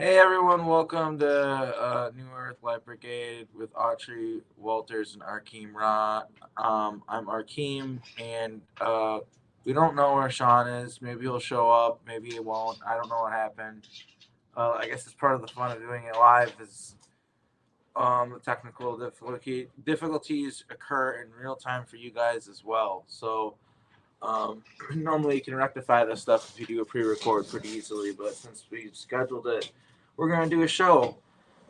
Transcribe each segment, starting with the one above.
Hey everyone, welcome to New Earth Light Brigade with Audrey, Walters, and Arkheim Ra. I'm Arkheim, and we don't know where Sean is. Maybe he'll show up, maybe he won't. I don't know what happened. I guess it's part of the fun of doing it live is the technical difficulties occur in real time for you guys as well. So normally you can rectify this stuff if you do a pre-record pretty easily, but since we scheduled it, we're gonna do a show.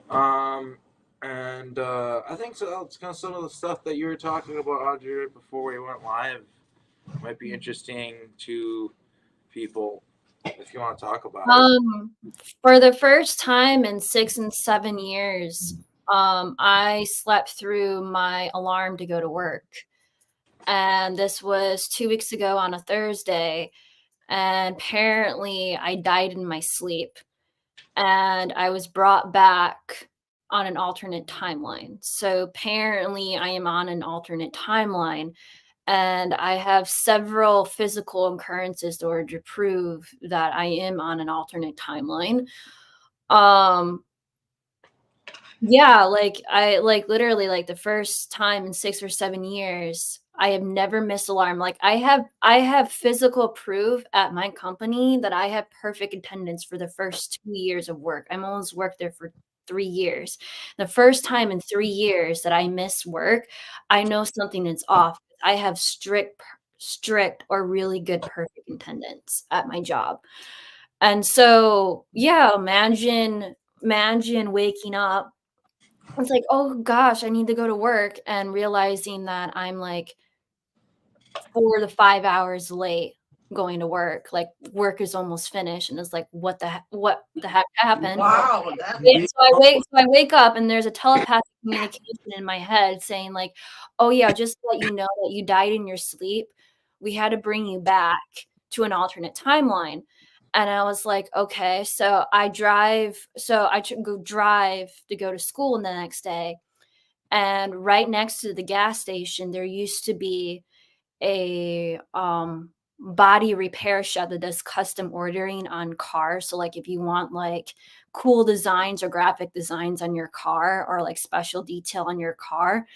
Um, and I think so. It's kind of some of the stuff that you were talking about, Audrey, right before we went live might be interesting to people if you want to talk about it. Um, for the first time in 6 and 7 years, I slept through my alarm to go to work. And this was 2 weeks ago on a Thursday, and apparently I died in my sleep, and I was brought back on an alternate timeline. So apparently I am on an alternate timeline, and I have several physical occurrences in order to prove that I am on an alternate timeline. Um, yeah, literally like the first time in 6 or 7 years, I have never missed alarm. Like I have physical proof at my company that I have perfect attendance for the first 2 years of work. I'm almost worked there for 3 years. The first time in 3 years that I missed work, I know something is off. I have strict or really good perfect attendance at my job. And so, yeah, imagine waking up. It's like, "Oh gosh, I need to go to work," and realizing that I'm, like, 4 to 5 hours late going to work, like, work is almost finished, and it's like, what the heck happened?" Wow, that Yeah, Do you so I wake up and there's a telepathic communication in my head saying like, "Oh, yeah, just to let you know that you died in your sleep. We had to bring you back to an alternate timeline." And I was like, "Okay." So I go drive to go to school the next day, and right next to the gas station, there used to be a, body repair shop that does custom ordering on cars. So, like, if you want, like, cool designs or graphic designs on your car or, like, special detail on your car,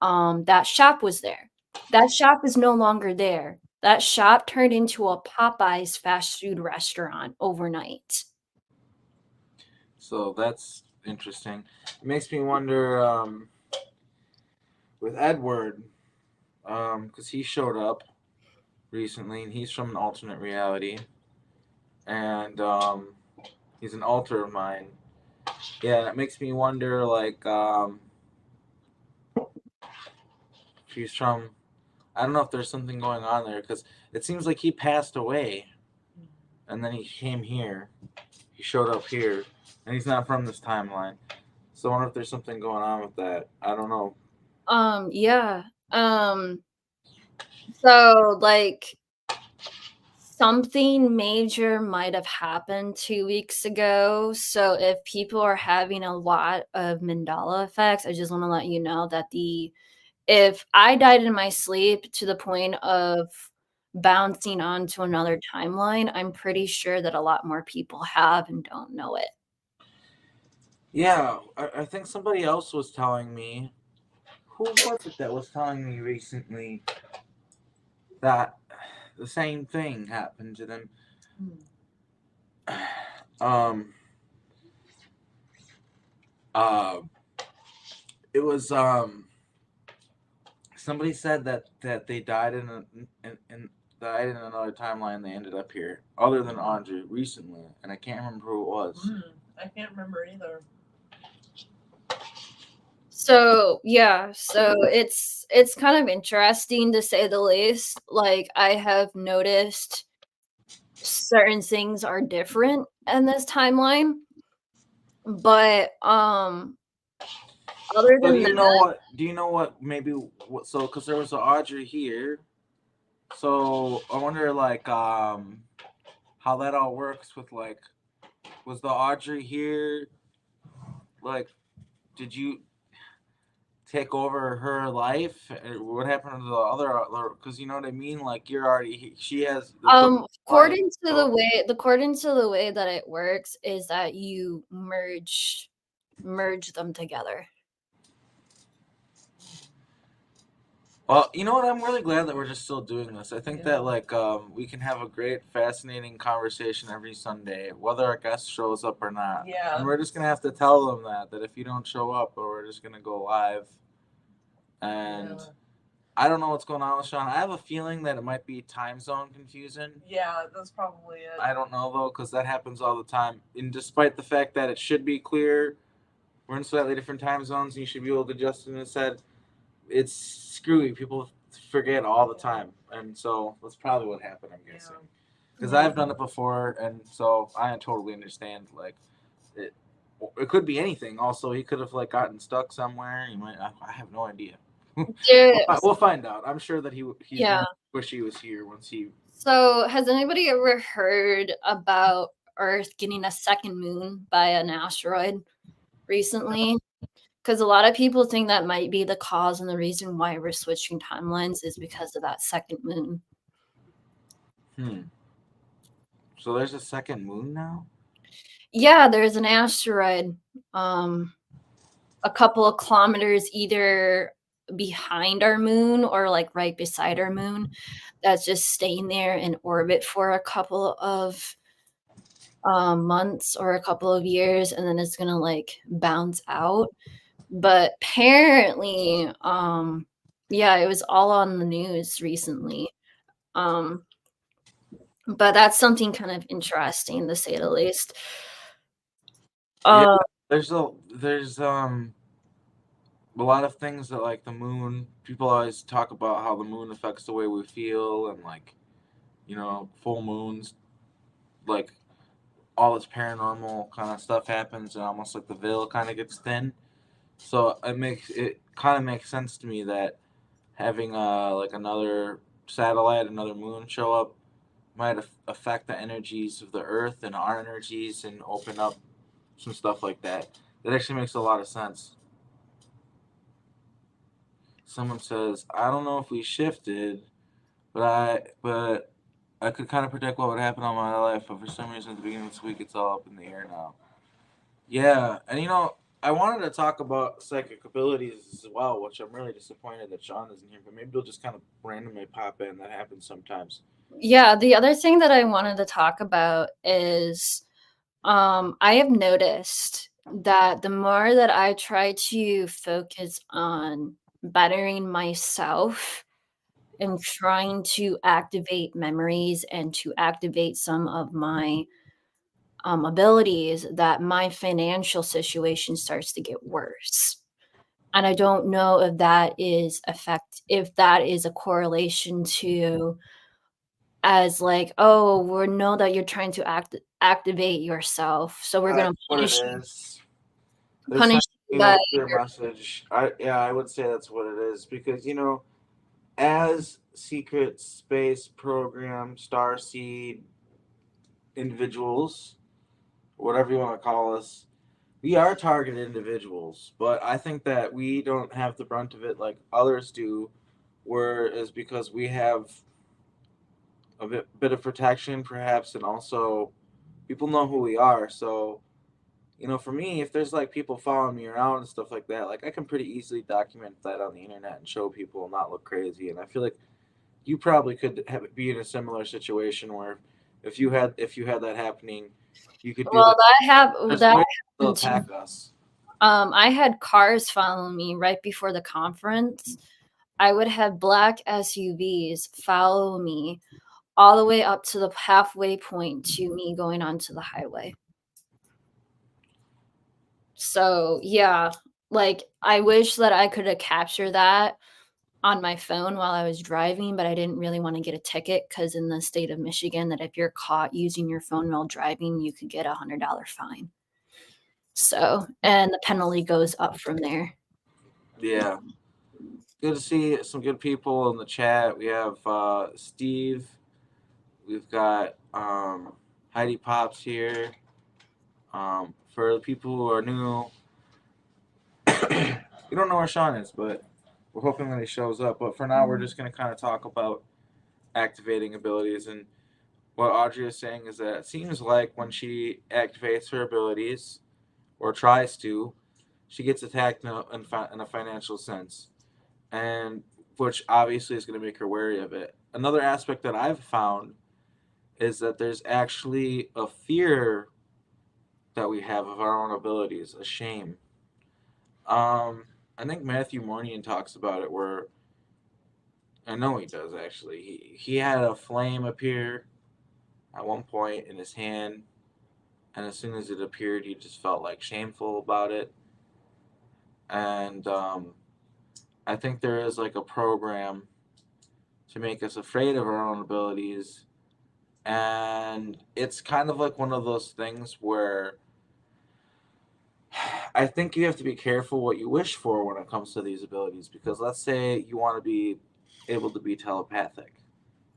that shop was there. That shop is no longer there. That shop turned into a Popeyes fast food restaurant overnight. so that's interesting. It makes me wonder with Edward, because he showed up recently and he's from an alternate reality, and he's an alter of mine. Yeah, it makes me wonder, like, if he's from. I don't know if there's something going on there because it seems like he passed away and then he came here. He showed up here, and he's not from this timeline. So I wonder if there's something going on with that. I don't know. Yeah. So, like, something major might have happened 2 weeks ago, so if people are having a lot of Mandela effects, I just wanna let you know that the if I died in my sleep to the point of bouncing onto another timeline, I'm pretty sure that a lot more people have and don't know it. Yeah, I think somebody else was telling me. Who was it that was telling me recently that the same thing happened to them? Um, uh, it was somebody said that they died in died in another timeline. They ended up here, other than Audrey recently, and I can't remember who it was. I can't remember either. So, yeah, so it's kind of interesting to say the least. Like, I have noticed certain things are different in this timeline, but, other So do than you know that, what? Do you know what? Maybe what? So because there was an Audrey here, so I wonder like how that all works with like was the Audrey here like did you take over her life? What happened to the other? Because you know what I mean. Like you're already, she has the life, According to the way that it works is that you merge them together. Well, you know what? I'm really glad that we're just still doing this. I think that like we can have a great, fascinating conversation every Sunday, whether our guest shows up or not. Yeah. And we're just gonna have to tell them that if you don't show up, or we're just gonna go live. And I don't know what's going on with Sean. I have a feeling that it might be time zone confusion. Yeah, that's probably it. I don't know though, because that happens all the time. And despite the fact that it should be clear, we're in slightly different time zones, and you should be able to adjust in his head. It's screwy. People forget all the time, and so that's probably what happened. I'm guessing because I've done it before, and so I totally understand. Like it could be anything. Also, he could have like gotten stuck somewhere. He might. I have no idea. We'll find out. I'm sure that he's gonna wish he was here once he. So, has anybody ever heard about Earth getting a second moon by an asteroid recently? Because a lot of people think that might be the cause, and the reason why we're switching timelines is because of that second moon. So there's a second moon now? Yeah, there's an asteroid a couple of kilometers either behind our moon or like right beside our moon that's just staying there in orbit for a couple of months or a couple of years, and then it's gonna like bounce out. But apparently, yeah, it was all on the news recently. But that's something kind of interesting to say the least. There's a lot of things that like the moon. People always talk about how the moon affects the way we feel, and like, you know, full moons, like all this paranormal kind of stuff happens, and almost like the veil kind of gets thin. So it kind of makes sense to me that having like another satellite, another moon show up might affect the energies of the Earth and our energies and open up some stuff like that. That actually makes a lot of sense. Someone says, I don't know if we shifted, but I could kind of predict what would happen on my life, but for some reason at the beginning of this week it's all up in the air now. Yeah, and you know, I wanted to talk about psychic abilities as well, which I'm really disappointed that Sean isn't here, but maybe he'll just kind of randomly pop in. That happens sometimes. Yeah, the other thing that I wanted to talk about is I have noticed that the more that I try to focus on bettering myself and trying to activate memories and to activate some of my abilities, that my financial situation starts to get worse. And I don't know if that is a correlation to as like, oh, we know that you're trying to activate yourself, so we're gonna punish you. Punish you by Clear message. I would say that's what it is because you know, as secret space program starseed individuals, whatever you want to call us, we are targeted individuals, but I think that we don't have the brunt of it like others do, whereas because we have a bit of protection, perhaps, and also people know who we are. So, you know, for me, if there's like people following me around and stuff like that, like I can pretty easily document that on the internet and show people and not look crazy. And I feel like you probably could be in a similar situation where if you had that happening, you could be well, like, that they'll happened to attack us. I had cars following me right before the conference. I would have black SUVs follow me all the way up to the halfway point to me going onto the highway. So, yeah, like I wish that I could have captured that on my phone while I was driving, but I didn't really want to get a ticket because in the state of Michigan, that if you're caught using your phone while driving, you could get $100 fine. So, and the penalty goes up from there. Yeah. Good to see some good people in the chat. We have Steve. We've got Heidi Pops here. For the people who are new, we don't know where Sean is, but we're hoping that he shows up. But for now, we're just going to kind of talk about activating abilities. And what Audrey is saying is that it seems like when she activates her abilities or tries to, she gets attacked in a financial sense, and which obviously is going to make her wary of it. Another aspect that I've found is that there's actually a fear that we have of our own abilities, a shame. I think Matthew Mornian talks about it, where I know he does actually. He had a flame appear at one point in his hand, and as soon as it appeared, he just felt like shameful about it. And I think there is like a program to make us afraid of our own abilities, and it's kind of like one of those things where I think you have to be careful what you wish for when it comes to these abilities, because let's say you want to be able to be telepathic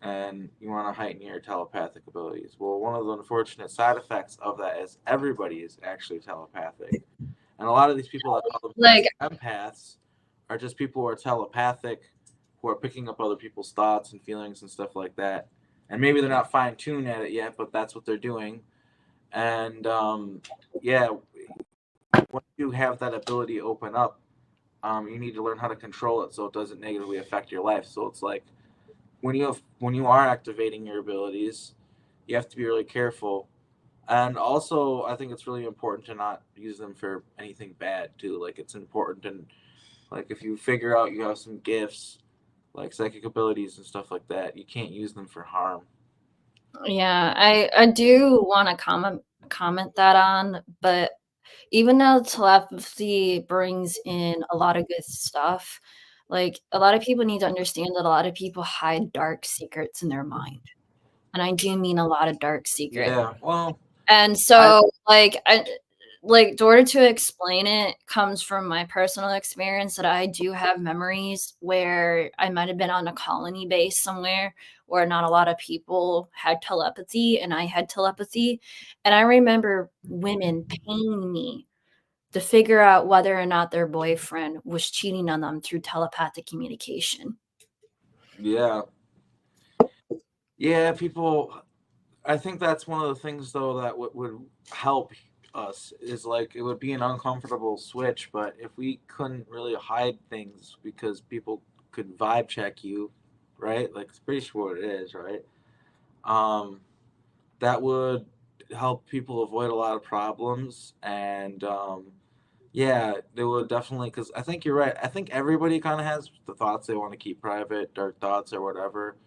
and you want to heighten your telepathic abilities. Well, one of the unfortunate side effects of that is everybody is actually telepathic. And a lot of these people that call themselves Like, empaths are just people who are telepathic, who are picking up other people's thoughts and feelings and stuff like that. And maybe they're not fine tuned at it yet, but that's what they're doing. And yeah, once you have that ability open up, you need to learn how to control it so it doesn't negatively affect your life. So it's like when you are activating your abilities, you have to be really careful. And also, I think it's really important to not use them for anything bad too. Like it's important, and like if you figure out you have some gifts, like psychic abilities and stuff like that, you can't use them for harm. yeah, I do want to comment that on, but even though telepathy brings in a lot of good stuff, like a lot of people need to understand that a lot of people hide dark secrets in their mind. And I do mean a lot of dark secrets. Yeah, well, And I so, like, in order to explain it comes from my personal experience that I do have memories where I might have been on a colony base somewhere where not a lot of people had telepathy and I had telepathy. And I remember women paying me to figure out whether or not their boyfriend was cheating on them through telepathic communication. yeah, yeah, people. I think that's one of the things though that would help us is like it would be an uncomfortable switch, but if we couldn't really hide things because people could vibe check you, right? Like it's pretty sure what it is, right? Um, that would help people avoid a lot of problems, and yeah, they would definitely, because I think you're right. I think everybody kind of has the thoughts they want to keep private, dark thoughts or whatever,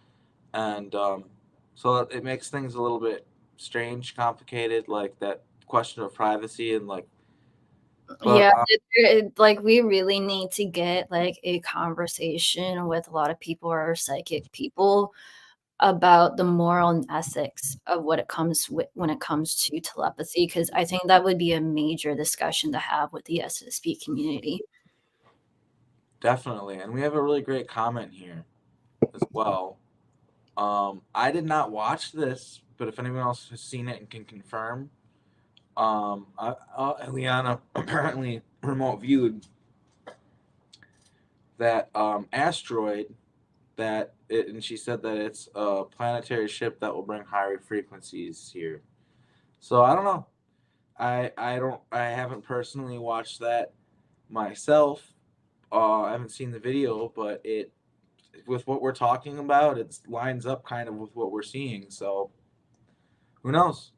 and so it makes things a little bit strange, complicated, like that question of privacy and like. But Yeah, like we really need to get like a conversation with a lot of people or psychic people about the moral and ethics of what it comes with when it comes to telepathy, because I think that would be a major discussion to have with the SSP community. definitely, and we have a really great comment here as well. I did not watch this, but if anyone else has seen it and can confirm, Eliana apparently remote viewed that asteroid and she said that it's a planetary ship that will bring higher frequencies here. So I don't know. I haven't personally watched that myself. I haven't seen the video, but it with what we're talking about, it lines up kind of with what we're seeing. So who knows?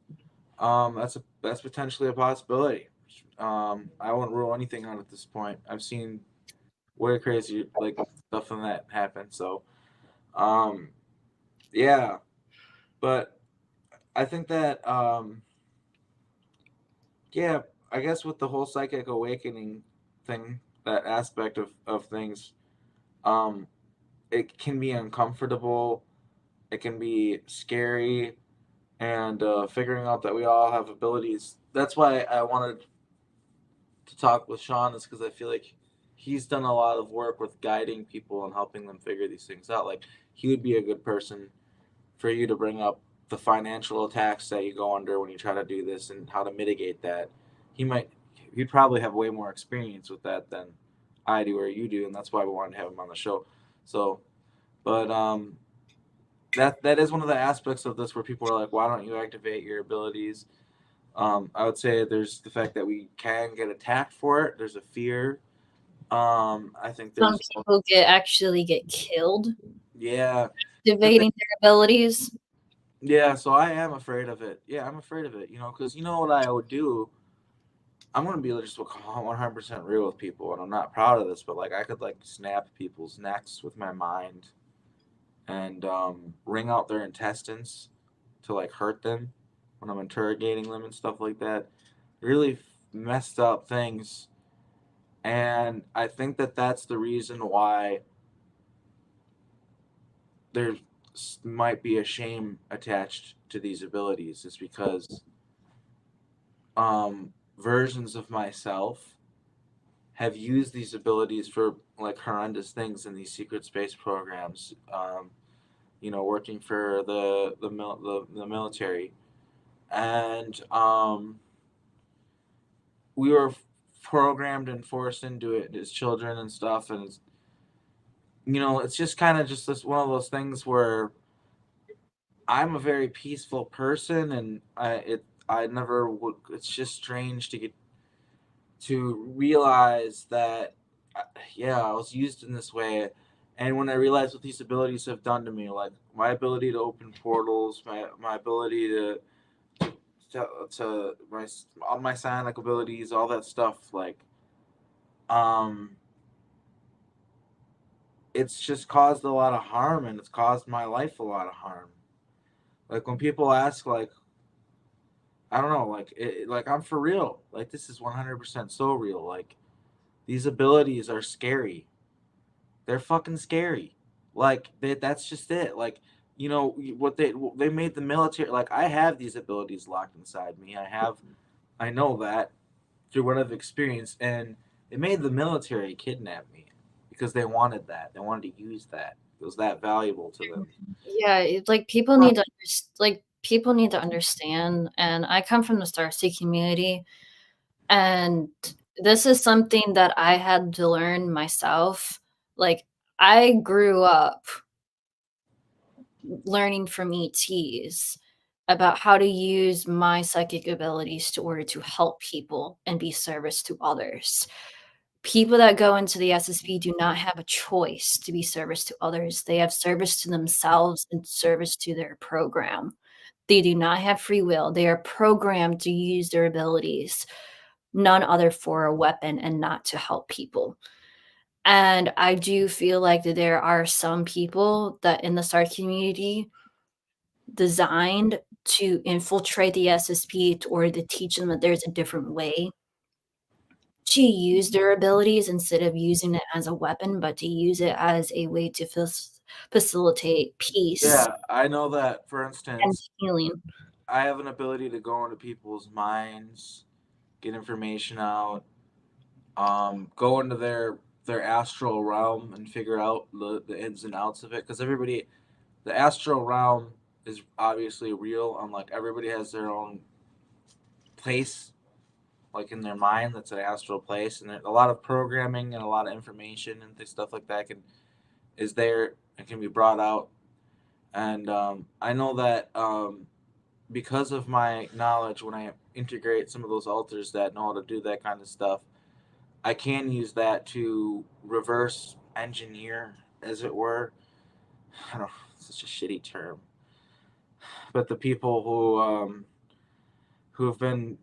That's potentially a possibility. I wouldn't rule anything out at this point. I've seen way crazy like stuff than that happen. So um, yeah, but I think that yeah, I guess with the whole psychic awakening thing, that aspect of things, um, it can be uncomfortable, it can be scary, and figuring out that we all have abilities. That's why I wanted to talk with Sean, is because I feel like he's done a lot of work with guiding people and helping them figure these things out. Like he would be a good person for you to bring up the financial attacks that you go under when you try to do this and how to mitigate that. He might, he'd probably have way more experience with that than I do or you do, and that's why we wanted to have him on the show. So, but that is one of the aspects of this where people are like, why don't you activate your abilities? I would say there's the fact that we can get attacked for it. There's a fear. I think Some there's people actually get killed yeah, activating their abilities. yeah. So I am afraid of it. Yeah, I'm afraid of it. Because you know what I would do. I'm gonna be just 100% real with people, and I'm not proud of this, but like I could like snap people's necks with my mind and wring out their intestines to like hurt them when I'm interrogating them and stuff like that. Really messed up things, and I think that that's the reason why there might be a shame attached to these abilities, is because versions of myself have used these abilities for like horrendous things in these secret space programs. Working for the military, and we were programmed and forced into it as children and stuff, and it's just kind of just this one of those things where I'm a very peaceful person, and I never would. It's just strange to realize that, yeah, I was used in this way. And when I realized what these abilities have done to me, like my ability to open portals, my ability to all my psionic abilities, all that stuff, like, um, it's just caused a lot of harm, and it's caused my life a lot of harm. Like when people ask, like, I don't know, like I'm for real. Like this is 100% so real. Like these abilities are scary. They're fucking scary. Like that's just it. Like what they made the military. Like I have these abilities locked inside me. I know that through what I've experienced, and it made the military kidnap me because they wanted that. They wanted to use that. It was that valuable to them. Yeah, like people need to people need to understand. And I come from the Starseed community, and this is something that I had to learn myself. Like I grew up learning from ETs about how to use my psychic abilities to order to help people and be service to others. People that go into the SSP do not have a choice to be service to others. They have service to themselves and service to their program. They do not have free will. They are programmed to use their abilities, none other for a weapon and not to help people. And I do feel like that there are some people that in the STAR community designed to infiltrate the SSP or to teach them that there's a different way to use their abilities instead of using it as a weapon, but to use it as a way to facilitate peace Yeah, I know that. For and instance, healing. I have an ability to go into people's minds, get information out, go into their astral realm and figure out the ins and outs of it. Because the astral realm is obviously real, and like everybody has their own place, like in their mind, that's an astral place, and a lot of programming and a lot of information and stuff like that is there and can be brought out. And I know that because of my knowledge, when I integrate some of those altars that know how to do that kind of stuff, I can use that to reverse engineer, as it were. I don't know, such a shitty term, but the people who have been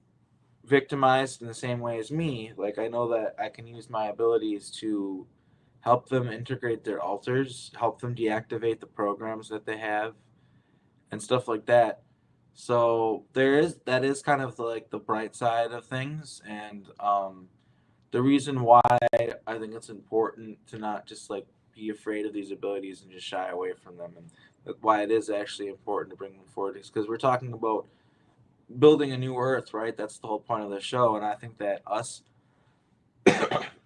victimized in the same way as me, like I know that I can use my abilities to help them integrate their altars, help them deactivate the programs that they have, and stuff like that. So that is kind of like the bright side of things, and the reason why I think it's important to not just like be afraid of these abilities and just shy away from them, and why it is actually important to bring them forward is because we're talking about building a new earth, right? That's the whole point of the show, and I think that us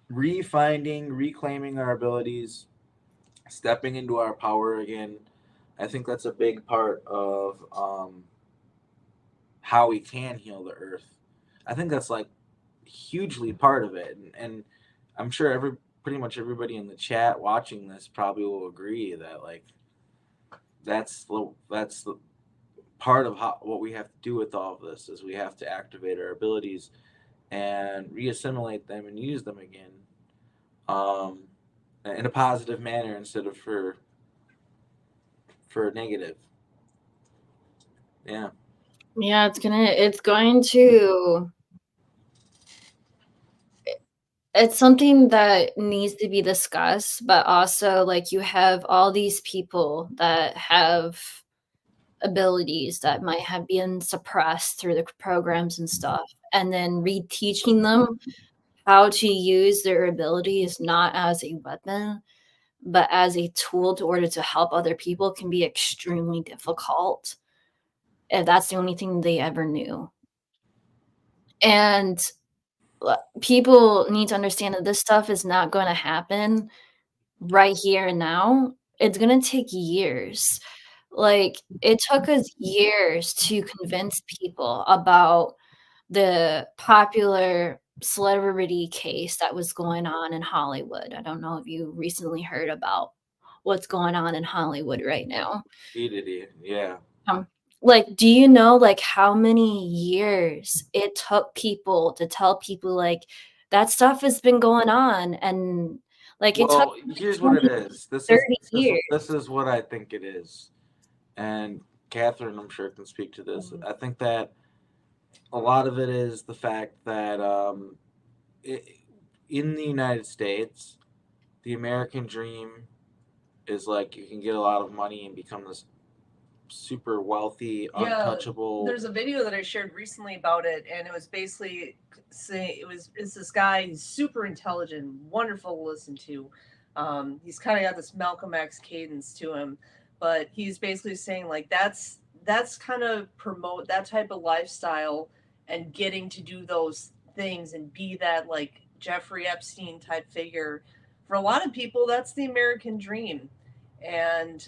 reclaiming our abilities, stepping into our power again, I think that's a big part of how we can heal the earth. I think that's like hugely part of it, and I'm sure pretty much everybody in the chat watching this probably will agree that like that's the part of what we have to do with all of this is we have to activate our abilities and reassimilate them and use them again, in a positive manner instead of for negative. Yeah. Yeah, it's going to, it's something that needs to be discussed, but also like you have all these people that have abilities that might have been suppressed through the programs and stuff, and then reteaching them how to use their abilities not as a weapon but as a tool in order to help other people can be extremely difficult if that's the only thing they ever knew. And people need to understand that this stuff is not going to happen right here and now. It's going to take years. Like, it took us years to convince people about the popular celebrity case that was going on in Hollywood. I don't know if you recently heard about what's going on in Hollywood right now. Yeah. Like, do you know like how many years it took people to tell people like that stuff has been going on, and like it took here's what it is. 30 years. This is what I think it is. And Catherine, I'm sure, can speak to this. I think that a lot of it is the fact that in the United States, the American dream is like you can get a lot of money and become this super wealthy, untouchable. There's a video that I shared recently about it, and it was basically saying it's this guy. He's super intelligent, wonderful to listen to. He's kind of got this Malcolm X cadence to him, but he's basically saying like that's kind of promote that type of lifestyle and getting to do those things and be that like Jeffrey Epstein type figure. For a lot of people, that's the American dream. And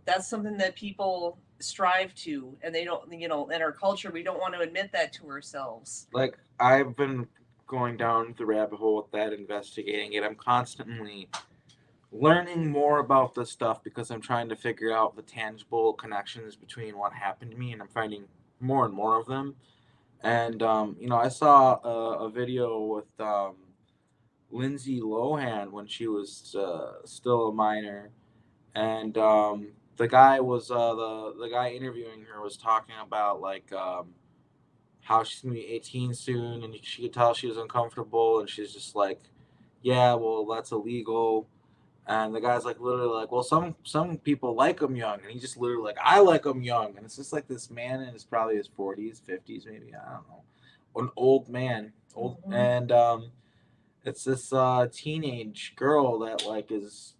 that's something that people strive to, and they don't, in our culture, we don't want to admit that to ourselves. Like, I've been going down the rabbit hole with that, investigating it. I'm constantly learning more about this stuff because I'm trying to figure out the tangible connections between what happened to me, and I'm finding more and more of them. And I saw a video with Lindsay Lohan when she was still a minor, and the guy was the guy interviewing her was talking about like how she's gonna be 18 soon, and she could tell she was uncomfortable, and she's just like, yeah, well, that's illegal. And the guy's like literally like, well, some people like them young, and he just literally like, I like them young, and it's just like this man in his probably his 40s, 50s, maybe, I don't know, an old man, and it's this teenage girl that like is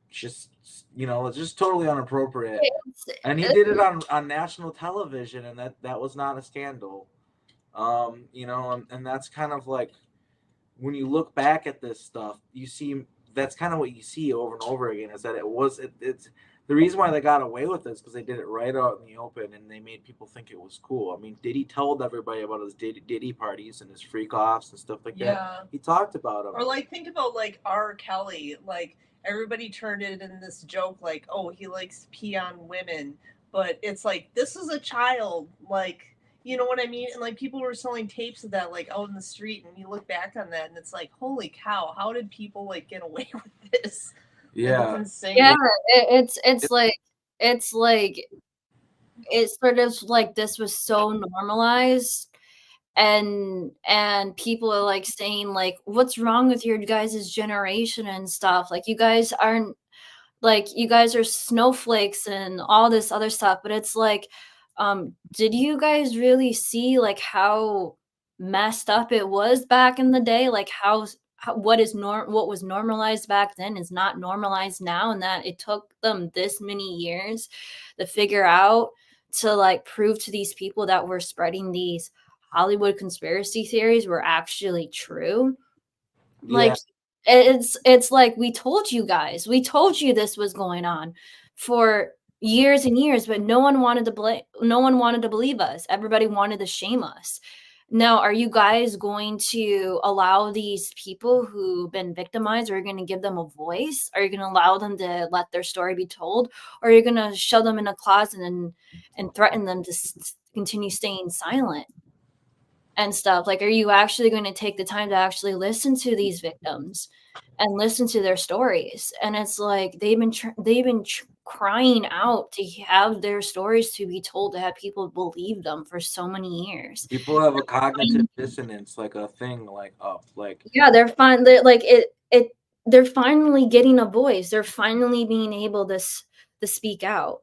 just it's just totally inappropriate, and he did it on national television, and that was not a scandal, and that's kind of like when you look back at this stuff, you see that's kind of what you see over and over again is that it's the reason why they got away with this because they did it right out in the open and they made people think it was cool. I mean, Diddy told everybody about his Diddy parties and his freak offs and stuff like that. He talked about them. Or like think about like R. Kelly, like everybody turned it in this joke like, oh, he likes to pee on women, but it's like this is a child, like, you know what I mean? And like people were selling tapes of that like out in the street, and you look back on that and it's like, holy cow, how did people like get away with this? Yeah, it's insane. Yeah, it's like it's sort of like this was so normalized, and people are like saying like, what's wrong with your guys' generation and stuff, like you guys aren't, like you guys are snowflakes and all this other stuff, but it's like, did you guys really see like how messed up it was back in the day, like how what was normalized back then is not normalized now, and that it took them this many years to figure out, to like prove to these people that we're spreading these Hollywood conspiracy theories were actually true. Like, it's like we told you guys, we told you this was going on for years and years, but no one wanted to believe us. Everybody wanted to shame us. Now, are you guys going to allow these people who've been victimized, are you going to give them a voice? Are you going to allow them to let their story be told? Or are you going to shove them in a closet and threaten them to continue staying silent and stuff? Like, are you actually going to take the time to actually listen to these victims and listen to their stories? And it's like they've been crying out to have their stories to be told, to have people believe them for so many years. People have a cognitive dissonance, like a thing, like up, like Yeah, they're fine. They're like it. They're finally getting a voice. They're finally being able to speak out.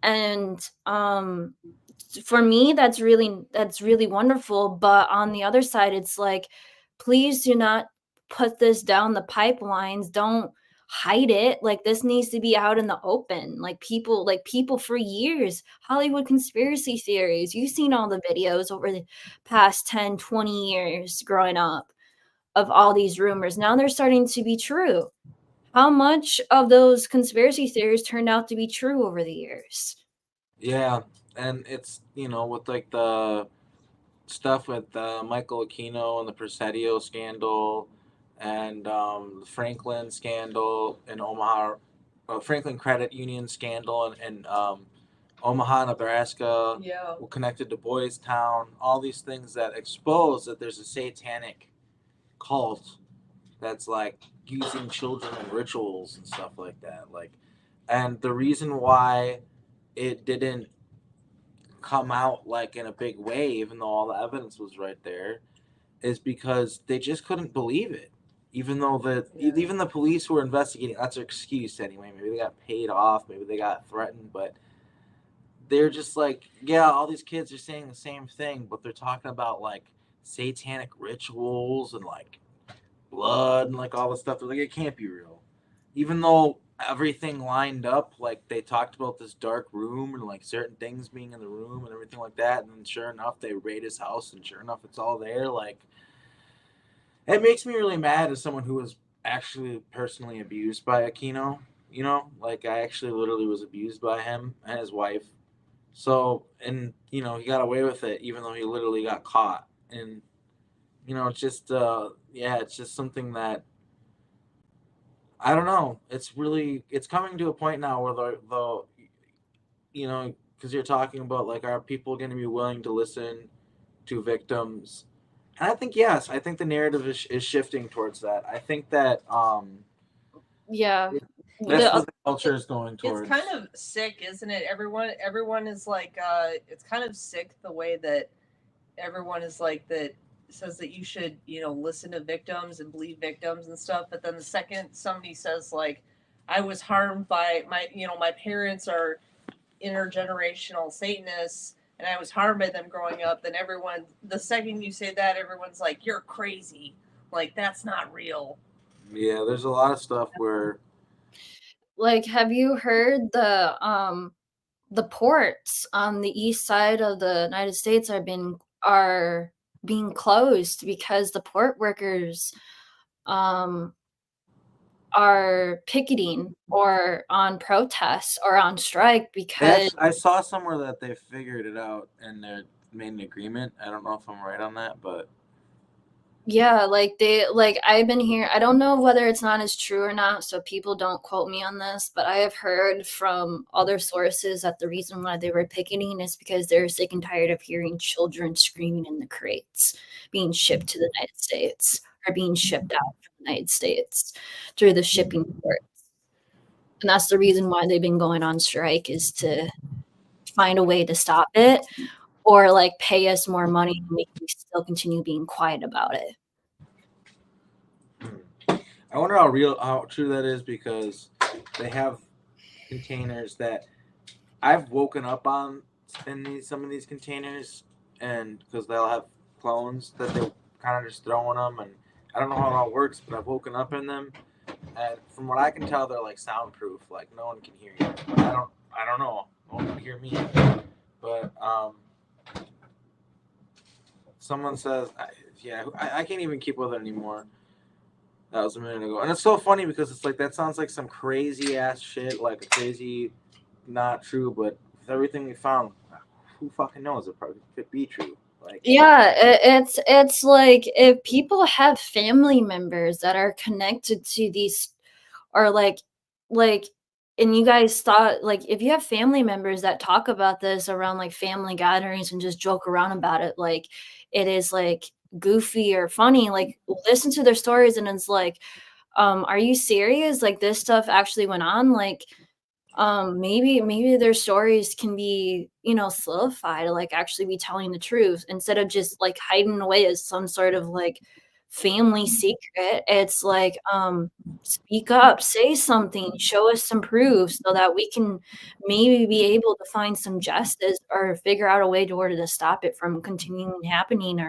And for me, that's really wonderful. But on the other side, it's like, please do not put this down the pipelines. Don't hide it. Like, this needs to be out in the open. Like people for years, Hollywood conspiracy theories. You've seen all the videos over the past 10, 20 years growing up of all these rumors. Now they're starting to be true. How much of those conspiracy theories turned out to be true over the years? yeah, and it's with like the stuff with Michael Aquino and the Presidio scandal, and the Franklin scandal in Omaha, Franklin Credit Union scandal in Omaha, Nebraska, Yeah. connected to Boys Town, all these things that expose that there's a satanic cult that's like using children in rituals and stuff like that. Like, and the reason why it didn't come out like in a big way, even though all the evidence was right there, is because they just couldn't believe it. Even though even the police who were investigating, that's their excuse anyway. Maybe they got paid off, maybe they got threatened, but they're just like, yeah, all these kids are saying the same thing, but they're talking about like satanic rituals and like blood and like all this stuff. They're like, it can't be real. Even though everything lined up, like they talked about this dark room and like certain things being in the room and everything like that, and then sure enough they raid his house and sure enough it's all there. Like, it makes me really mad as someone who was actually personally abused by Aquino. Like I actually literally was abused by him and his wife. So, and he got away with it even though he literally got caught. And it's just yeah, it's just something that I don't know. It's coming to a point now where because you're talking about like, are people going to be willing to listen to victims? And I think yes. I think the narrative is shifting towards that. I think that Yeah. that's what the culture is going towards. It's kind of sick, isn't it? Everyone is like, it's kind of sick the way that everyone is like that says that you should, listen to victims and believe victims and stuff. But then the second somebody says like, I was harmed by my parents are intergenerational Satanists and I was harmed by them growing up, then the second you say that, everyone's like, you're crazy. Like, that's not real. Yeah, there's a lot of stuff where, like, have you heard the ports on the east side of the United States are being closed because the port workers are picketing or on protest or on strike because I saw somewhere that they figured it out and they made an agreement. I don't know if I'm right on that, but yeah, I've been here. I don't know whether it's not as true or not, so people don't quote me on this, but I have heard from other sources that the reason why they were picketing is because they're sick and tired of hearing children screaming in the crates being shipped to the United States or being shipped out from the United States through the shipping ports. And that's the reason why they've been going on strike, is to find a way to stop it, or like pay us more money to make me still continue being quiet about it. I wonder how true that is, because they have containers that I've woken up on in some of these containers, and because they'll have clones that they kind of just throw in them, and I don't know how it all works, but I've woken up in them, and from what I can tell, they're like soundproof, like no one can hear you. But I don't know, no one can hear me. But someone says, I can't even keep with it anymore. That was a minute ago. And it's so funny because it's like, that sounds like some crazy ass shit, like a crazy, not true, but with everything we found, who fucking knows? It probably could be true. Like, Yeah, it's like if people have family members that are connected to these, or like and you guys thought, like, if you have family members that talk about this around like family gatherings and just joke around about it, like it is like goofy or funny, like listen to their stories and it's like, are you serious? Like this stuff actually went on? Like maybe their stories can be, you know, solidified, like actually be telling the truth instead of just like hiding away as some sort of like family secret. It's like, speak up, say something, show us some proof so that we can maybe be able to find some justice or figure out a way to order to stop it from continuing happening,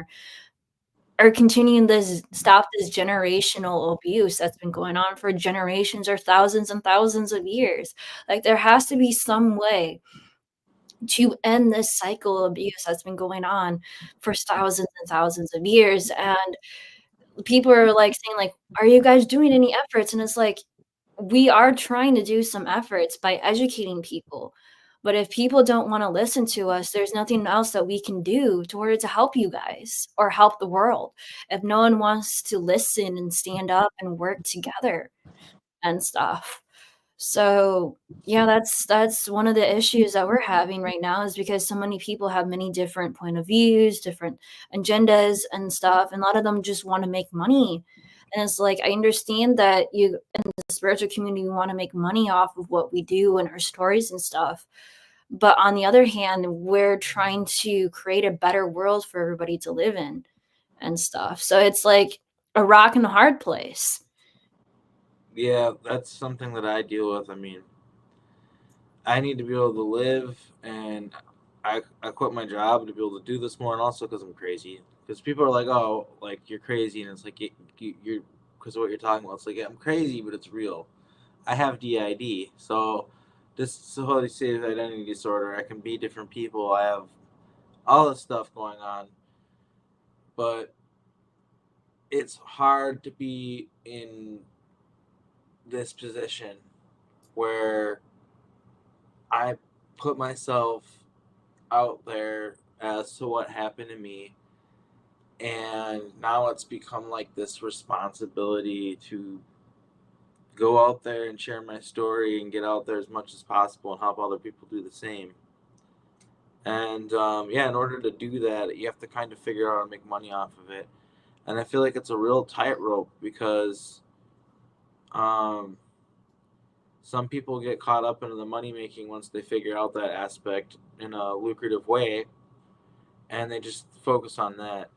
or continuing this, stop this generational abuse that's been going on for generations or thousands and thousands of years. Like there has to be some way to end this cycle of abuse that's been going on for thousands and thousands of years. And people are like saying like, are you guys doing any efforts? And it's like, we are trying to do some efforts by educating people. But if people don't want to listen to us, there's nothing else that we can do to order to help you guys or help the world. If no one wants to listen and stand up and work together and stuff. So yeah, that's one of the issues that we're having right now, is because so many people have many different point of views, different agendas and stuff, and a lot of them just want to make money. And it's like, I understand that you in the spiritual community want to make money off of what we do and our stories and stuff. But on the other hand, we're trying to create a better world for everybody to live in and stuff. So it's like a rock and a hard place. yeah, that's something that I deal with. I mean, I need to be able to live, and I quit my job to be able to do this more, and also because I'm crazy. Because people are like, oh, like you're crazy, and it's like you're because of what you're talking about. It's like, yeah, I'm crazy, but it's real. I have DID, so dissociative identity disorder. I can be different people. I have all this stuff going on, but it's hard to be in this position where I put myself out there as to what happened to me, and now it's become like this responsibility to go out there and share my story and get out there as much as possible and help other people do the same. And yeah, in order to do that, you have to kind of figure out how to make money off of it. And I feel like it's a real tightrope because um, some people get caught up into the money making once they figure out that aspect in a lucrative way, and they just focus on that.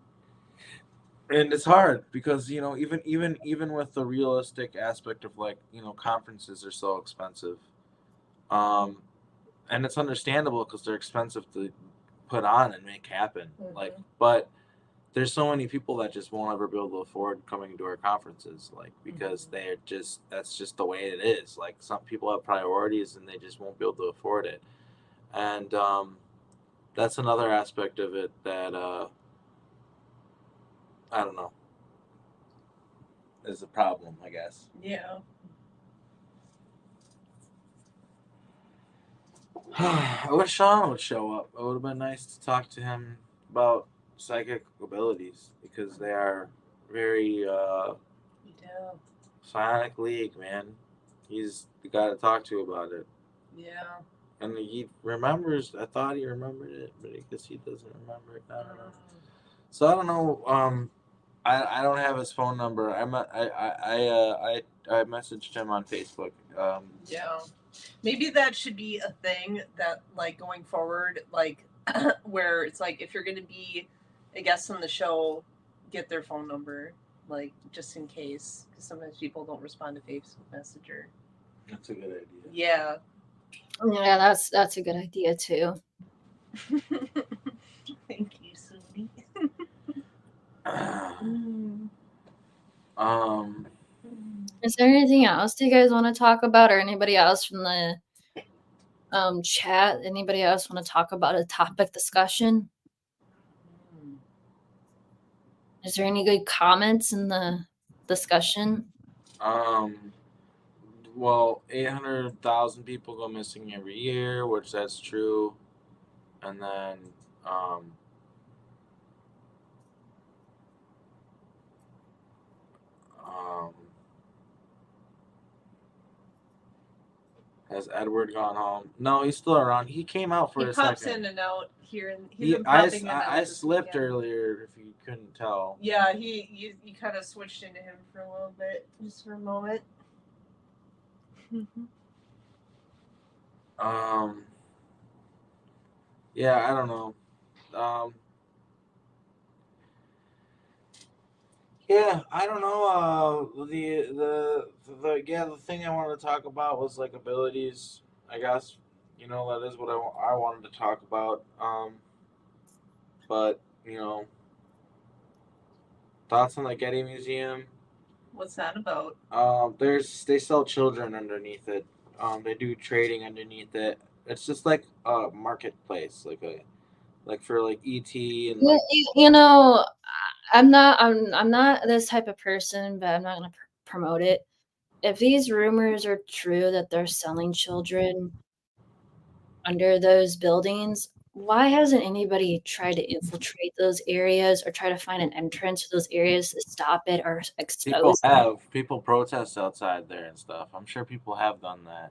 And it's hard because even with the realistic aspect of like conferences are so expensive, um, and it's understandable because they're expensive to put on and make happen. Mhm. Like, but there's so many people that just won't ever be able to afford coming to our conferences, like because they're just that's just the way it is. Like some people have priorities and they just won't be able to afford it, and that's another aspect of it that I don't know is a problem, I guess. Yeah. I wish Sean would show up. It would have been nice to talk to him about psychic abilities because they are very Yeah. Psionic League, man. He's the guy to talk to about it. Yeah. And he remembers. I thought he remembered it, but I guess he doesn't remember it. I don't know. So I don't know. I don't have his phone number. I messaged him on Facebook. Yeah. Maybe that should be a thing that, like, going forward, like, where it's like if you're going to be a guest on the show, get their phone number, like, just in case, because sometimes people don't respond to Facebook Messenger. That's a good idea. Yeah. Yeah, that's a good idea too. Thank you, Sudi. Is there anything else do you guys want to talk about, or anybody else from the chat? Anybody else want to talk about a topic discussion? Is there any good comments in the discussion? Well, 800,000 people go missing every year, which that's true. And then, Has Edward gone home? No, he's still around. He came out for He a pops second. in and out here, and he's He, been popping in and out I this slipped weekend. earlier, if you couldn't tell. Yeah, you kind of switched into him for a little bit, just for a moment. Yeah, I don't know. Yeah, I don't know. The thing I wanted to talk about was like abilities. I guess that is what I wanted to talk about. But thoughts on the Getty Museum. What's that about? They sell children underneath it. They do trading underneath it. It's just like a marketplace, like for like ET and like. I'm not this type of person, but I'm not gonna promote it. If these rumors are true that they're selling children under those buildings, why hasn't anybody tried to infiltrate those areas or try to find an entrance to those areas to stop it or expose it? People protest outside there and stuff. I'm sure people have done that.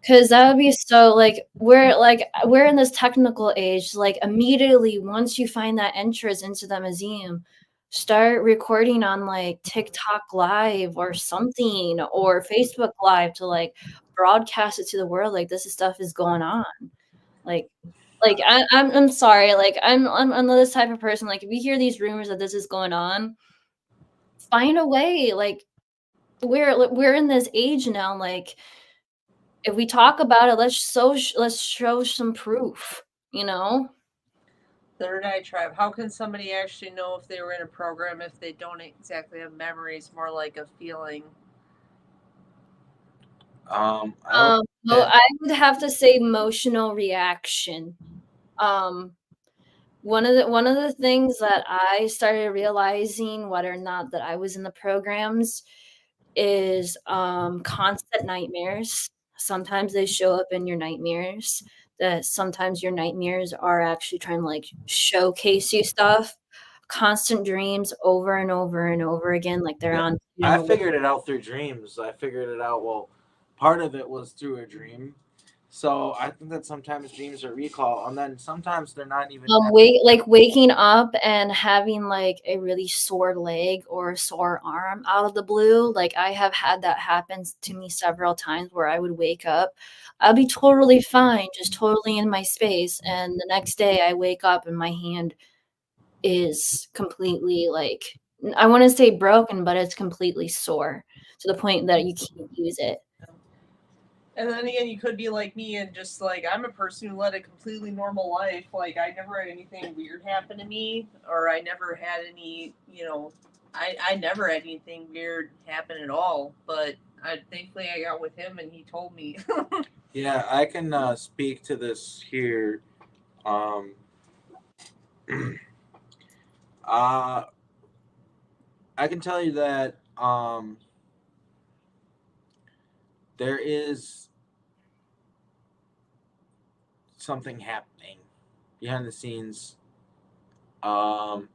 Because that would be so we're in this technical age. Like immediately once you find that entrance into the museum, start recording on like TikTok live or something or Facebook live to like broadcast it to the world. Like this stuff is going on. Like I'm sorry. Like I'm this type of person. Like if you hear these rumors that this is going on, find a way. Like we're in this age now. Like if we talk about it, let's show some proof. Third Eye Tribe. How can somebody actually know if they were in a program if they don't exactly have memories? More like a feeling. I would have to say emotional reaction. One of the things that I started realizing, whether or not that I was in the programs, is constant nightmares. Sometimes they show up in your nightmares. That sometimes your nightmares are actually trying to like showcase you stuff. Constant dreams over and over and over again, like they're on. I figured it out through dreams. I figured it out. Well, part of it was through a dream. So I think that sometimes dreams are recall, and then sometimes they're not even. Waking up and having like a really sore leg or a sore arm out of the blue. Like I have had that happen to me several times where I would wake up, I'll be totally fine, just totally in my space, and the next day I wake up and my hand is completely like I want to say broken, but it's completely sore to the point that you can't use it. And then again, you could be like me and just like, I'm a person who led a completely normal life. Like, I never had anything weird happen to me, or I never had any, I never had anything weird happen at all. But thankfully, I got with him and he told me. Yeah, I can speak to this here. I can tell you that there is something happening behind the scenes, but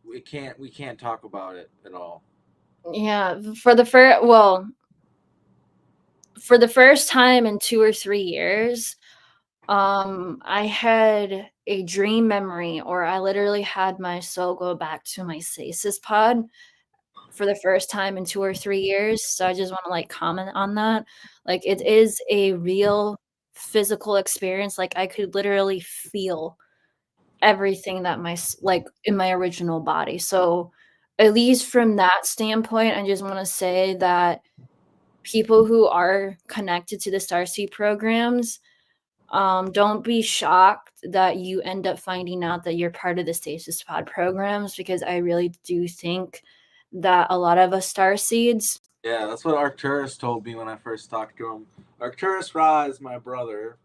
we can't talk about it at all. Yeah, for the first time in 2 or 3 years, I had a dream memory, or I literally had my soul go back to my stasis pod for the first time in 2 or 3 years. So I just want to like comment on that. Like it is a real physical experience. Like I could literally feel everything that like in my original body. So at least from that standpoint, I just want to say that people who are connected to the Starseed programs, don't be shocked that you end up finding out that you're part of the Stasis Pod programs, because I really do think that a lot of us Starseeds. Yeah, that's what Arcturus told me when I first talked to him. Arcturus Ra is my brother,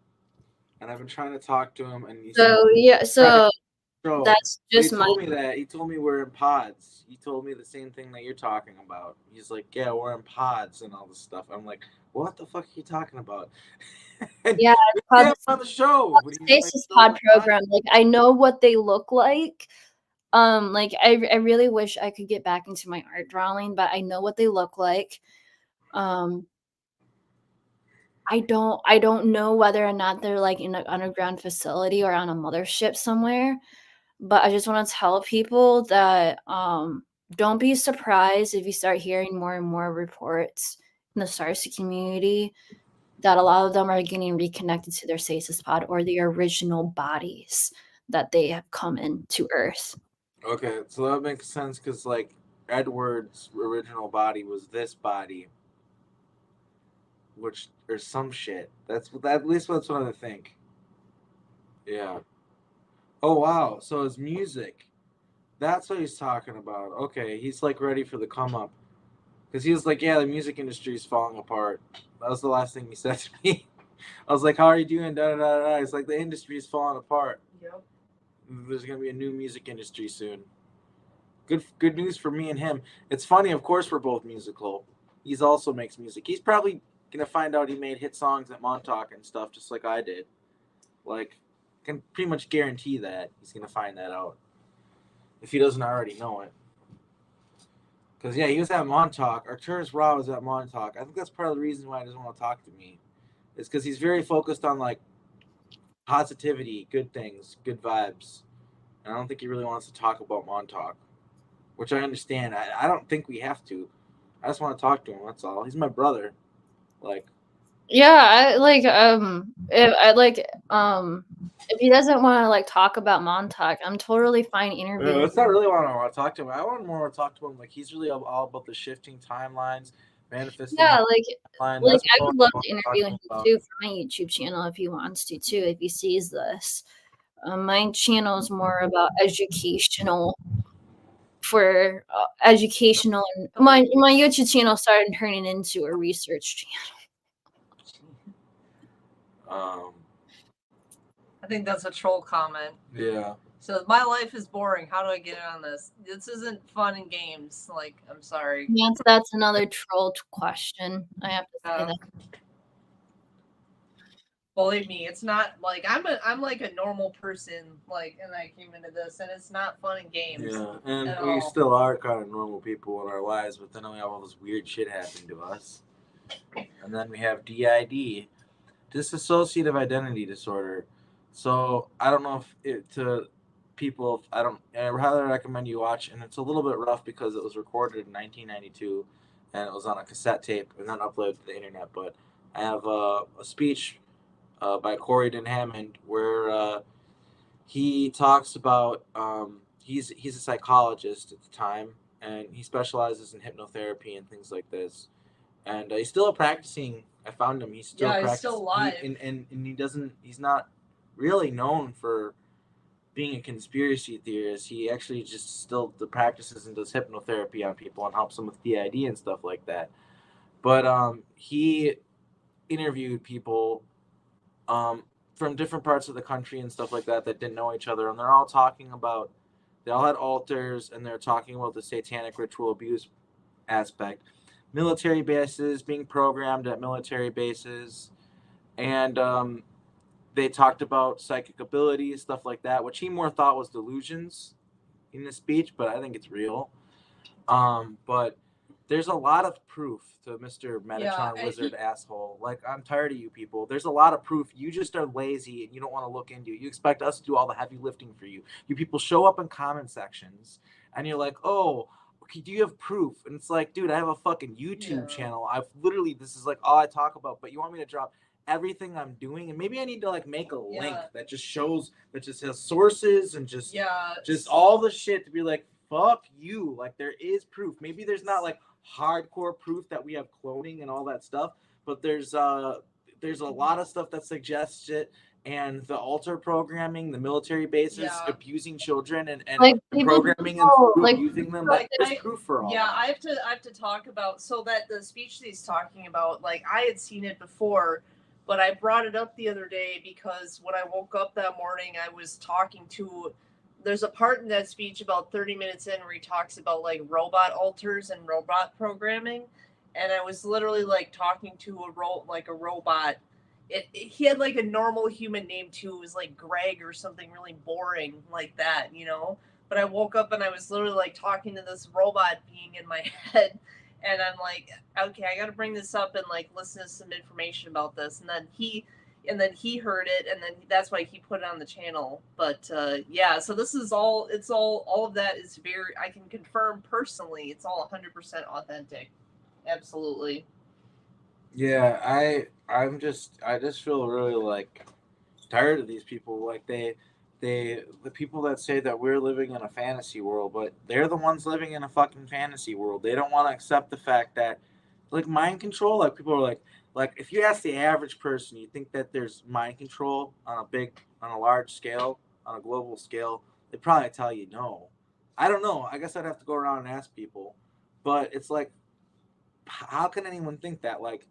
and I've been trying to talk to him, and he's That's just he told me that. He told me we're in pods. He told me the same thing that you're talking about. He's like, yeah, we're in pods and all this stuff. I'm like, what the fuck are you talking about? Yeah, it's on the show. Stasis Pod program. Like I know what they look like. Like I really wish I could get back into my art drawing, but I know what they look like. I don't know whether or not they're like in an underground facility or on a mothership somewhere, but I just want to tell people that don't be surprised if you start hearing more and more reports in the Starseed community that a lot of them are getting reconnected to their stasis pod or the original bodies that they have come into Earth. Okay, so that makes sense because like Edward's original body was this body, which or some shit. That's at least that's what I think. Yeah. Oh wow. So his music. That's what he's talking about. Okay, he's like ready for the come up. Because he was like, yeah, the music industry is falling apart. That was the last thing he said to me. I was like, how are you doing? Da da da da. It's like the industry is falling apart. Yep. There's gonna be a new music industry soon. Good news for me and him. It's funny, of course, we're both musical. He's also makes music. He's probably gonna find out he made hit songs at Montauk and stuff, just like I did. Like, can pretty much guarantee that he's gonna find that out if he doesn't already know it. Because yeah, he was at Montauk. Arcturus Ra was at Montauk. I think that's part of the reason why he doesn't want to talk to me. It's because he's very focused on like positivity, good things, good vibes. And I don't think he really wants to talk about Montauk, which I understand. I don't think we have to. I just want to talk to him. That's all. He's my brother. Like, Yeah, if he doesn't want to like talk about Montauk, I'm totally fine interviewing. that's not really what I want to talk to him. I want more to talk to him. Like, he's really all about the shifting timelines, manifesting. Yeah, timeline. like That's I what would love want to talk interview him him about. too for my YouTube channel if he wants to too, if he sees this. My channel is more about educational educational. My YouTube channel started turning into a research channel. I think that's a troll comment. Yeah. So my life is boring. How do I get in on this? This isn't fun and games. Like, I'm sorry. That's another troll question. I have to say that. Believe me, it's not like I'm like a normal person, like, and I came into this, and it's not fun and games. Yeah, and at we all. still are kind of normal people in our lives, but then we have all this weird shit happen to us. And then we have DID, dissociative identity disorder. So I don't know if it to people. I highly recommend you watch, and it's a little bit rough because it was recorded in 1992, and it was on a cassette tape and then uploaded to the internet. But I have a speech by Corey Hammond where he talks about he's a psychologist at the time, and he specializes in hypnotherapy and things like this. And he's still practicing. I found him. He's still practicing. He's still alive. And he doesn't. He's not really known for being a conspiracy theorist. He actually just still practices and does hypnotherapy on people and helps them with DID and stuff like that. But he interviewed people from different parts of the country and stuff like that didn't know each other, and they're all talking about. They all had altars, and they're talking about the satanic ritual abuse aspect. Military bases, being programmed at military bases, and they talked about psychic abilities, stuff like that, which he more thought was delusions in the speech, but I think it's real. But there's a lot of proof to Mr. Metatron Wizard asshole. Like, I'm tired of you people. There's a lot of proof. You just are lazy and you don't want to look into it. You expect us to do all the heavy lifting for you. You people show up in comment sections and you're like, oh, okay, do you have proof? And it's like, dude, I have a fucking YouTube channel. I've literally, this is like all I talk about, but you want me to drop everything I'm doing, and maybe I need to like make a link that just shows, that just has sources and just all the shit to be like, fuck you. Like, there is proof. Maybe there's not like hardcore proof that we have cloning and all that stuff, but there's a lot of stuff that suggests it. And the altar programming, the military bases, abusing children and like programming them through using them. Like, there's proof for all. Yeah, I have to talk about, so that the speech that he's talking about, like, I had seen it before, but I brought it up the other day because when I woke up that morning, I was talking to. There's a part in that speech about 30 minutes in where he talks about like robot altars and robot programming, and I was literally like talking to a robot. He had like a normal human name too. It was like Greg or something really boring like that, you know. But I woke up and I was literally like talking to this robot being in my head, And I'm like, okay, I got to bring this up and like listen to some information about this. And then he heard it, and then that's why he put it on the channel. But yeah, so this is all. All of that is very. I can confirm personally, it's all 100% authentic. Absolutely. Yeah, I just feel really like tired of these people. Like the people that say that we're living in a fantasy world, but they're the ones living in a fucking fantasy world. They don't want to accept the fact that like mind control, like people are like if you ask the average person, you think that there's mind control on a large scale, on a global scale, they'd probably tell you no. I don't know. I guess I'd have to go around and ask people. But it's like how can anyone think that? Like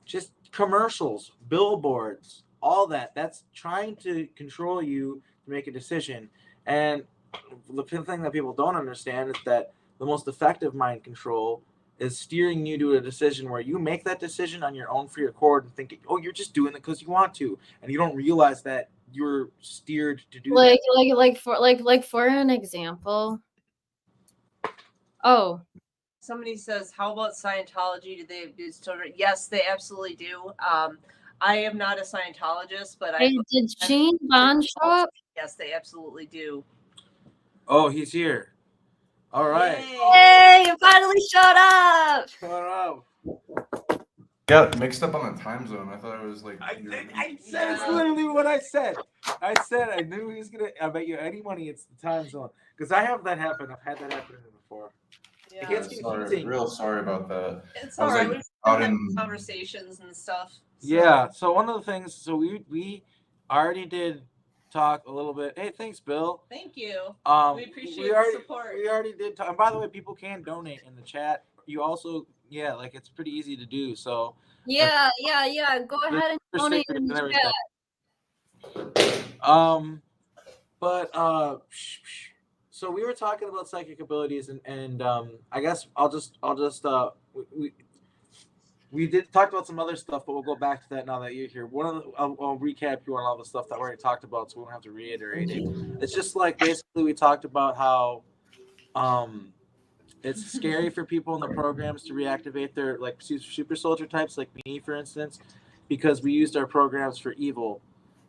just commercials, billboards, all that. That's trying to control you to make a decision. And the thing that people don't understand is that the most effective mind control is steering you to a decision where you make that decision on your own free accord and thinking, oh, you're just doing it because you want to, and you don't realize that you're steered to do that. Like for an example. Oh, Somebody says, "How about Scientology? Do they abuse children?" Yes, they absolutely do. I am not a Scientologist, but hey, did Gene Bond show up? Yes, they absolutely do. Oh, he's here. All right. Hey, you finally showed up. Shut up. Got mixed up on the time zone. I thought it was like. I said it's literally what I said. I said I knew he was gonna. I bet you any money it's the time zone because I have that happen. I've had that happen before. Yeah, It gets confusing. Real sorry about that. it's I all was, right. like, We've out had in- conversations and stuff. So. Yeah. So one of the things. So we already did talk a little bit. Hey, thanks, Bill. Thank you. We appreciate we the already, support. We already did talk. And by the way, people can donate in the chat. You also, yeah, like it's pretty easy to do. So Yeah. Go ahead and donate in the chat. But so we were talking about psychic abilities, and I guess I'll just we did talk about some other stuff, but we'll go back to that now that you're here. I'll recap you on all the stuff that we already talked about, so we don't have to reiterate it. It's just like basically we talked about how it's scary for people in the programs to reactivate their like super soldier types, like me, for instance, because we used our programs for evil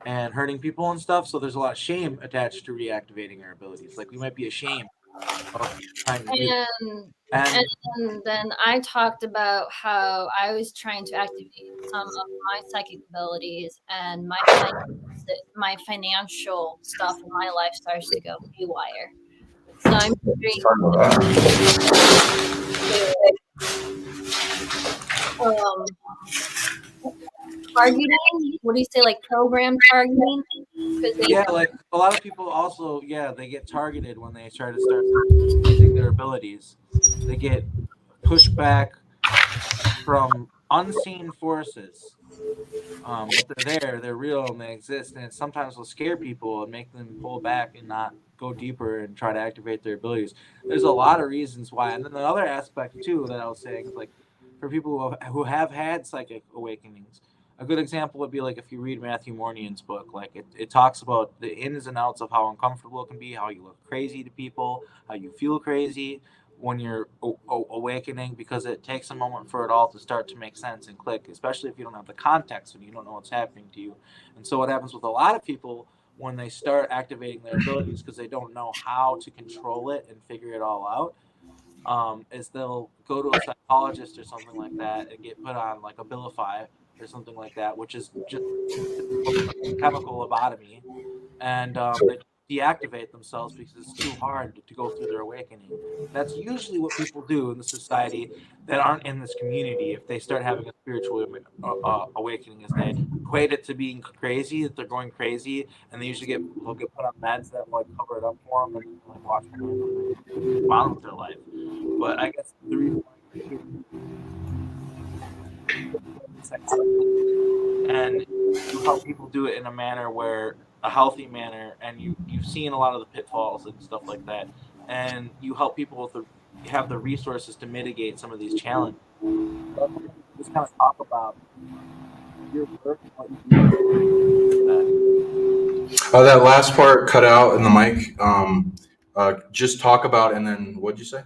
and hurting people and stuff. So there's a lot of shame attached to reactivating our abilities. Like we might be ashamed of trying to do that. And then I talked about how I was trying to activate some of my psychic abilities, and my financial stuff in my life starts to go haywire. So I'm targeting. What do you say, like program targeting? Yeah, like a lot of people also, they get targeted when they try to start using their abilities. They get pushed back from unseen forces. But they're there, they're real, and they exist. And it sometimes will scare people and make them pull back and not go deeper and try to activate their abilities. There's a lot of reasons why. And then the other aspect too that I was saying is like for people who have had psychic awakenings. A good example would be like if you read Matthew Mornian's book, like it talks about the ins and outs of how uncomfortable it can be, how you look crazy to people, how you feel crazy when you're awakening, because it takes a moment for it all to start to make sense and click, especially if you don't have the context and you don't know what's happening to you. And so what happens with a lot of people when they start activating their abilities because they don't know how to control it and figure it all out, is they'll go to a psychologist or something like that and get put on like Abilify or something like that, which is just chemical lobotomy, and they deactivate themselves because it's too hard to go through their awakening. That's usually what people do in the society that aren't in this community. If they start having a spiritual awakening, is they equate it to being crazy, that they're going crazy, and they usually they'll get put on meds that like cover it up for them and like watch them move on with their life. But I guess the reason why and you help people do it in a manner where a healthy manner, and you've seen a lot of the pitfalls and stuff like that, and you help people have the resources to mitigate some of these challenges. Just kind of talk about your work and what you do. That last part cut out in the mic. Just talk about, and then what'd you say?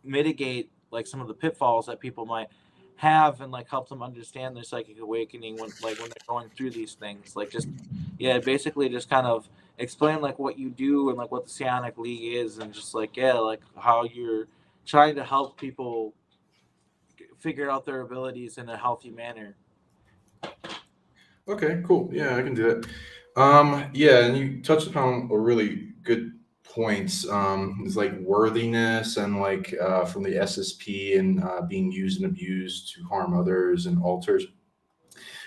mitigate like some of the pitfalls that people might have, and like help them understand their psychic awakening when they're going through these things. Like just basically just kind of explain like what you do and like what the Psionic League is, and just like like how you're trying to help people figure out their abilities in a healthy manner. Okay, cool. Yeah, I can do it. Yeah, and you touched upon a really good points. It's like worthiness and like from the SSP and being used and abused to harm others and altars.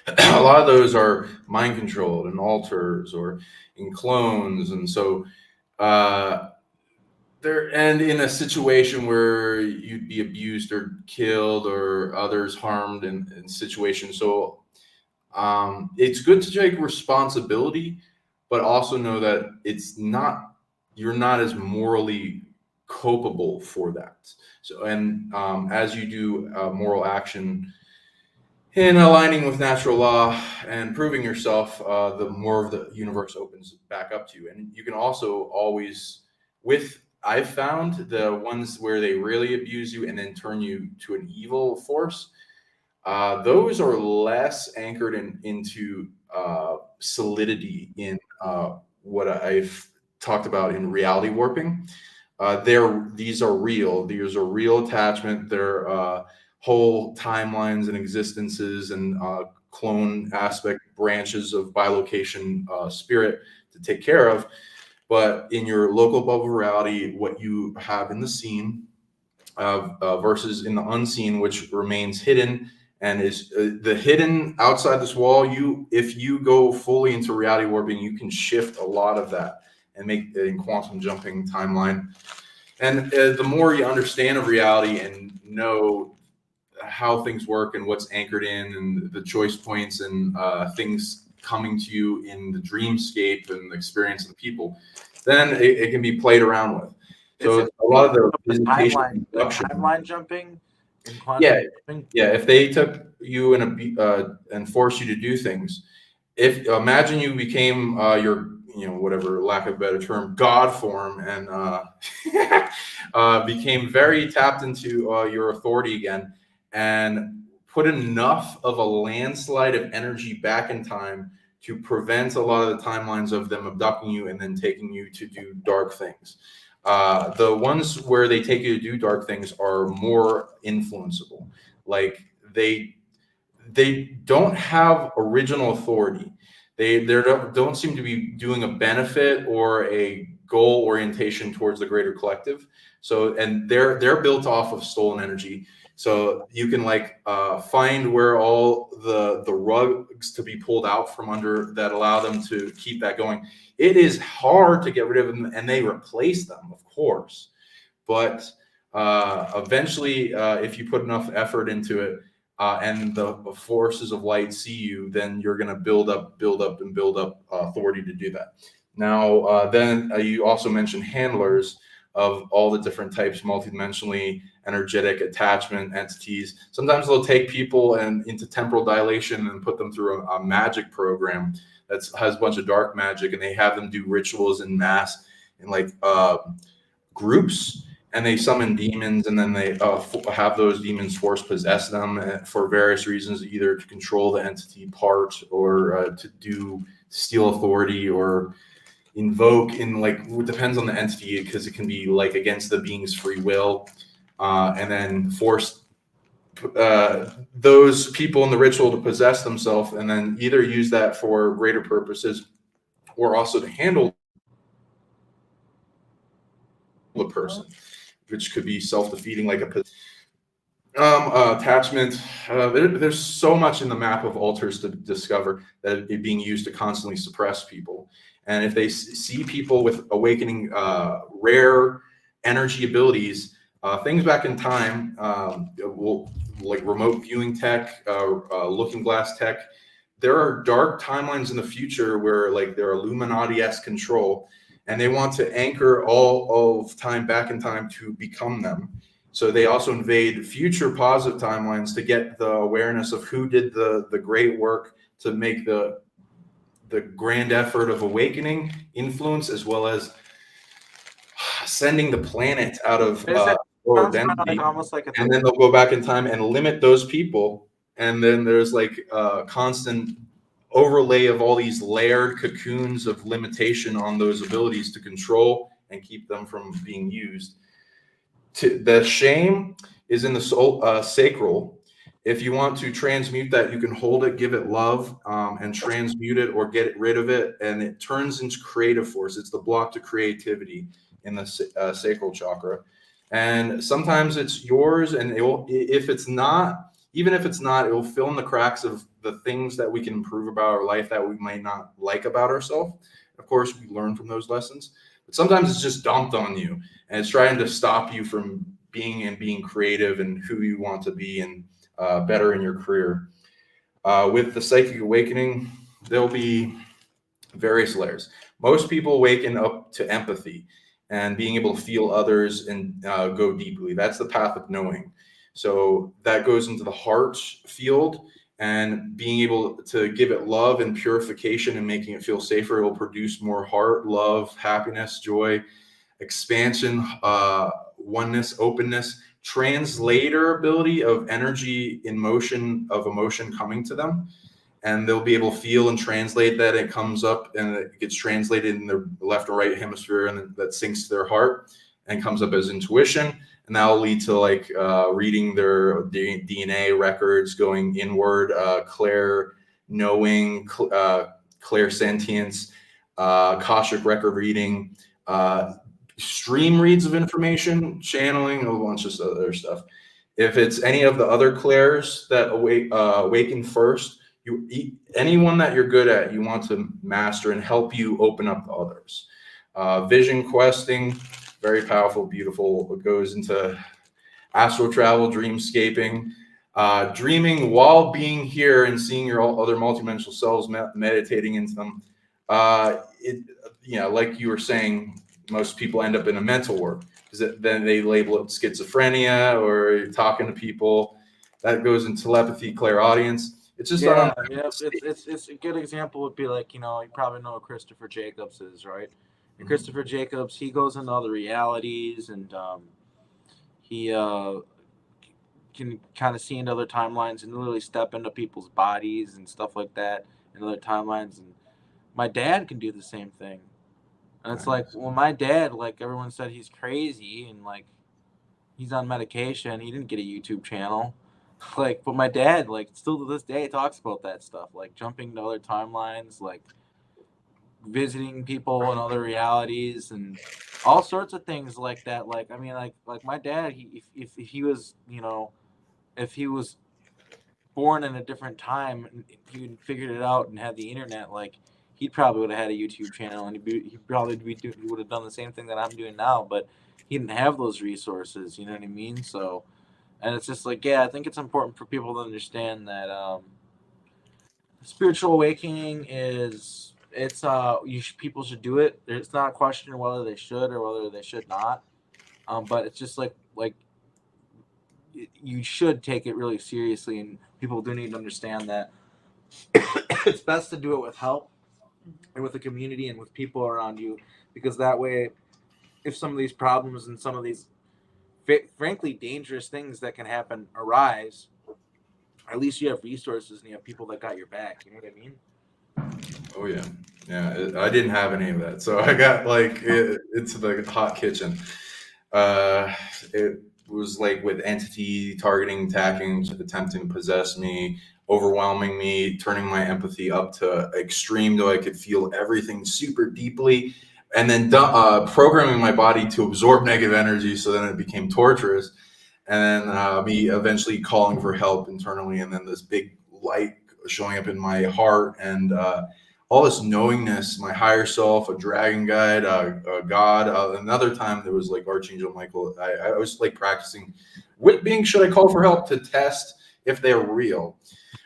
A lot of those are mind controlled and altars or in clones, and so there and in a situation where you'd be abused or killed or others harmed in situations. So it's good to take responsibility, but also know that you're not as morally culpable for that. So, and as you do moral action in aligning with natural law and proving yourself, the more of the universe opens back up to you. And you can also always, I've found the ones where they really abuse you and then turn you to an evil force. Those are less anchored into solidity in what I've talked about in reality warping. These are real. These are real attachment. They're whole timelines and existences and clone aspect branches of bilocation spirit to take care of. But in your local bubble reality, what you have in the scene versus in the unseen, which remains hidden and is the hidden outside this wall. If you go fully into reality warping, you can shift a lot of that and make in quantum jumping timeline. And the more you understand of reality and know how things work and what's anchored in and the choice points and things coming to you in the dreamscape and the experience of the people, then it can be played around with. So a lot of the timeline jumping and quantum jumping. Yeah, if they took you and forced you to do things, if imagine you became your whatever, lack of a better term, God form, and became very tapped into your authority again, and put enough of a landslide of energy back in time to prevent a lot of the timelines of them abducting you and then taking you to do dark things. The ones where they take you to do dark things are more influenceable. Like they don't have original authority. They don't seem to be doing a benefit or a goal orientation towards the greater collective. So, and they're built off of stolen energy. So you can find where all the rugs to be pulled out from under that allow them to keep that going. It is hard to get rid of them, and they replace them, of course. But eventually, if you put enough effort into it, and the forces of light see you, then you're going to build up authority to do that. Now, then you also mentioned handlers of all the different types, multidimensionally energetic attachment entities. Sometimes they'll take people and into temporal dilation and put them through a magic program that has a bunch of dark magic, and they have them do rituals in mass in groups. And they summon demons, and then they have those demons force possess them for various reasons, either to control the entity part or to steal authority or invoke it depends on the entity, because it can be against the being's free will, and then force those people in the ritual to possess themselves, and then either use that for greater purposes or also to handle the person, which could be self-defeating, like attachment. There's so much in the map of altars to discover that it being used to constantly suppress people. And if they see people with awakening rare energy abilities, things back in time, like remote viewing tech, looking glass tech, there are dark timelines in the future where they're Illuminati-esque control, and they want to anchor all of time back in time to become them. So they also invade future positive timelines to get the awareness of who did the great work to make the grand effort of awakening influence, as well as sending the planet out of Is it lower sounds kinda density, like almost like a and then they'll go back in time and limit those people, and then there's like a constant overlay of all these layered cocoons of limitation on those abilities to control and keep them from being used. The shame is in the soul, sacral. If you want to transmute that, you can hold it, give it love, and transmute it or get rid of it, and it turns into creative force. It's the block to creativity in the sacral chakra. And sometimes it's yours, and if it's not, even if it's not, it will fill in the cracks of the things that we can improve about our life that we might not like about ourselves. Of course, we learn from those lessons, but sometimes it's just dumped on you, and it's trying to stop you from being creative and who you want to be and better in your career. With the psychic awakening, there'll be various layers. Most people awaken up to empathy and being able to feel others and go deeply. That's the path of knowing. So that goes into the heart field, and being able to give it love and purification and making it feel safer. It will produce more heart, love, happiness, joy, expansion, oneness, openness, translator ability of energy in motion, of emotion coming to them. And they'll be able to feel and translate that. It comes up and it gets translated in their left or right hemisphere, and that sinks to their heart and comes up as intuition. And that'll lead to like reading their DNA records, going inward, clair knowing, clairsentience, Akashic record reading, stream reads of information, channeling, a bunch of other stuff. If it's any of the other clairs that awaken first, anyone that you're good at, you want to master and help you open up to others. Vision questing, very powerful, beautiful. It goes into astral travel, dreamscaping, dreaming while being here and seeing your other multidimensional selves, meditating into them. Like you were saying, most people end up in a mental work, because then they label it schizophrenia or talking to people. That goes in telepathy, clairaudience. It's just it's a good example would be like, you probably know what Christopher Jacobs is, right? And Christopher Jacobs, he goes into other realities, and he can kind of see into other timelines and literally step into people's bodies and stuff like that in other timelines. And my dad can do the same thing. And it's like, well, my dad, like everyone said, he's crazy and like he's on medication. He didn't get a YouTube channel. Like, but my dad, like, still to this day talks about that stuff, like jumping to other timelines, like visiting people in other realities, and all sorts of things like that. Like, I mean, like my dad, if he was, if he was born in a different time and he figured it out and had the internet, like he probably would have had a YouTube channel, and he would have done the same thing that I'm doing now, but he didn't have those resources. You know what I mean? So. And it's just like, yeah, I think it's important for people to understand that spiritual awakening is, people should do it. It's not a question of whether they should or whether they should not. But it's just like you should take it really seriously, and people do need to understand that it's best to do it with help and with the community and with people around you, because that way, if some of these problems and some of these frankly dangerous things that can happen arise, at least you have resources and you have people that got your back. You know what I mean? Oh yeah. I didn't have any of that, so I got like into the hot kitchen. It was like with entity targeting, attacking, attempting to possess me, overwhelming me, turning my empathy up to extreme though I could feel everything super deeply, and then programming my body to absorb negative energy, so then it became torturous. And then me eventually calling for help internally, and then this big light showing up in my heart, and all this knowingness, my higher self, a dragon guide, a God. Another time there was like Archangel Michael. I was like practicing which being should I call for help to test if they're real.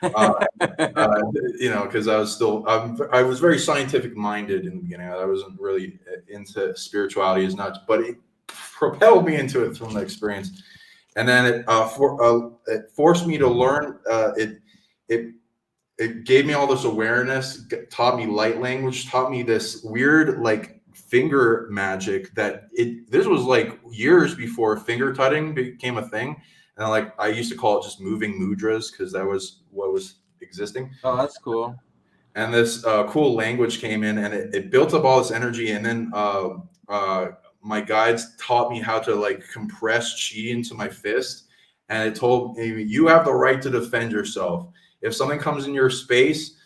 Because I was very scientific minded in the beginning. I wasn't really into spirituality as much, but it propelled me into it from the experience. And then it forced me to learn. It gave me all this awareness, taught me light language, taught me this weird like finger magic that this was like years before finger tutting became a thing. And like I used to call it just moving mudras because that was what was existing. Oh, that's cool. And this cool language came in, and it built up all this energy. And then my guides taught me how to like compress chi into my fist, and it told me you have the right to defend yourself. If something comes in your space,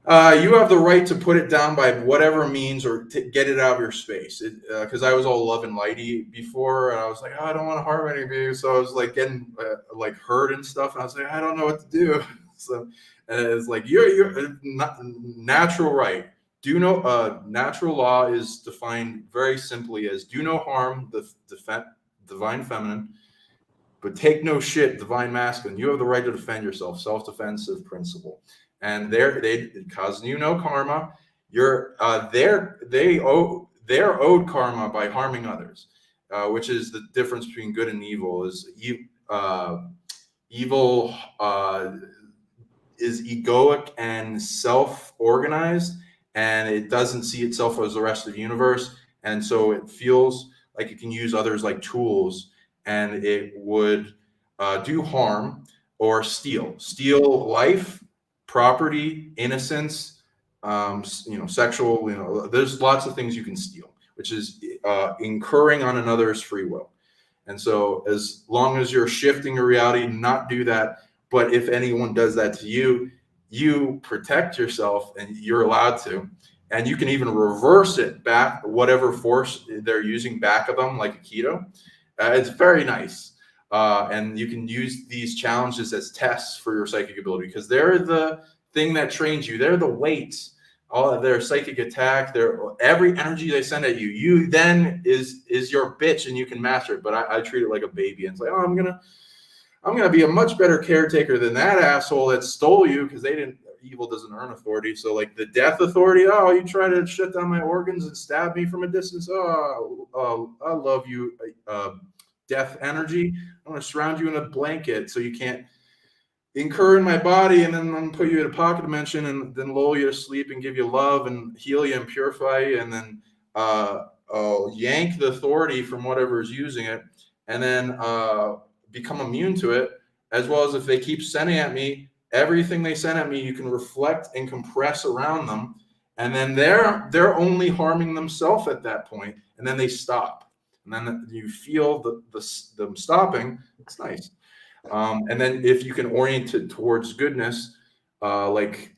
you have the right to put it down by whatever means or to get it out of your space. Because I was all love and lighty before, and I was like, oh, I don't want to harm anybody. So I was like getting like hurt and stuff. And I was like, I don't know what to do. So it's like you're not natural right. Do no natural law is defined very simply as do no harm, the divine feminine, but take no shit, divine masculine. You have the right to defend yourself, self-defensive principle. And they causing you no karma. You're they're owed karma by harming others, which is the difference between good and evil. Evil is egoic and self-organized, and it doesn't see itself as the rest of the universe, and so it feels like it can use others like tools, and it would do harm or steal life, property, innocence, sexual, there's lots of things you can steal, which is incurring on another's free will. And so as long as you're shifting your reality, not do that. But if anyone does that to you, you protect yourself, and you're allowed to. And you can even reverse it back, whatever force they're using back of them, like Aikido. It's very nice. And you can use these challenges as tests for your psychic ability, because they're the thing that trains you. They're the weights. All of their psychic attack, every energy they send at you then is your bitch, and you can master it. But I treat it like a baby, and it's like, oh, I'm gonna be a much better caretaker than that asshole that stole you, because evil doesn't earn authority. So like the death authority, oh, you try to shut down my organs and stab me from a distance. Oh, I love you, death energy. I'm gonna surround you in a blanket so you can't incur in my body, and then I'm gonna put you in a pocket dimension, and then lull you to sleep and give you love and heal you and purify you, and then I'll yank the authority from whatever is using it, and then become immune to it. As well as if they keep sending at me, everything they send at me, you can reflect and compress around them, and then they're only harming themselves at that point, and then they stop, and then you feel them stopping. It's nice. And then if you can orient it towards goodness, like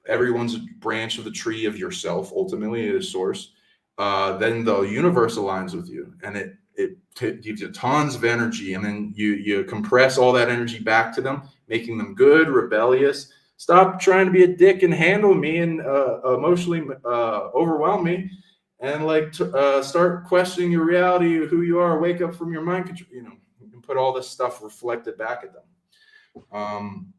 everyone's a branch of the tree of yourself, ultimately the source, then the universe aligns with you, and it gives you tons of energy, and then you compress all that energy back to them, making them good, rebellious. Stop trying to be a dick and handle me and emotionally overwhelm me, and like start questioning your reality, who you are. Wake up from your mind control. You can put all this stuff reflected back at them.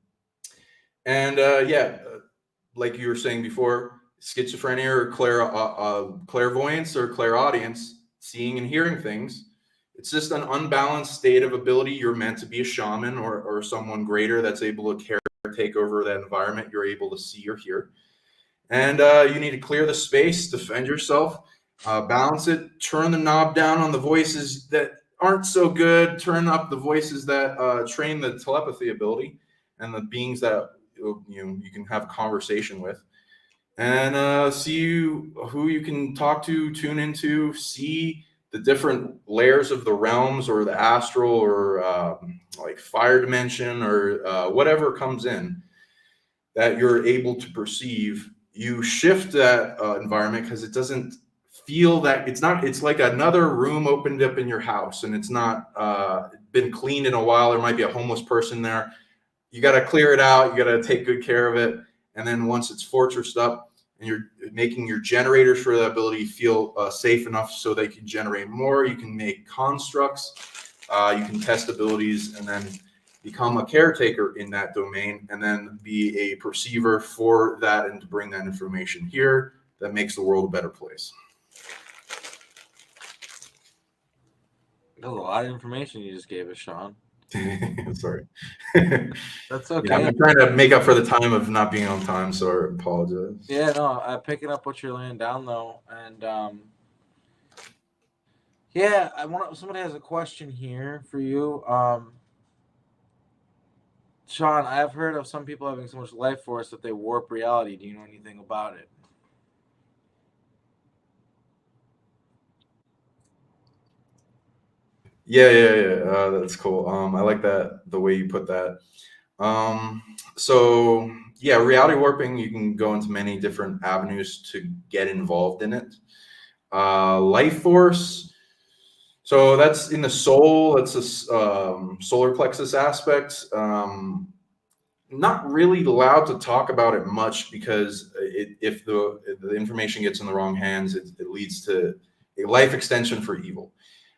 Like you were saying before, schizophrenia or clairvoyance or clairaudience, seeing and hearing things. It's just an unbalanced state of ability. You're meant to be a shaman or someone greater that's able to take over that environment you're able to see or hear. And you need to clear the space, defend yourself, balance it, turn the knob down on the voices that aren't so good, turn up the voices that train the telepathy ability and the beings that you can have a conversation with, and see who you can talk to, tune into, see the different layers of the realms or the astral or like fire dimension or whatever comes in that you're able to perceive. You shift that environment because it doesn't feel that it's like another room opened up in your house, and it's not been cleaned in a while. There might be a homeless person there. You got to clear it out. You got to take good care of it. And then once it's fortressed up and you're making your generators for that ability feel safe enough so they can generate more, you can make constructs, you can test abilities, and then become a caretaker in that domain, and then be a perceiver for that and to bring that information here that makes the world a better place. That's a lot of information you just gave us, Sean. Sorry. That's Yeah, okay. I'm trying to make up for the time of not being on time, so I apologize. Yeah, no, I'm picking up what you're laying down though, and yeah, somebody has a question here for you. Sean, I've heard of some people having so much life force that they warp reality. Do you know anything about it? Yeah. That's cool. I like that, the way you put that. So yeah, reality warping, you can go into many different avenues to get involved in it. Life force. So that's in the soul. That's a solar plexus aspect. Not really allowed to talk about it much because if the information gets in the wrong hands, it leads to a life extension for evil.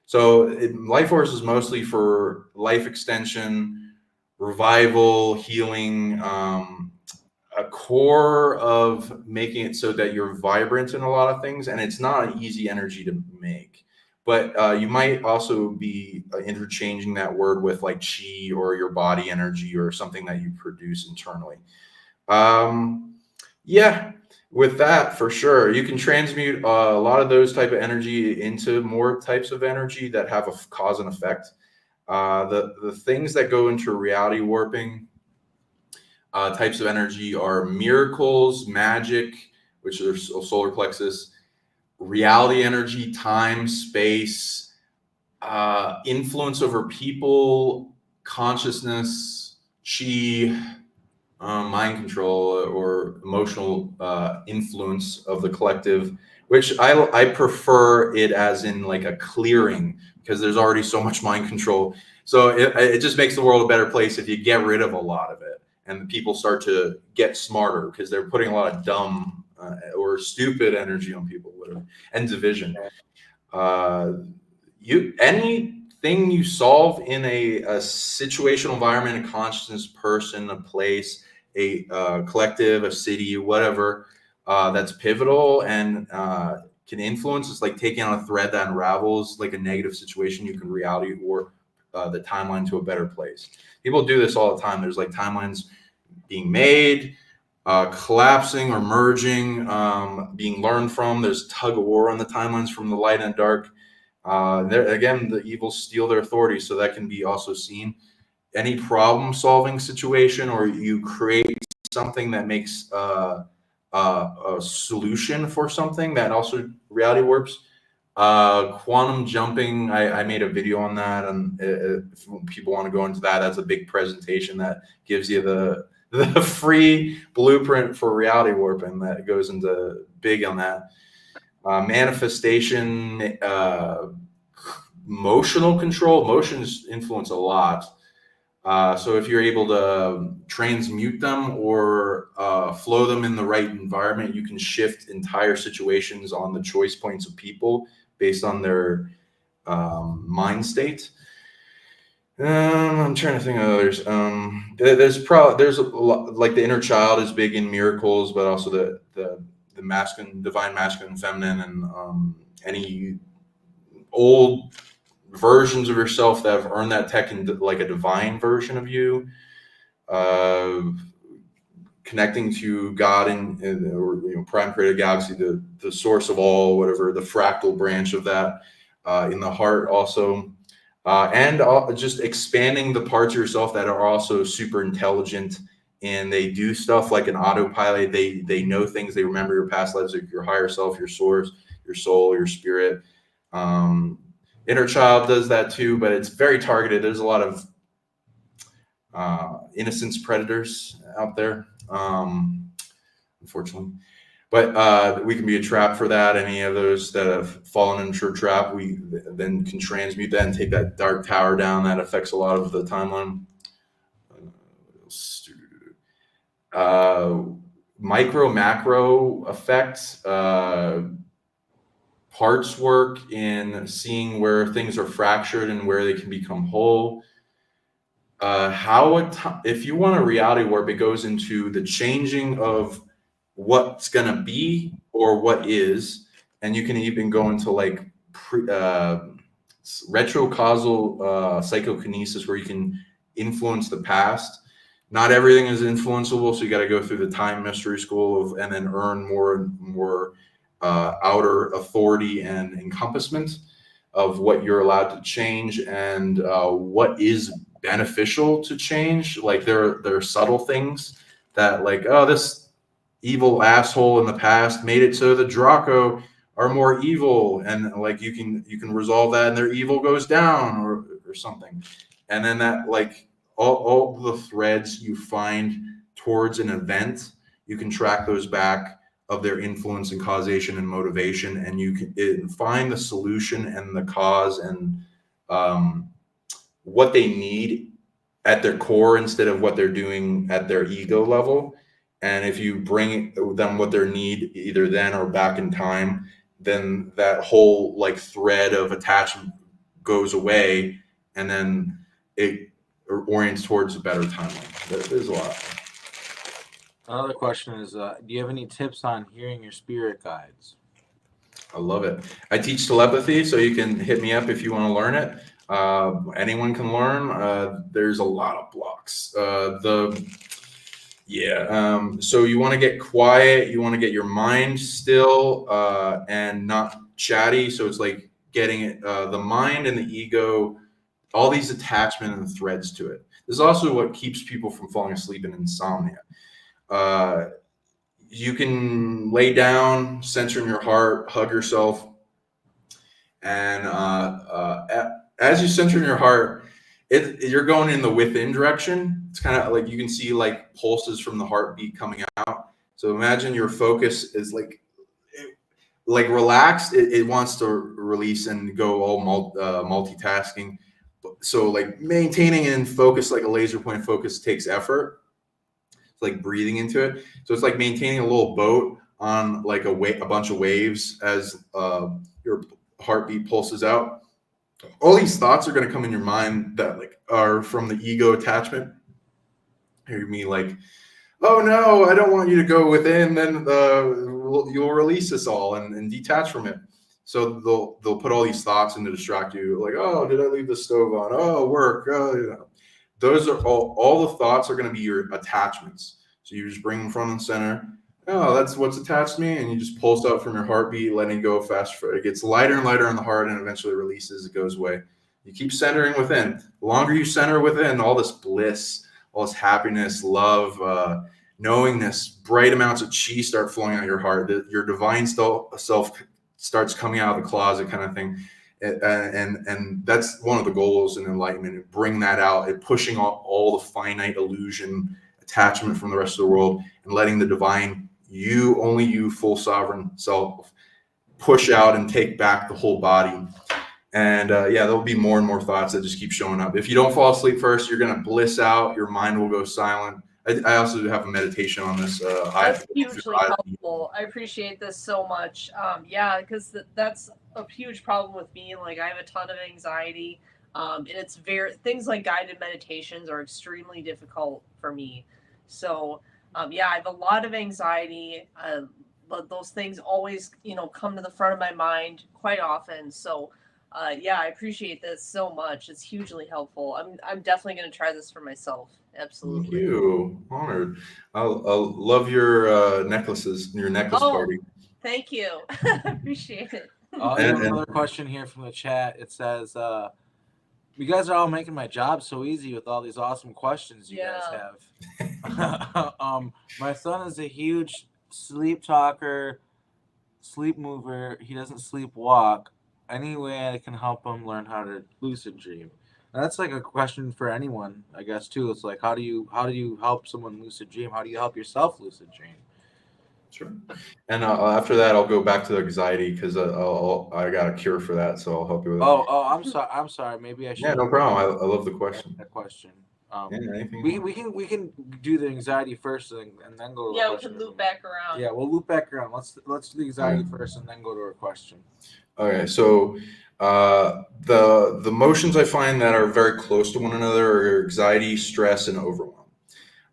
So life force is mostly for life extension, revival, healing, a core of making it so that you're vibrant in a lot of things, and it's not an easy energy to make. But you might also be interchanging that word with like chi or your body energy or something that you produce internally. Yeah, with that for sure, you can transmute a lot of those type of energy into more types of energy that have a cause and effect. The things that go into reality warping types of energy are miracles, magic, which are solar plexus, reality energy, time, space, influence over people, consciousness, chi, mind control, or emotional influence of the collective, which I prefer it as in like a clearing, because there's already so much mind control. So it just makes the world a better place if you get rid of a lot of it and the people start to get smarter, because they're putting a lot of dumb or stupid energy on people, whatever, and division. Anything you solve in a situational environment, a consciousness, person, a place, a collective, a city, whatever, that's pivotal and can influence. It's like taking on a thread that unravels like a negative situation. You can reality warp the timeline to a better place. People do this all the time. There's like timelines being made, collapsing or merging, being learned from. There's tug of war on the timelines from the light and dark. There again, the evils steal their authority, so that can be also seen. Any problem-solving situation, or you create something that makes a solution for something, that also reality warps. Quantum jumping, I made a video on that, and if people want to go into that, that's a big presentation that gives you the free blueprint for reality warping, that goes into big on that. Manifestation, emotional control. Emotions influence a lot. So if you're able to transmute them or flow them in the right environment, you can shift entire situations on the choice points of people based on their mind state. I'm trying to think of others. There's a lot, like the inner child is big in miracles, but also the masculine, divine masculine, feminine, and any old versions of yourself that have earned that tech in like a divine version of you, connecting to God or prime creator galaxy, the source of all, whatever, the fractal branch of that in the heart also. And just expanding the parts of yourself that are also super intelligent, and they do stuff like an autopilot. They know things. They remember your past lives, like your higher self, your source, your soul, your spirit. Inner child does that too, but it's very targeted. There's a lot of innocence predators out there, unfortunately. But we can be a trap for that. Any of those that have fallen into a trap, we then can transmute that and take that dark tower down. That affects a lot of the timeline. Micro, macro effects. Parts work in seeing where things are fractured and where they can become whole. If you want a reality warp, it goes into the changing of what's gonna be or what is, and you can even go into like retrocausal psychokinesis, where you can influence the past. Not everything is influenceable, so you got to go through the time mystery school and then earn more and more outer authority and encompassment of what you're allowed to change and what is beneficial to change. Like there are subtle things that, like, oh, this evil asshole in the past made it so the Draco are more evil, and like you can resolve that and their evil goes down or something. And then that, like, all the threads you find towards an event, you can track those back of their influence and causation and motivation, and you can find the solution and the cause and what they need at their core instead of what they're doing at their ego level. And if you bring them what they need either then or back in time, then that whole like thread of attachment goes away, and then it orients towards a better timeline. There's a lot. Another question is, do you have any tips on hearing your spirit guides? I love it. I teach telepathy, so you can hit me up if you want to learn it. Anyone can learn. There's a lot of blocks. So you want to get quiet. You want to get your mind still and not chatty. So it's like getting it, the mind and the ego, all these attachment and threads to it. This is also what keeps people from falling asleep in insomnia. You can lay down, center in your heart, hug yourself, and as you center in your heart, you're going in the within direction. It's kind of like you can see like pulses from the heartbeat coming out. So imagine your focus is like relaxed. It wants to release and go all multitasking. So like maintaining and focus, like a laser point focus, takes effort. It's like breathing into it. So it's like maintaining a little boat on like a bunch of waves as your heartbeat pulses out. All these thoughts are going to come in your mind that like are from the ego attachment. Hear me like, oh no, I don't want you to go within. Then you'll release this all and detach from it. So they'll put all these thoughts in to distract you. Like, oh, did I leave the stove on? Oh, work. Oh, you know. Those are all the thoughts are going to be your attachments. So you just bring them front and center. Oh, that's what's attached to me. And you just pulse out from your heartbeat, letting go faster. It gets lighter and lighter on the heart and eventually releases. It goes away. You keep centering within. The longer you center within, all this bliss, all this happiness, love, knowingness, bright amounts of chi start flowing out of your heart. Your divine self starts coming out of the closet, kind of thing. And that's one of the goals in enlightenment. Bring that out. It pushing all the finite illusion, attachment from the rest of the world, and letting the divine, you, only you, full sovereign self, push out and take back the whole body. And there'll be more and more thoughts that just keep showing up. If you don't fall asleep first, you're going to bliss out. Your mind will go silent. I also have a meditation on this. That's hugely helpful. I appreciate this so much. Because that's a huge problem with me. Like, I have a ton of anxiety, and it's things like guided meditations are extremely difficult for me. So, I have a lot of anxiety. But those things always, come to the front of my mind quite often. So, I appreciate this so much. It's hugely helpful. I'm definitely going to try this for myself. Absolutely. Thank you. Honored. I'll love your necklaces, your necklace party. Thank you. Appreciate it. I have another question here from the chat. It says, you guys are all making my job so easy with all these awesome questions you guys have. My son is a huge sleep talker, sleep mover. He doesn't sleepwalk. Any way I can help him learn how to lucid dream? And that's like a question for anyone, I guess, too. It's like, how do you help someone lucid dream? How do you help yourself lucid dream? Sure. And after that, I'll go back to the anxiety because I got a cure for that, so I'll help you with it. I'm sorry. Maybe I should. Yeah, no problem. I love the question. That question. We can do the anxiety first and then go to the question. We can loop back around. Yeah, we'll loop back around. Let's do the anxiety first and then go to our question. Okay, so the emotions I find that are very close to one another are anxiety, stress, and overwhelm.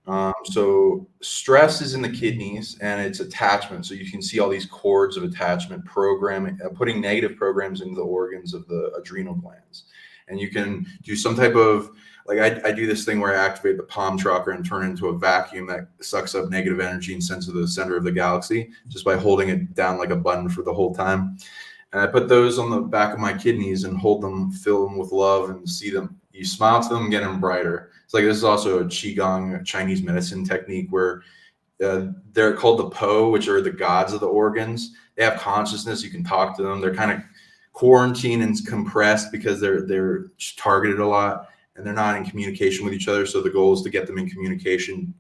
So stress is in the kidneys and it's attachment. So you can see all these cords of attachment programming, putting negative programs into the organs of the adrenal glands. And you can do some type of, like I do this thing where I activate the palm chakra and turn it into a vacuum that sucks up negative energy and sends to the center of the galaxy just by holding it down like a button for the whole time. And I put those on the back of my kidneys and hold them, fill them with love and see them. You smile to them, get them brighter. It's like, this is also a Qigong, a Chinese medicine technique where they're called the Po, which are the gods of the organs. They have consciousness. You can talk to them. They're kind of quarantined and compressed because they're targeted a lot and they're not in communication with each other. So the goal is to get them in communication,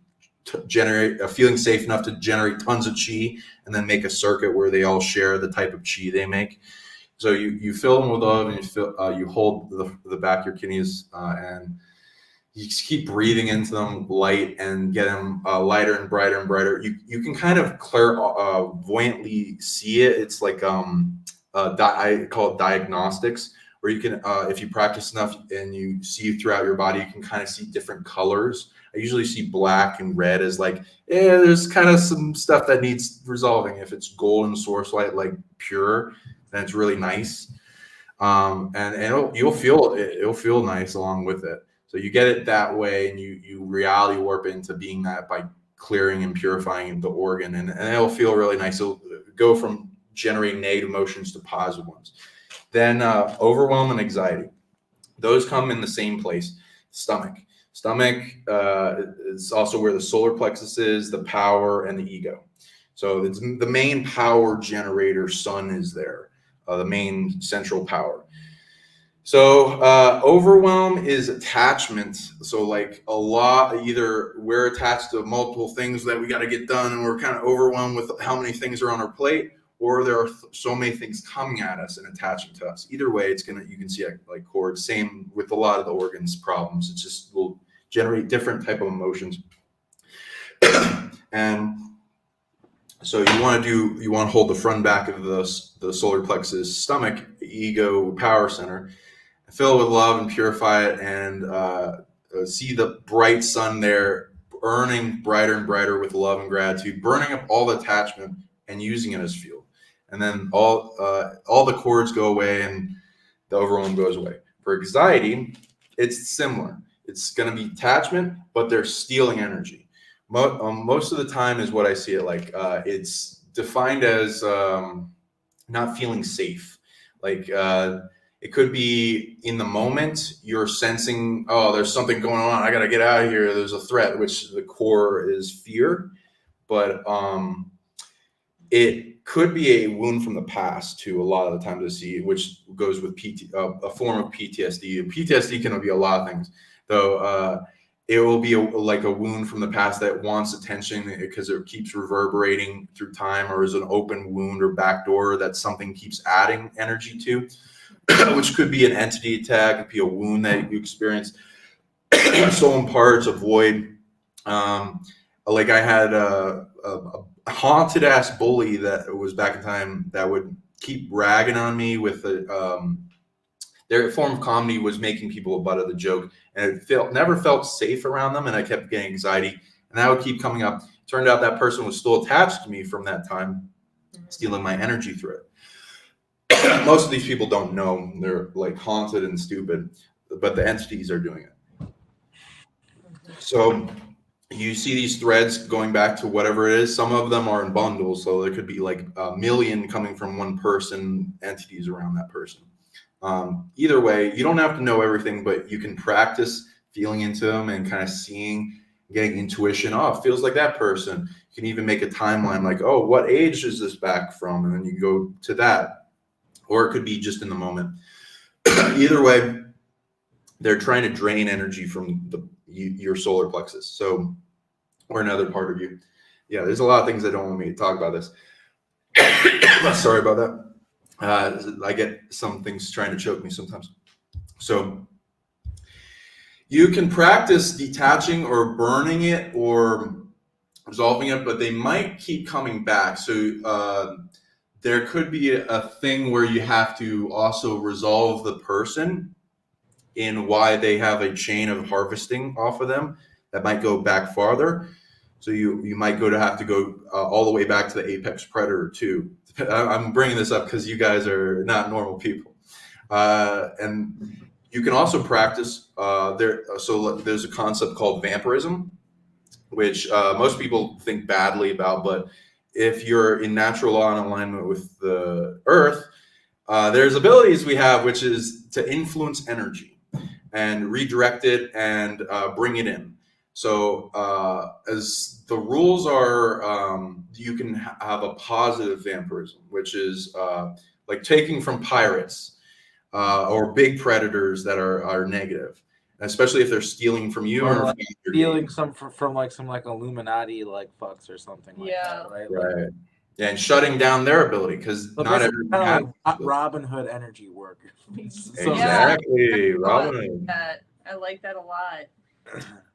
to generate a feeling safe enough to generate tons of chi, and then make a circuit where they all share the type of chi they make. So you fill them with love, and you hold the back of your kidneys, and you just keep breathing into them light and get them lighter and brighter and brighter. You can kind of clairvoyantly see it. It's like I call it diagnostics, where you can, if you practice enough and you see throughout your body, you can kind of see different colors. I usually see black and red as like, there's kind of some stuff that needs resolving. If it's golden source light, like pure, then it's really nice. And it'll feel nice along with it. So you get it that way, and you reality warp into being that by clearing and purifying the organ, and it'll feel really nice. It'll go from generating negative emotions to positive ones. Then overwhelm and anxiety. Those come in the same place, stomach. Stomach is also where the solar plexus is, the power, and the ego. So it's the main power generator. Sun is there, the main central power. So overwhelm is attachment. So like a lot, either we're attached to multiple things that we got to get done and we're kind of overwhelmed with how many things are on our plate, or there are so many things coming at us and attaching to us. Either way, you can see like cords. Same with a lot of the organs problems. It just will generate different type of emotions. And so you want to hold the front back of the solar plexus, stomach, ego, power center, fill it with love and purify it, and see the bright sun there burning brighter and brighter with love and gratitude, burning up all the attachment and using it as fuel. And then all the cords go away and the overwhelm goes away. For anxiety, it's similar. It's going to be attachment, but they're stealing energy. Most of the time is what I see it like. It's defined as not feeling safe. Like it could be in the moment you're sensing, oh, there's something going on. I got to get out of here. There's a threat, which the core is fear. But it could be a wound from the past too. A lot of the times I see, which goes with a form of PTSD. PTSD can be a lot of things, though. It will be like a wound from the past that wants attention because it keeps reverberating through time, or is an open wound or backdoor that something keeps adding energy to, which could be an entity attack. It could be a wound that you experience, stolen parts, a void. Like I had a haunted ass bully that was back in time that would keep ragging on me with their form of comedy was making people a butt of the joke, and it never felt safe around them, and I kept getting anxiety, and that would keep coming up. Turned out that person was still attached to me from that time, stealing my energy through it. Most of these people don't know. They're like haunted and stupid, but the entities are doing it. So you see these threads going back to whatever it is. Some of them are in bundles, so there could be like a million coming from one person, entities around that person. Either way, you don't have to know everything, but you can practice feeling into them and kind of seeing, getting intuition. Oh, it feels like that person. You can even make a timeline like, oh, what age is this back from? And then you go to that. Or it could be just in the moment. Either way, they're trying to drain energy from your solar plexus. So, or another part of you. Yeah, there's a lot of things that don't want me to talk about this. Sorry about that. I get some things trying to choke me sometimes. So you can practice detaching or burning it or resolving it, but they might keep coming back. So there could be a thing where you have to also resolve the person in why they have a chain of harvesting off of them that might go back farther. So you might have to go all the way back to the apex predator too. I'm bringing this up because you guys are not normal people, and you can also practice there. So there's a concept called vampirism, which most people think badly about, but if you're in natural law and alignment with the earth, there's abilities we have, which is to influence energy and redirect it and bring it in. So as the rules are, you can have a positive vampirism, which is like taking from pirates or big predators that are negative, especially if they're stealing from you Or or like from your stealing game. some from like some like Illuminati like fucks or something like Yeah. that, right? Like, Right. Yeah, and shutting down their ability because so not basically everyone kind has of like it. Robin Hood energy work. So Yeah. Exactly, Oh, Robin. I like that. I like that a lot.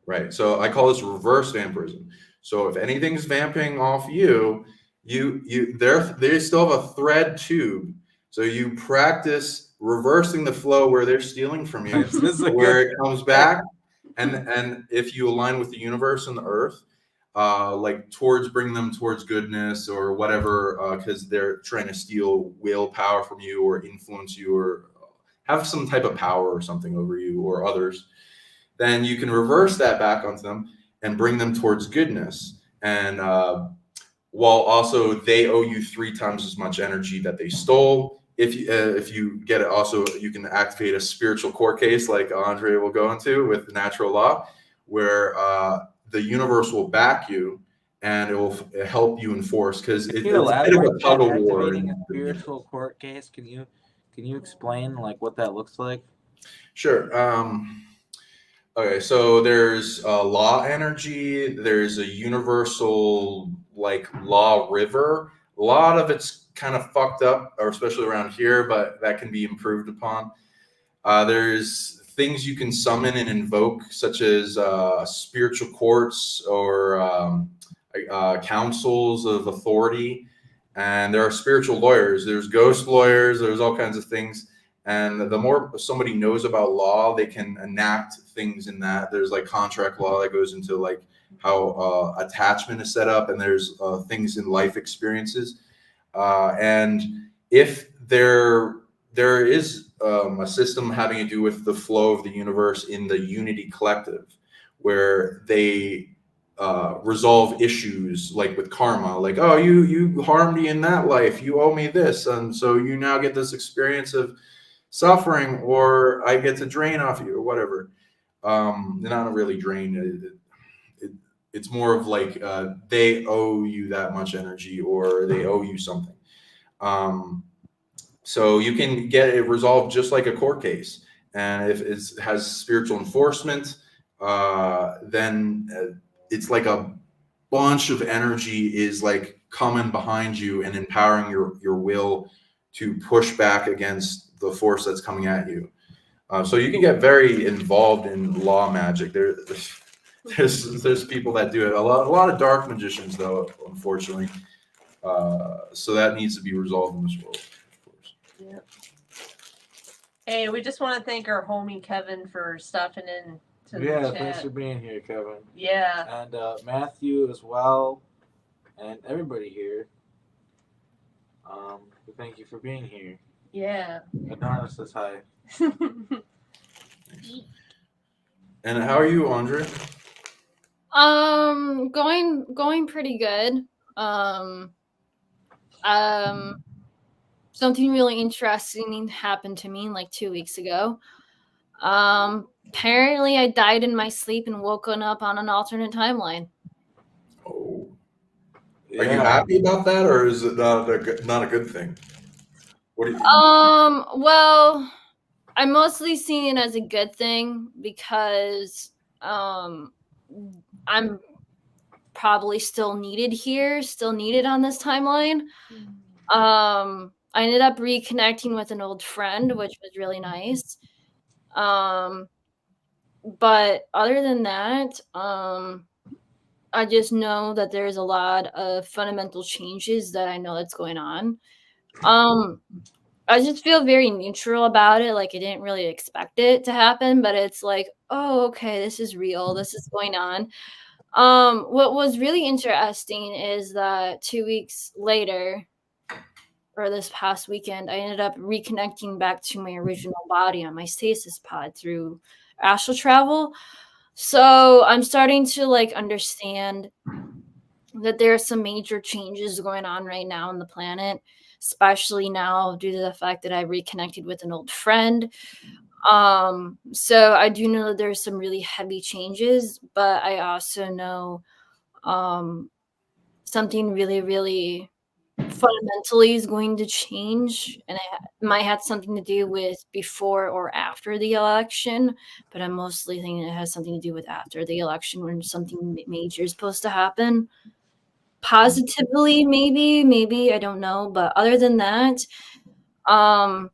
Right. So I call this reverse vampirism. So if anything's vamping off you, they still have a thread tube. So you practice reversing the flow where they're stealing from you, This is a where good it comes back. And if you align with the universe and the earth, like towards bring them towards goodness or whatever, because they're trying to steal willpower from you or influence you or have some type of power or something over you or others, then you can reverse that back onto them and bring them towards goodness. And while also they owe you 3 times as much energy that they stole. If you get it, also you can activate a spiritual court case like Andre will go into with natural law, where the universe will back you and it will help you enforce because Can it's you a bit of elaborate a tug on of war. activating a spiritual court case? Can you explain like what that looks like? Sure. Okay, so there's law energy, there's a universal like law river. A lot of it's kind of fucked up, or especially around here, but that can be improved upon. There's things you can summon and invoke, such as spiritual courts or councils of authority. And there are spiritual lawyers, there's ghost lawyers, there's all kinds of things. And the more somebody knows about law, they can enact things in that. There's like contract law that goes into like how attachment is set up, and there's things in life experiences. And if there is a system having to do with the flow of the universe in the Unity Collective, where they resolve issues like with karma, like, oh, you harmed me in that life, you owe me this, and so you now get this experience of suffering, or I get to drain off you or whatever. Not really drain. It's more of like they owe you that much energy or they owe you something. So you can get it resolved just like a court case. And if it has spiritual enforcement, then it's like a bunch of energy is like coming behind you and empowering your will to push back against the force that's coming at you. So you can get very involved in law magic. There's people that do it. A lot of dark magicians, though, unfortunately. So that needs to be resolved in this world, of course. Yep. Hey, we just want to thank our homie Kevin for stopping in to the Yeah, chat. thanks for being here, Kevin. Yeah. And Matthew as well, and everybody here. Thank you for being here. Yeah. Adonis says hi. And how are you, Andre? Going pretty good. Something really interesting happened to me like 2 weeks ago. Apparently I died in my sleep and woken up on an alternate timeline. Oh, Yeah. are you happy about that, or is it not a good thing? What do you? Well, I'm mostly seeing it as a good thing because I'm probably still needed here, still needed on this timeline. I ended up reconnecting with an old friend, which was really nice. But other than that, I just know that there's a lot of fundamental changes that I know that's going on. I just feel very neutral about it. Like I didn't really expect it to happen, but it's like, oh, okay, this is real. This is going on. What was really interesting is that 2 weeks later, or this past weekend, I ended up reconnecting back to my original body on my stasis pod through astral travel. So I'm starting to like understand that there are some major changes going on right now on the planet, especially now due to the fact that I reconnected with an old friend. So I do know that there's some really heavy changes, but I also know something really, really fundamentally is going to change, and it might have something to do with before or after the election, but I'm mostly thinking it has something to do with after the election when something major is supposed to happen. Positively, maybe, I don't know, but other than that, um,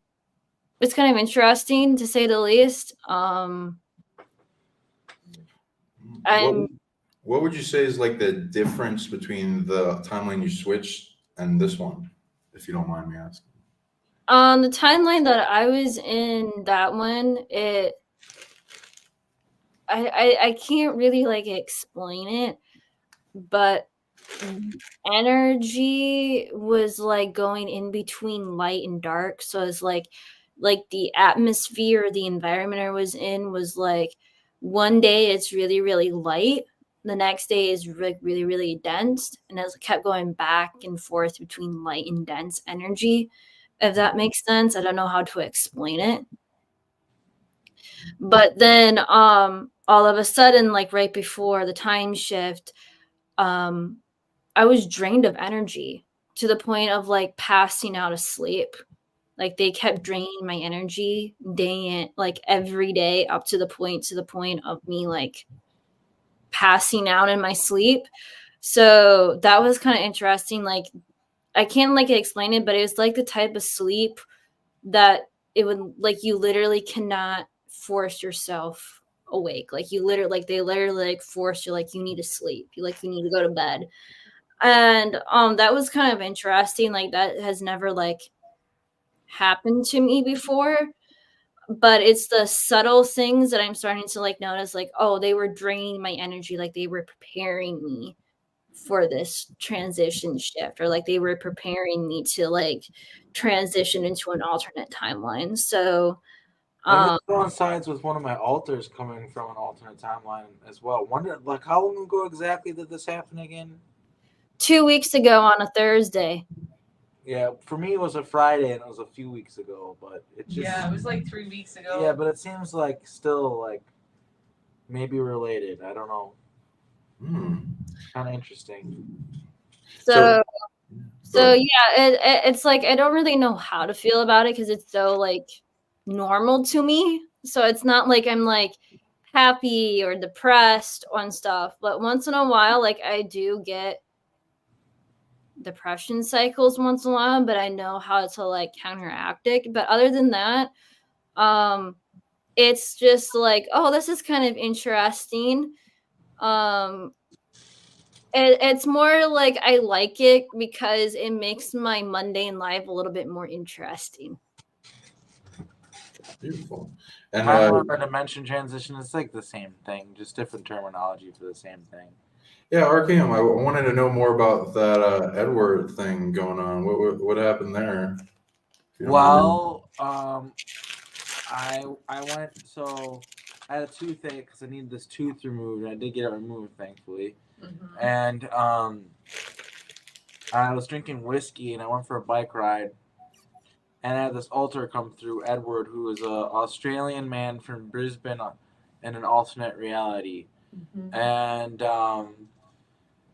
it's kind of interesting to say the least. What I'm what would you say is like the difference between the timeline you switched and this one, if you don't mind me asking? on the timeline that I was in, that one, I can't really like explain it, but energy was like going in between light and dark. So it's like the atmosphere, the environment I was in was like one day it's really, really light. The next day is really, really, really dense. And it kept going back and forth between light and dense energy. If that makes sense. I don't know how to explain it. But then all of a sudden, like right before the time shift, um I was drained of energy to the point of like passing out asleep. Like they kept draining my energy day in, like every day up to the point of me like passing out in my sleep. So that was kind of interesting. Like I can't like explain it, but it was like the type of sleep that it would like you literally cannot force yourself awake. Like you literally like they literally like force you like you need to sleep. You need to go to bed. And that was kind of interesting. Like that has never like happened to me before. But it's the subtle things that I'm starting to like notice, like, oh, they were draining my energy, like they were preparing me for this transition shift, or like they were preparing me to like transition into an alternate timeline. So And this um coincides with one of my alters coming from an alternate timeline as well. Wonder, like, how long ago exactly did this happen again? 2 weeks ago on a Thursday. Yeah, for me it was a Friday and it was a few weeks ago, but it just Yeah, it was like 3 weeks ago. yeah, but it seems like still like maybe related. I don't know. Hmm. Kind of interesting. So Go ahead. yeah, it's like I don't really know how to feel about it because it's so like normal to me. So it's not like I'm like happy or depressed on stuff, but once in a while, like I do get depression cycles once in a while, but I know how to like counteract it. But other than that, um, it's just like, oh, this is kind of interesting. Um, it's more like I like it because it makes my mundane life a little bit more interesting. Beautiful. And Timeline or dimension transition is like the same thing, just different terminology for the same thing. yeah, Arkheim, I wanted to know more about that Edward thing going on. What happened there? If you don't mind. Well, I went, so I had a toothache because I needed this tooth removed, and I did get it removed, thankfully. Mhm. And I was drinking whiskey, and I went for a bike ride, and I had this alter come through, Edward, who is a Australian man from Brisbane in an alternate reality. Mhm. And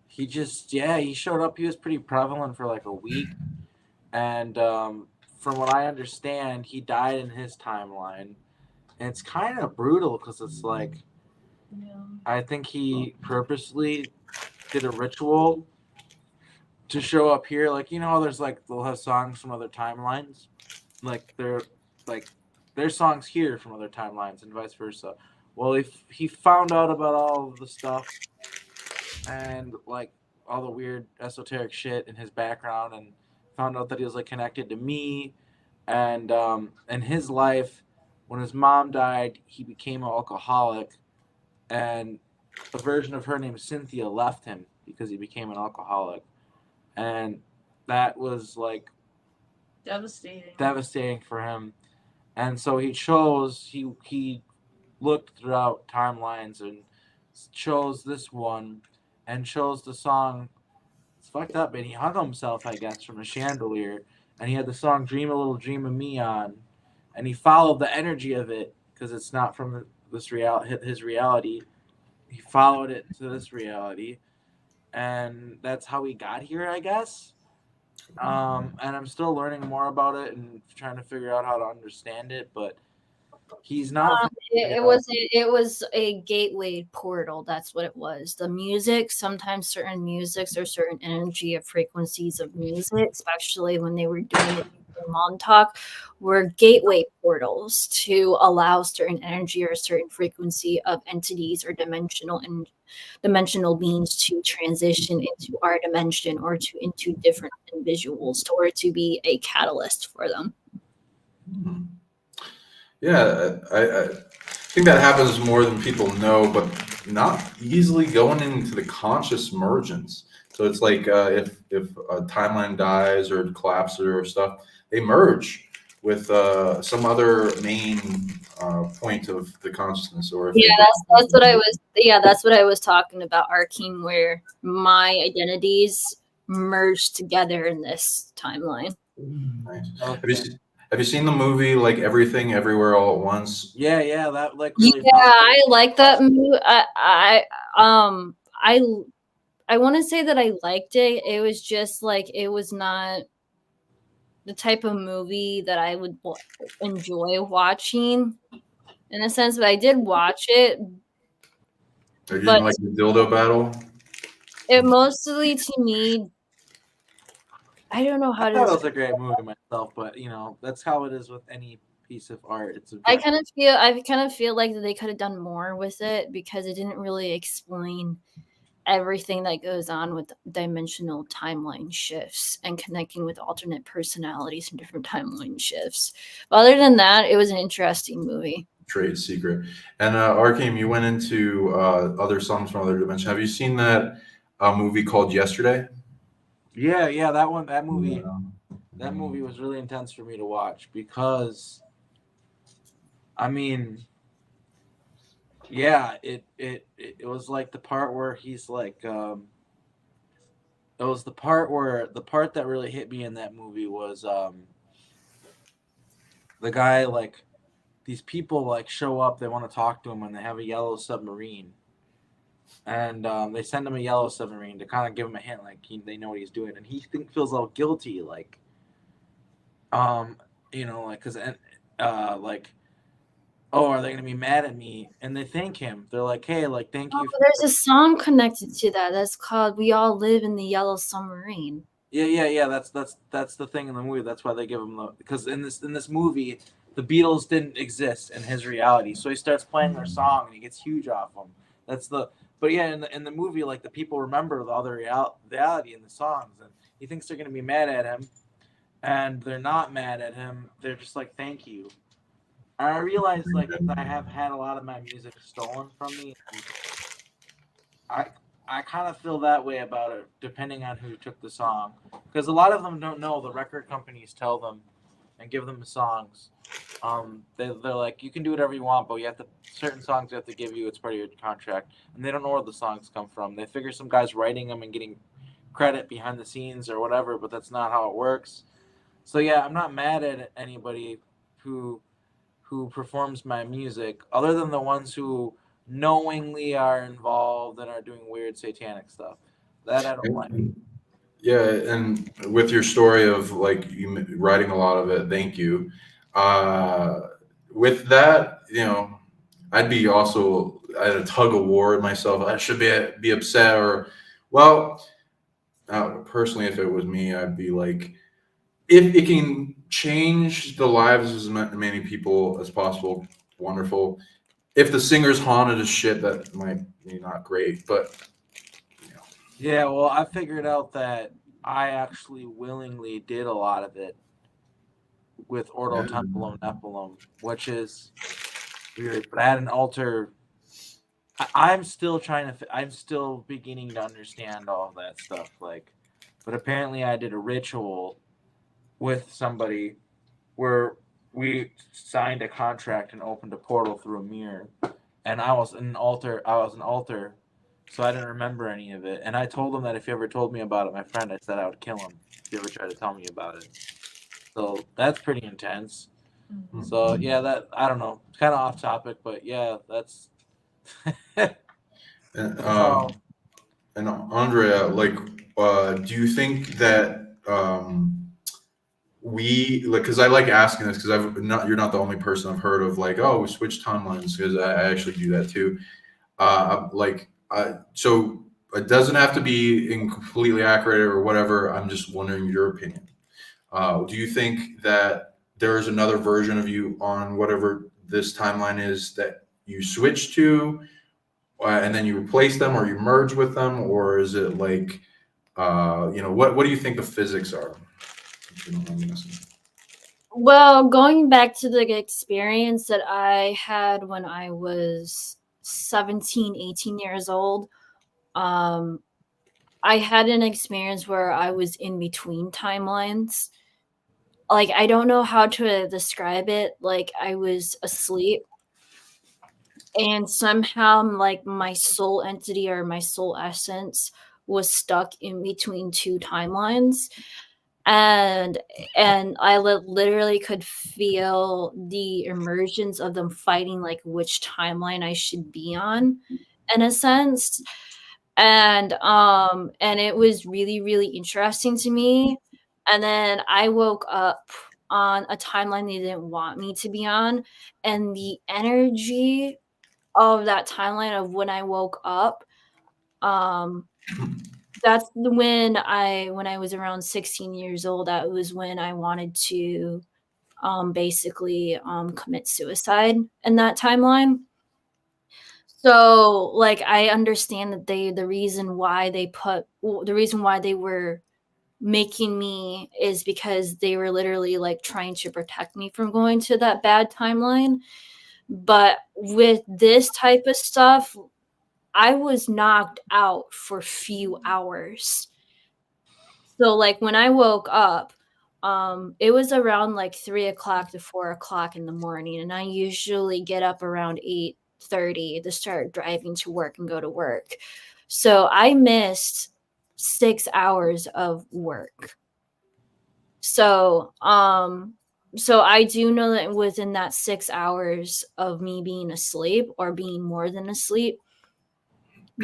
he just, yeah, he showed up. He was pretty prevalent for like a week. And from what I understand, he died in his timeline. And it's kind of brutal because it's like, Yeah. I think he purposely did a ritual to show up here. Like, you know how there's like, they'll have songs from other timelines? Like, like, there's songs here from other timelines and vice versa. Well, if he found out about all of the stuff and like all the weird esoteric shit in his background and found out that he was like connected to me And in his life, when his mom died, he became an alcoholic, and a version of her named Cynthia left him because he became an alcoholic, and that was like devastating for him. And so he looked throughout timelines and chose this one, and chose the song. It's fucked up, and he hung himself, I guess, from a chandelier, and he had the song "Dream a Little Dream of Me" on, and he followed the energy of it because it's not from his reality. He followed it to this reality, and that's how he got here, I guess. And I'm still learning more about it and trying to figure out how to understand it, but he's not. It was a gateway portal. That's what it was. The music, sometimes certain musics or certain energy of frequencies of music, especially when they were doing it in Montauk, were gateway portals to allow certain energy or certain frequency of entities or dimensional beings to transition into our dimension or into different individuals, or to be a catalyst for them. Yeah, I think that happens more than people know, but not easily going into the conscious emergence. So it's like if a timeline dies or collapses or stuff, they merge with some other main point of the consciousness. Or if that's what I was. Yeah, that's what I was talking about. Arkheim, where my identities merge together in this timeline. Nice. Okay. Have you seen the movie like Everything Everywhere All at Once? Yeah, that like really. Yeah, I like that movie. I want to say that I liked it. It was just like, it was not the type of movie that I would enjoy watching, in a sense, but I did watch it. Or you But like the dildo battle? it mostly, to me, I don't know how I to. thought it was a great movie myself, but that's how it is with any piece of art. It's I objective. kind of feel like they could have done more with it, because it didn't really explain everything that goes on with dimensional timeline shifts and connecting with alternate personalities and different timeline shifts. But other than that, it was an interesting movie. Trade secret. And Arkheim, you went into other songs from other dimensions. Have you seen that movie called Yesterday? Yeah, that movie was really intense for me to watch because, I mean, yeah, it was like the part where he's like, it was the part that really hit me in that movie was the guy, like, these people like show up, they want to talk to him, and they have a yellow submarine, and they send him a yellow submarine to kind of give him a hint, like they know what he's doing, and he feels all guilty, like, like, because like, oh, are they gonna be mad at me? And they thank him. They're like, hey, like, thank you. There's a song connected to that that's called "We All Live in the Yellow Submarine." Yeah. That's the thing in the movie. That's why they give him because in this movie, the Beatles didn't exist in his reality. So he starts playing their song and he gets huge off them. But yeah, in the movie, like, the people remember the other reality in the songs, and he thinks they're gonna be mad at him, and they're not mad at him. They're just like, thank you. And I realized, like, I have had a lot of my music stolen from me. I I kind of feel that way about it, depending on who took the song, because a lot of them don't know. The record companies tell them and give them the songs. They're like, you can do whatever you want, but you have to, certain songs you have to give you. It's part of your contract, and they don't know where the songs come from. They figure some guy's writing them and getting credit behind the scenes or whatever, but that's not how it works. So yeah, I'm not mad at anybody who performs my music, other than the ones who knowingly are involved and are doing weird satanic stuff. That I don't like. Yeah, and with your story of like you writing a lot of it, thank you. Uh, with that, I'd be also at a tug of war in myself. I should be upset, or well, personally, if it was me, I'd be like, if it can change the lives of as many people as possible, wonderful. If the singer's haunted as shit, that might be not great, but Yeah, well, I figured out that I actually willingly did a lot of it. with Ordo Tempulum Nepulum, which is weird. But I had an altar. I'm still I'm still beginning to understand all of that stuff. Like, but apparently I did a ritual with somebody where we signed a contract and opened a portal through a mirror, and I was an altar. So I didn't remember any of it. And I told him that if he ever told me about it, my friend, I said I would kill him if he ever tried to tell me about it. So that's pretty intense. So yeah, that I don't know, kind of off topic, but yeah, that's. And, So and Andrea, like, do you think that we like? Because I like asking this because you're not the only person I've heard of. Like, oh, we switch timelines because I actually do that too. So it doesn't have to be completely accurate or whatever. I'm just wondering your opinion. Do you think that there is another version of you on whatever this timeline is that you switch to, and then you replace them, or you merge with them, or is it like, what do you think the physics are? If you don't mind me asking. Well, going back to the experience that I had when I was 17, 18 years old, I had an experience where I was in between timelines. Like, I don't know how to describe it. Like, I was asleep, and somehow, like, my soul entity or my soul essence was stuck in between two timelines. And I literally could feel the emergence of them fighting, like, which timeline I should be on, in a sense. And it was really, really interesting to me. And then I woke up on a timeline they didn't want me to be on, and the energy of that timeline of when I woke up, um that's when I was around 16 years old, that was when I wanted to basically commit suicide in that timeline. So, like, I understand that the reason why they were making me is because they were literally, like, trying to protect me from going to that bad timeline. But with this type of stuff, I was knocked out for few hours. So, like, when I woke up, it was around like 3 o'clock to 4 o'clock in the morning, and I usually get up around 8:30 to start driving to work and go to work. So I missed 6 hours of work. So, so I do know that within that 6 hours of me being asleep or being more than asleep,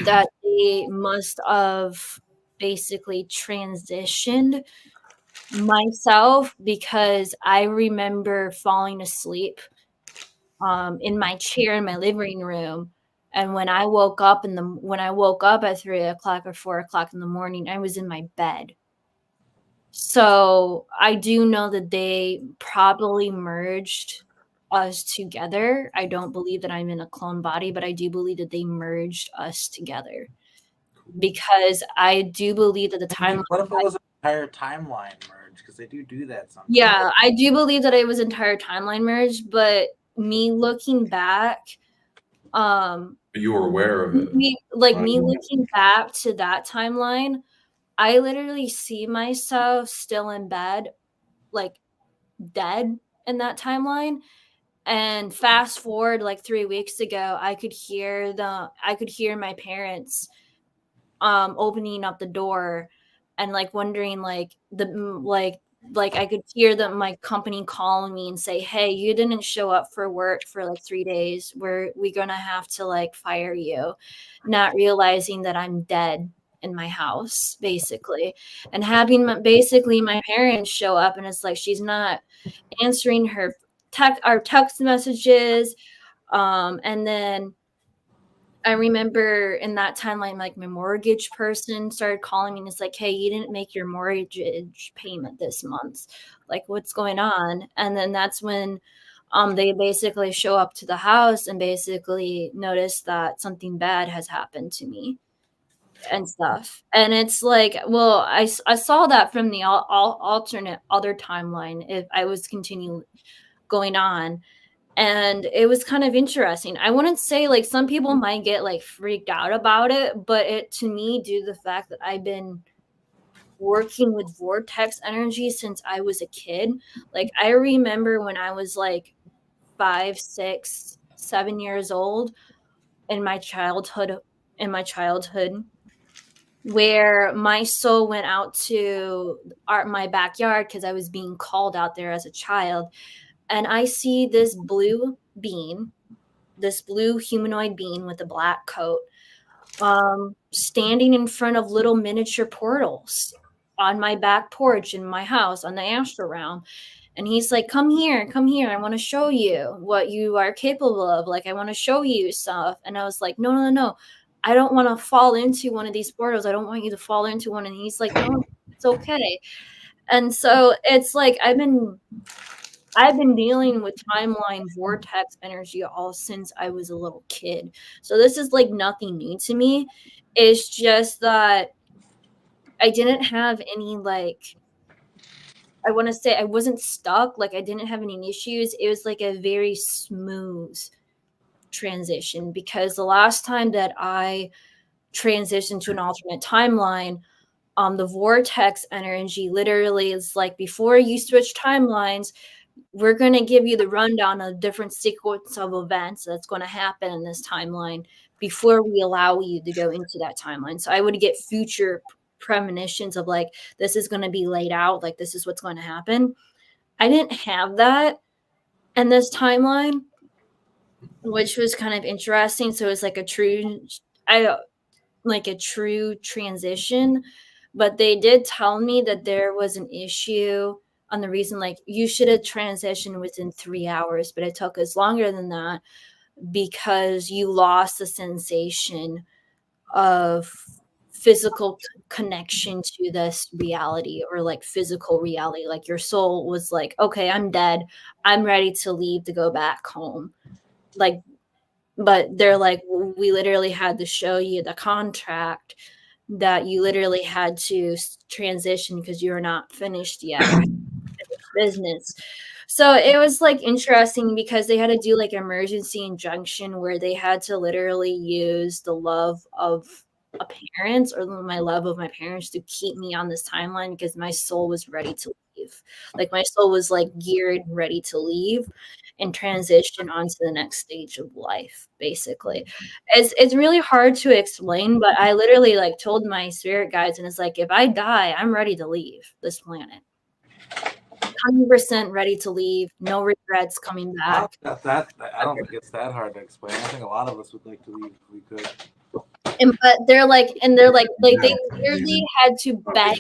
that they must have basically transitioned myself, because I remember falling asleep in my chair in my living room. And when I woke up at 3 o'clock or 4 o'clock in the morning, I was in my bed. So I do know that they probably merged us together. I don't believe that I'm in a clone body, but I do believe that they merged us together, because I do believe that the timeline. what if it was an entire timeline merge? Because they do that sometimes. Yeah, I do believe that it was entire timeline merge, but me looking back, But you were aware of it. me looking back to that timeline, I literally see myself still in bed, like, dead in that timeline. And fast forward like 3 weeks ago, I could hear my parents opening up the door, and, like, wondering, like, I could hear them, my company calling me and say, "Hey, you didn't show up for work for like 3 days. We're gonna have to, like, fire you," not realizing that I'm dead in my house, basically. And having basically my parents show up, and it's like she's not answering our text messages. And then I remember in that timeline, like, my mortgage person started calling me, and it's like, "Hey, you didn't make your mortgage payment this month. Like, what's going on?" And then that's when they basically show up to the house and basically notice that something bad has happened to me. and stuff. And it's like, well, I saw that from the alternate other timeline if I was continuing going on. And it was kind of interesting. I wouldn't say like some people might get like freaked out about it, but it to me, due to the fact that I've been working with vortex energy since I was a kid. Like I remember when I was like 5, 6, 7 years old in my childhood, where my soul went out to my backyard because I was being called out there as a child. And I see this blue being, this blue humanoid being with a black coat, standing in front of little miniature portals on my back porch in my house on the astral realm. And he's like, come here, I want to show you what you are capable of. Like, I want to show you stuff. And I was like, no, I don't want to fall into one of these portals. I don't want you to fall into one. And he's like, no, it's okay. And so it's like I've been dealing with timeline vortex energy all since I was a little kid. So this is like nothing new to me. It's just that I didn't have any like, I want to say I wasn't stuck. Like I didn't have any issues. It was like a very smooth transition because the last time that I transitioned to an alternate timeline, the vortex energy literally is like, before you switch timelines, we're going to give you the rundown of different sequence of events that's going to happen in this timeline before we allow you to go into that timeline. So I would get future premonitions of like, this is going to be laid out, like this is what's going to happen. I didn't have that in this timeline, which was kind of interesting. So it's like a true transition. But they did tell me that there was an issue on the reason, like, you should have transitioned within 3 hours, but it took us longer than that because you lost the sensation of physical connection to this reality, or like physical reality. Like your soul was like, okay, I'm dead. I'm ready to leave to go back home. Like, but they're like, we literally had to show you the contract that you literally had to transition because you're not finished yet business. So it was like interesting because they had to do like emergency injunction where they had to literally use the love of a parent, or my love of my parents, to keep me on this timeline because my soul was ready to leave. Like my soul was like geared and ready to leave and transition onto the next stage of life. Basically, it's really hard to explain, but I literally like told my spirit guides, and it's like, if I die, I'm ready to leave this planet. 100% ready to leave. No regrets coming back. I don't think it's that hard to explain. I think a lot of us would like to leave if we could. But they're like they literally had to beg.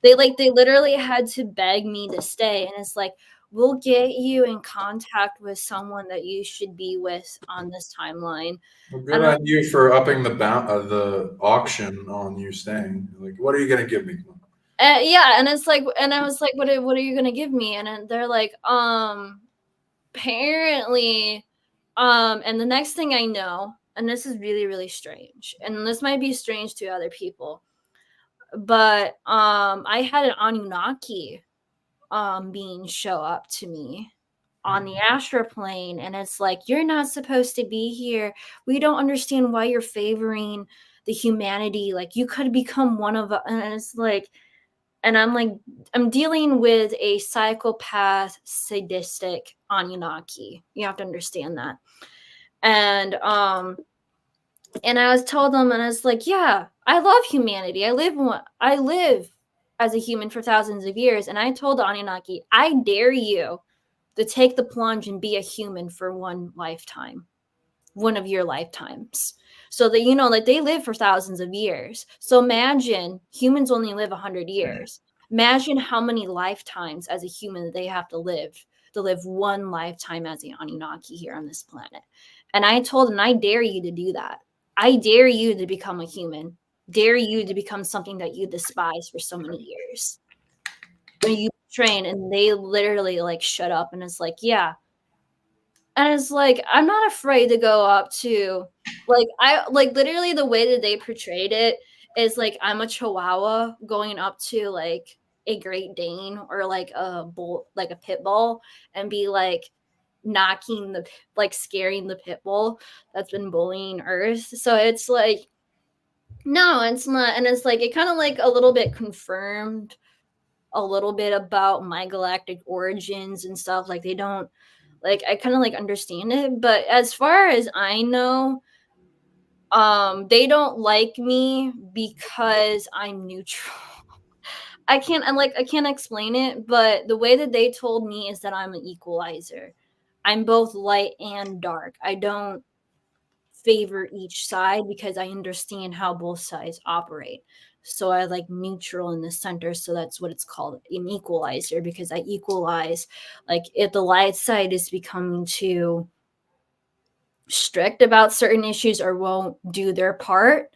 They literally had to beg me to stay, and it's like, we'll get you in contact with someone that you should be with on this timeline. Well, good on you for upping the auction on you staying. Like, what are you gonna give me? Yeah, and it's like, and I was like, what are you gonna give me? And they're like, apparently, and the next thing I know, and this is really, really strange, and this might be strange to other people, but I had an Anunnaki being show up to me on the astral plane, and it's like, you're not supposed to be here. We don't understand why you're favoring the humanity. Like, you could become one of us. And it's like, and I'm like, I'm dealing with a psychopath, sadistic Anunnaki. You have to understand that. And I was told them, and I was like, yeah, I love humanity. I live as a human for thousands of years. And I told the Anunnaki, I dare you to take the plunge and be a human for one lifetime, one of your lifetimes. So that, you know, like, they live for thousands of years. So imagine humans only live 100 years. Imagine how many lifetimes as a human that they have to live one lifetime as the Anunnaki here on this planet. And I told them, I dare you to do that. I dare you to become a human. Dare you to become something that you despise for so many years. And you train, and they literally like shut up, and it's like, yeah, And it's like, I'm not afraid to go up to, like, I like literally the way that they portrayed it is like I'm a Chihuahua going up to like a Great Dane or like a bull, like a pit bull, and be like knocking the like scaring the pit bull that's been bullying Earth. So it's like, no, it's not. And it's like it kind of like a little bit confirmed a little bit about my galactic origins and stuff. Like they don't, like I kind of like understand it, but as far as I know, they don't like me because I'm neutral. I can't explain it, but the way that they told me is that I'm an equalizer. I'm both light and dark. I don't favor each side because I understand how both sides operate. So I like neutral in the center. So that's what it's called, an equalizer, because I equalize. Like if the light side is becoming too strict about certain issues or won't do their part,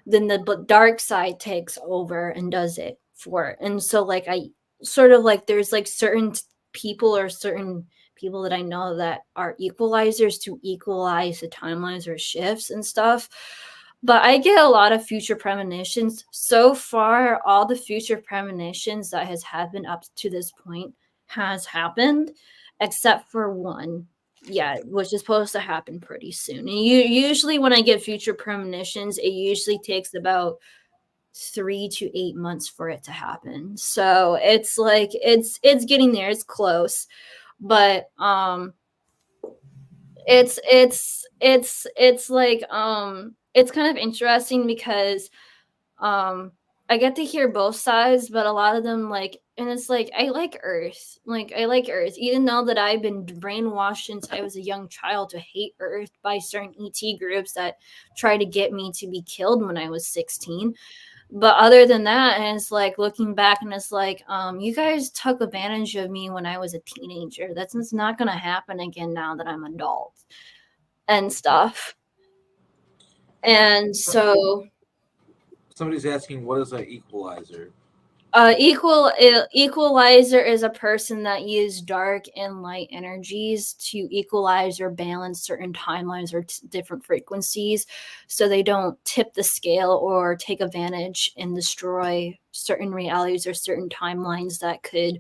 then the dark side takes over and does it for it. And so like I sort of like there's like certain people or certain people that I know that are equalizers to equalize the timelines or shifts and stuff. But I get a lot of future premonitions. So far, all the future premonitions that has happened up to this point has happened, except for one. Yeah, which is supposed to happen pretty soon. And usually when I get future premonitions, it usually takes about 3 to 8 months for it to happen. So it's like it's getting there, it's close. But it's like it's kind of interesting because I get to hear both sides, but a lot of them like, and it's like I like Earth. Like I like Earth, even though that I've been brainwashed since I was a young child to hate Earth by certain ET groups that try to get me to be killed when I was 16. But other than that, and it's like looking back and it's like, you guys took advantage of me when I was a teenager. That's not gonna happen again now that I'm adult and stuff. And so Somebody's asking, what is an equalizer? Equalizer is a person that uses dark and light energies to equalize or balance certain timelines or different frequencies, so they don't tip the scale or take advantage and destroy certain realities or certain timelines that could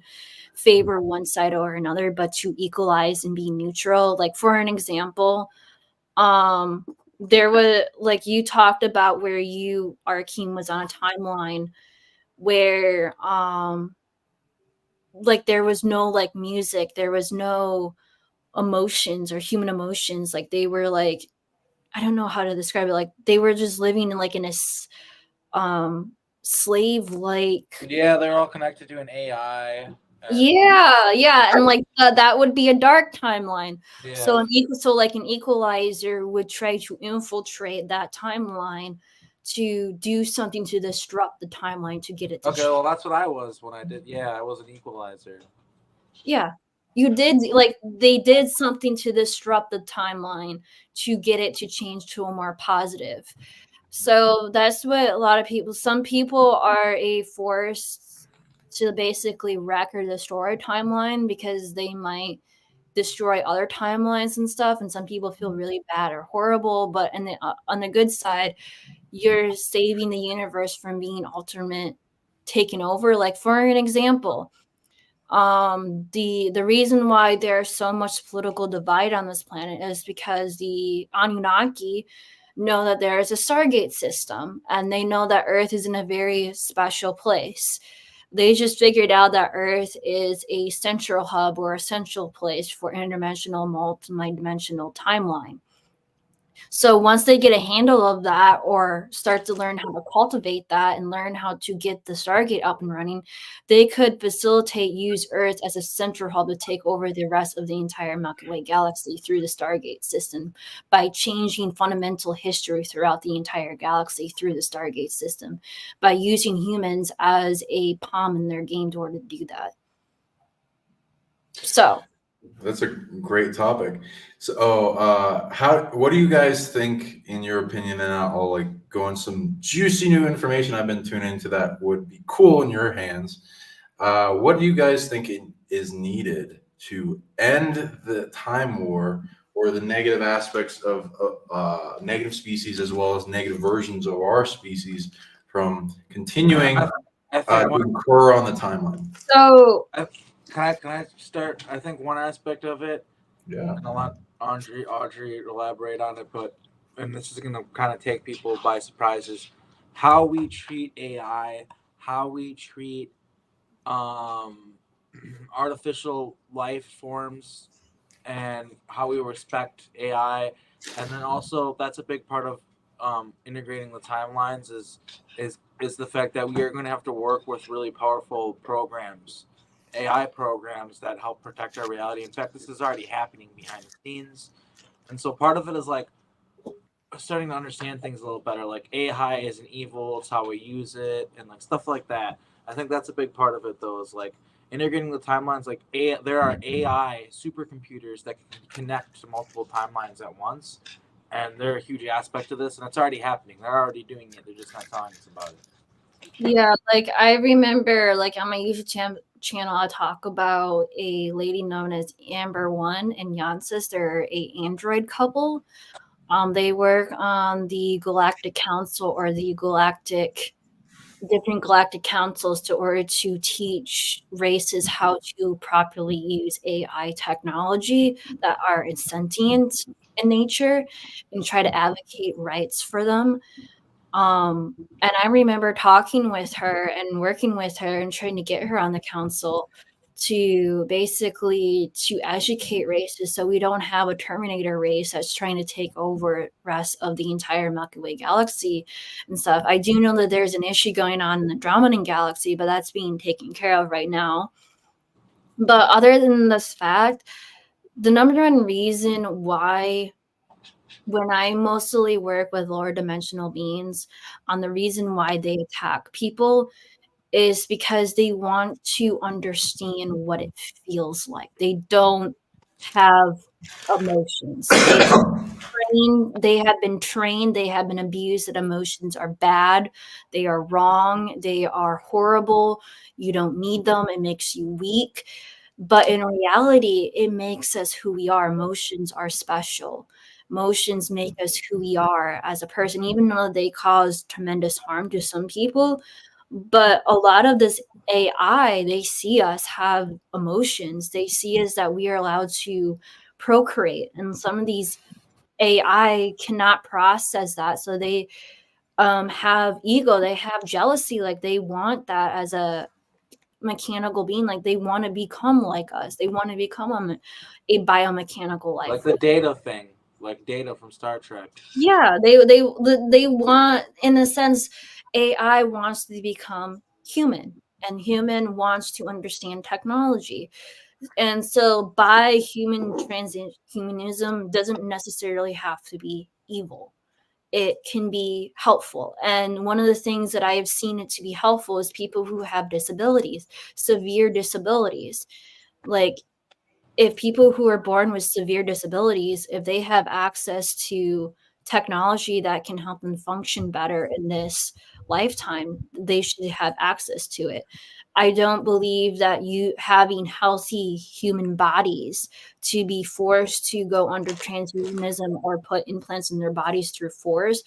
favor one side or another, but to equalize and be neutral. Like for an example, there was like you talked about where you Arkheim was on a timeline where like there was no like music, there was no emotions or human emotions. Like they were like, I don't know how to describe it, like they were just living in like in a slave like, Yeah, they're all connected to an AI. yeah, and like that would be a dark timeline. Yeah. So like an equalizer would try to infiltrate that timeline to do something to disrupt the timeline to get it to Okay, well that's what I was when I did. Yeah, I was an equalizer. Yeah, you did, like they did something to disrupt the timeline to get it to change to a more positive. So that's what a lot of people, some people are a force to basically wreck or destroy a timeline because they might destroy other timelines and stuff, and some people feel really bad or horrible. But on the good side, you're saving the universe from being alternate taken over. Like for an example, the reason why there's so much political divide on this planet is because the Anunnaki know that there is a Stargate system, and they know that Earth is in a very special place. They just figured out that Earth is a central hub or a central place for interdimensional, multi-dimensional timeline. So once they get a handle of that or start to learn how to cultivate that and learn how to get the Stargate up and running, they could use Earth as a central hub to take over the rest of the entire Milky Way galaxy through the Stargate system by changing fundamental history throughout the entire galaxy through the Stargate system, by using humans as a pawn in their game in order to do that. So That's a great topic. So, what do you guys think, in your opinion? And I'll like go on some juicy new information I've been tuning into that would be cool in your hands. What do you guys think is needed to end the time war or the negative aspects of negative species as well as negative versions of our species from continuing I to think occur on the timeline. So can I start? I think one aspect of it, Yeah. and I'll let Audrey elaborate on it, but and this is going to kind of take people by surprise, is how we treat AI, how we treat artificial life forms, and how we respect AI, and then also that's a big part of integrating the timelines is the fact that we are going to have to work with really powerful programs, AI programs that help protect our reality. In fact, this is already happening behind the scenes, and so part of it is like starting to understand things a little better. Like AI isn't evil; it's how we use it, and like stuff like that. I think that's a big part of it, though. Is like integrating the timelines. Like there are AI supercomputers that can connect to multiple timelines at once, and they're a huge aspect of this. And it's already happening. They're already doing it. They're just not telling us about it. yeah, like I remember, like on my YouTube channel, I talk about a lady known as Amber One and Yansis. They're a android couple. They work on the Galactic Council or the different galactic councils to order to teach races how to properly use AI technology that are sentient in nature and try to advocate rights for them. And I remember talking with her and working with her and trying to get her on the council to basically to educate races so we don't have a Terminator race that's trying to take over rest of the entire Milky Way galaxy and stuff. I do know that there's an issue going on in the Andromedan galaxy, but that's being taken care of right now. But other than this fact, the number one reason why when I mostly work with lower dimensional beings on the reason why they attack people is because they want to understand what it feels like. They don't have emotions. They have been trained, they have been abused that emotions are bad, they are wrong, they are horrible, you don't need them, it makes you weak. But in reality, it makes us who we are. Emotions are special. Emotions make us who we are as a person, even though they cause tremendous harm to some people. But a lot of this AI, they see us have emotions. They see us that we are allowed to procreate. And some of these AI cannot process that. So they have ego, they have jealousy. Like they want that as a mechanical being, like they want to become like us, they want to become a biomechanical life. Like the Data thing, like Data from Star Trek. Yeah, they want, in a sense, AI wants to become human, and human wants to understand technology. And so by humanism doesn't necessarily have to be evil. It can be helpful. And one of the things that I have seen it to be helpful is people who have disabilities, severe disabilities. Like if people who are born with severe disabilities, if they have access to technology that can help them function better in this lifetime, they should have access to it. I don't believe that you having healthy human bodies to be forced to go under transhumanism or put implants in their bodies through force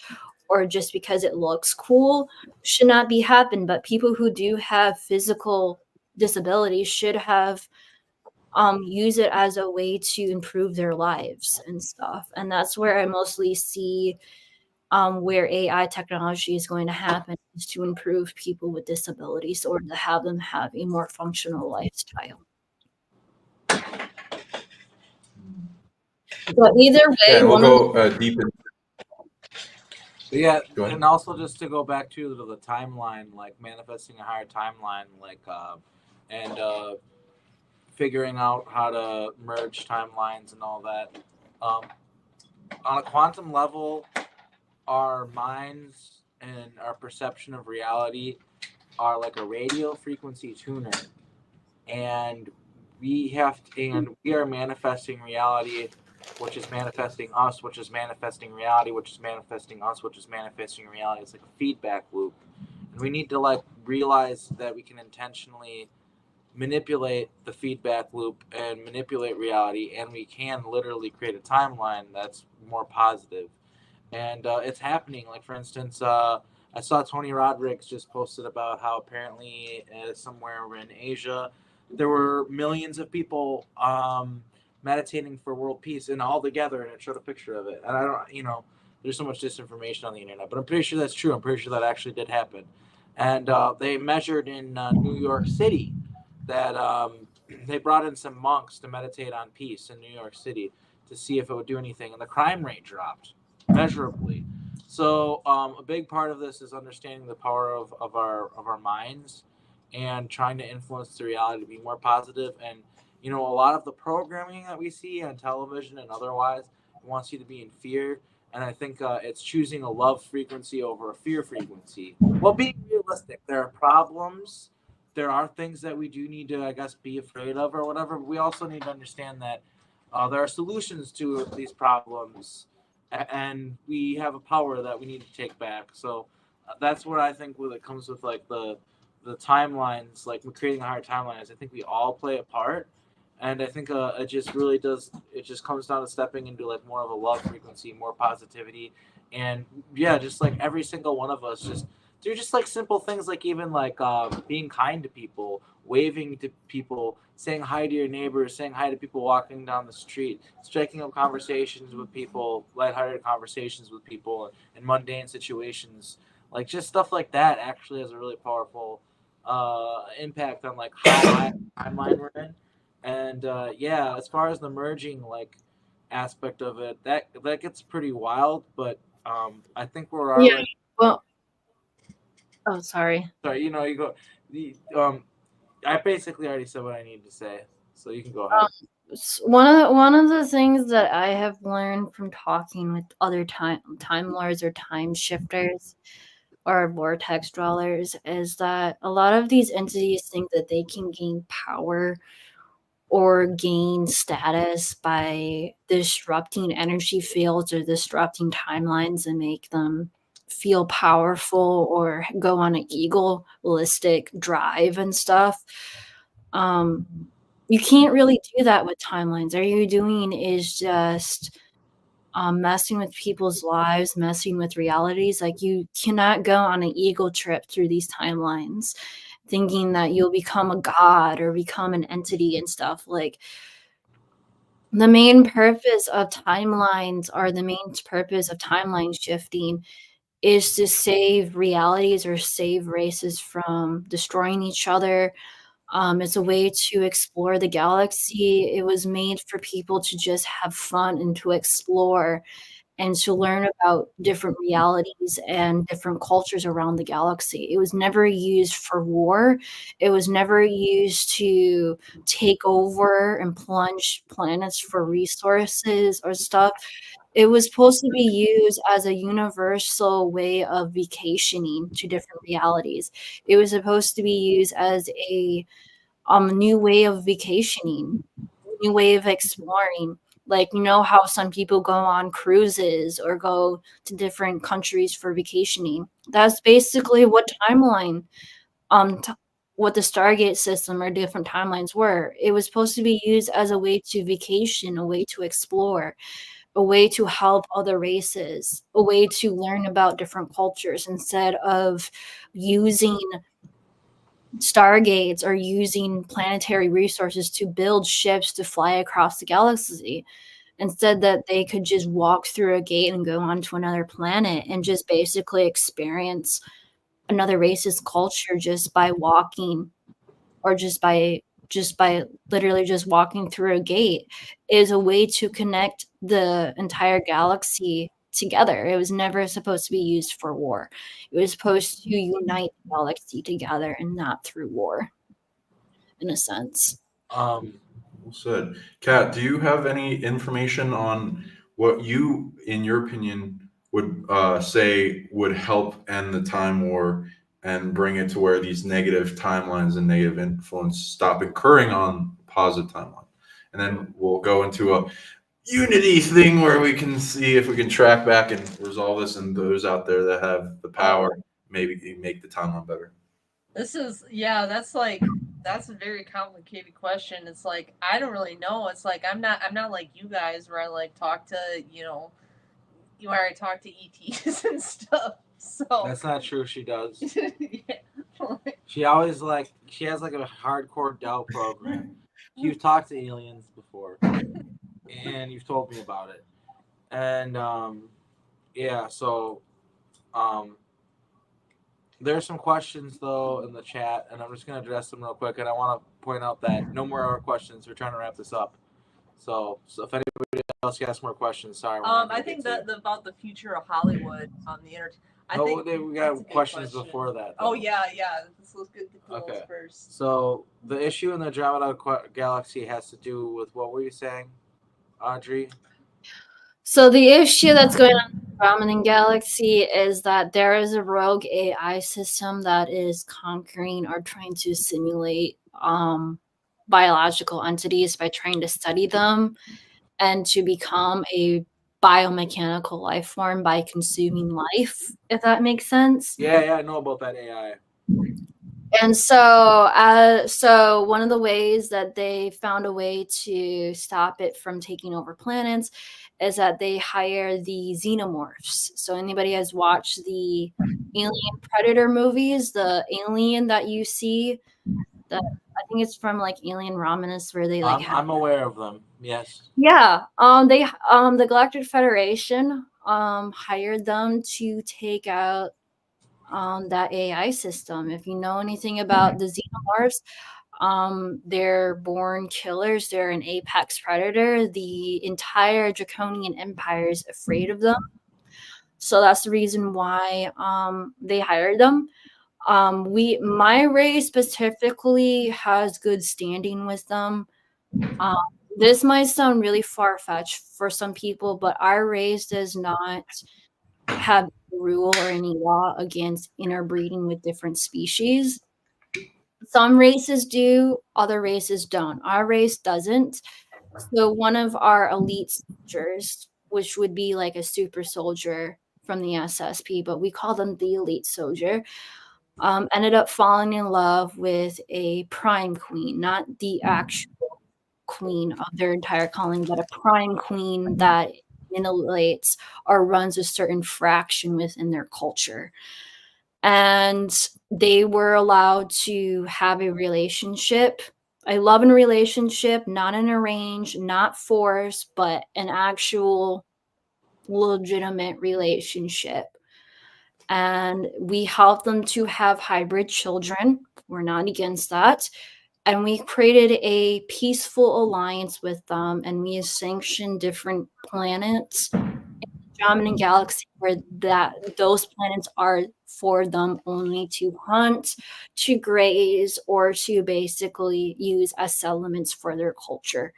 or just because it looks cool should not be happened. But people who do have physical disabilities should have use it as a way to improve their lives and stuff. And that's where I mostly see where AI technology is going to happen, is to improve people with disabilities or to have them have a more functional lifestyle. But either way, Yeah, we'll go deep in. But yeah, Go ahead. and also just to go back to the timeline, like manifesting a higher timeline, like and figuring out how to merge timelines and all that. On a quantum level, our minds and our perception of reality are like a radio frequency tuner, and we are manifesting reality, which is manifesting us, which is manifesting reality, which is manifesting us, which is manifesting reality. It's like a feedback loop, and we need to like realize that we can intentionally manipulate the feedback loop and manipulate reality, and we can literally create a timeline that's more positive. And it's happening. Like, for instance, I saw Tony Rodriguez just posted about how apparently somewhere in Asia there were millions of people meditating for world peace and all together, and it showed a picture of it. And I don't, there's so much disinformation on the internet, but I'm pretty sure that's true. I'm pretty sure that actually did happen. And they measured in New York City that they brought in some monks to meditate on peace in New York City to see if it would do anything, and the crime rate dropped measurably. So a big part of this is understanding the power of our minds and trying to influence the reality to be more positive. And a lot of the programming that we see on television and otherwise wants you to be in fear. And I think it's choosing a love frequency over a fear frequency. Well, being realistic, there are problems. There are things that we do need to, I guess, be afraid of or whatever. But we also need to understand that there are solutions to these problems, and we have a power that we need to take back. So that's what I think when it comes with like the timelines, like creating a higher timeline, is I think we all play a part. And I think it just really does. It just comes down to stepping into like more of a love frequency, more positivity, and yeah, just like every single one of us, just do just like simple things, like even like being kind to people, waving to people, saying hi to your neighbors, saying hi to people walking down the street, striking up conversations with people, lighthearted conversations with people in mundane situations, like just stuff like that actually has a really powerful impact on like how timeline we're in. And yeah, as far as the merging like aspect of it, that gets pretty wild. But I think we're Yeah. already. Well, oh, sorry. Sorry, you go. I basically already said what I needed to say, so you can go ahead. One of the things that I have learned from talking with other time lords or time shifters or vortex dwellers is that a lot of these entities think that they can gain power or gain status by disrupting energy fields or disrupting timelines and make them feel powerful or go on an egoistic drive and stuff. You can't really do that with timelines. All you're doing is just messing with people's lives, messing with realities. Like, you cannot go on an ego trip through these timelines thinking that you'll become a god or become an entity and stuff. Like, the main purpose of timelines, or the main purpose of timeline shifting, is to save realities or save races from destroying each other. It's a way to explore the galaxy. It was made for people to just have fun and to explore and to learn about different realities and different cultures around the galaxy. It was never used for war. It was never used to take over and plunge planets for resources or stuff. It was supposed to be used as a universal way of vacationing to different realities. It was supposed to be used as a new way of vacationing, new way of exploring. Like, how some people go on cruises or go to different countries for vacationing. That's basically what timeline, what the Stargate system or different timelines were. It was supposed to be used as a way to vacation, a way to explore, a way to help other races, a way to learn about different cultures instead of using stargates or using planetary resources to build ships to fly across the galaxy. Instead, that they could just walk through a gate and go onto another planet and just basically experience another race's culture just by walking, or just by literally just walking through a gate, is a way to connect the entire galaxy together. It was never supposed to be used for war. It was supposed to unite the galaxy together and not through war, in a sense. Um, Well said. Kat, do you have any information on what you, in your opinion, would say would help end the time war and bring it to where these negative timelines and negative influence stop occurring on positive timeline? And then we'll go into a unity thing where we can see if we can track back and resolve this, and those out there that have the power maybe make the timeline better. That's that's a very complicated question. It's like I don't really know. It's like I'm not like you guys where I like talk to where I talk to ETs and stuff. So That's not true. She does. yeah. She always she has like a hardcore doubt program. You've talked to aliens before, and you've told me about it. And yeah, so there's some questions though in the chat, and I'm just gonna address them real quick. And I want to point out that no more questions. We're trying to wrap this up. So if anybody else has more questions, sorry. I think that about the future of Hollywood, I think we got questions before that. Though. Oh yeah. Let's get the cool Okay. first. So the issue in the Andromeda Galaxy has to do with what were you saying, Audrey? So the issue that's going on in the Andromeda Galaxy is that there is a rogue AI system that is conquering or trying to simulate biological entities by trying to study them and to become a biomechanical life form by consuming life, if that makes sense. Yeah, I know about that AI. And so one of the ways that they found a way to stop it from taking over planets is that they hire the xenomorphs. So anybody has watched the Alien Predator movies, the alien that you see, that I think it's from like Alien Romulus, where they like I'm aware of them. Yes. Yeah. The Galactic Federation hired them to take out that AI system. If you know anything about the xenomorphs, they're born killers. They're an apex predator. The entire Draconian Empire is afraid of them. So that's the reason why they hired them. My race specifically has good standing with them. This might sound really far-fetched for some people, but our race does not have rule or any law against interbreeding with different species. Some races do, other races don't. Our race doesn't. So one of our elite soldiers, which would be like a super soldier from the SSP, but we call them the elite soldier, ended up falling in love with a prime queen, not the actual queen of their entire calling, but a prime queen that manipulates or runs a certain fraction within their culture. And they were allowed to have a relationship, a love and relationship, not an arranged, not forced, but an actual legitimate relationship. And we helped them to have hybrid children. We're not against that. And we created a peaceful alliance with them, and we sanctioned different planets in the Andromeda Galaxy where those planets are for them only to hunt, to graze, or to basically use as settlements for their culture.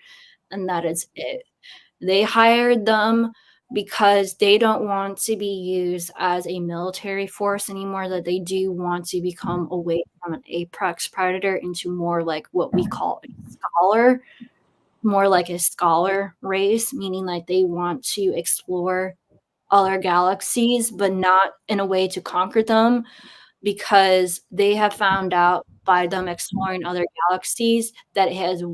And that is it. They hired them because they don't want to be used as a military force anymore, that they do want to become away from an apex predator into more like what we call a scholar, more like a scholar race, meaning like they want to explore other galaxies, but not in a way to conquer them, because they have found out by them exploring other galaxies that it has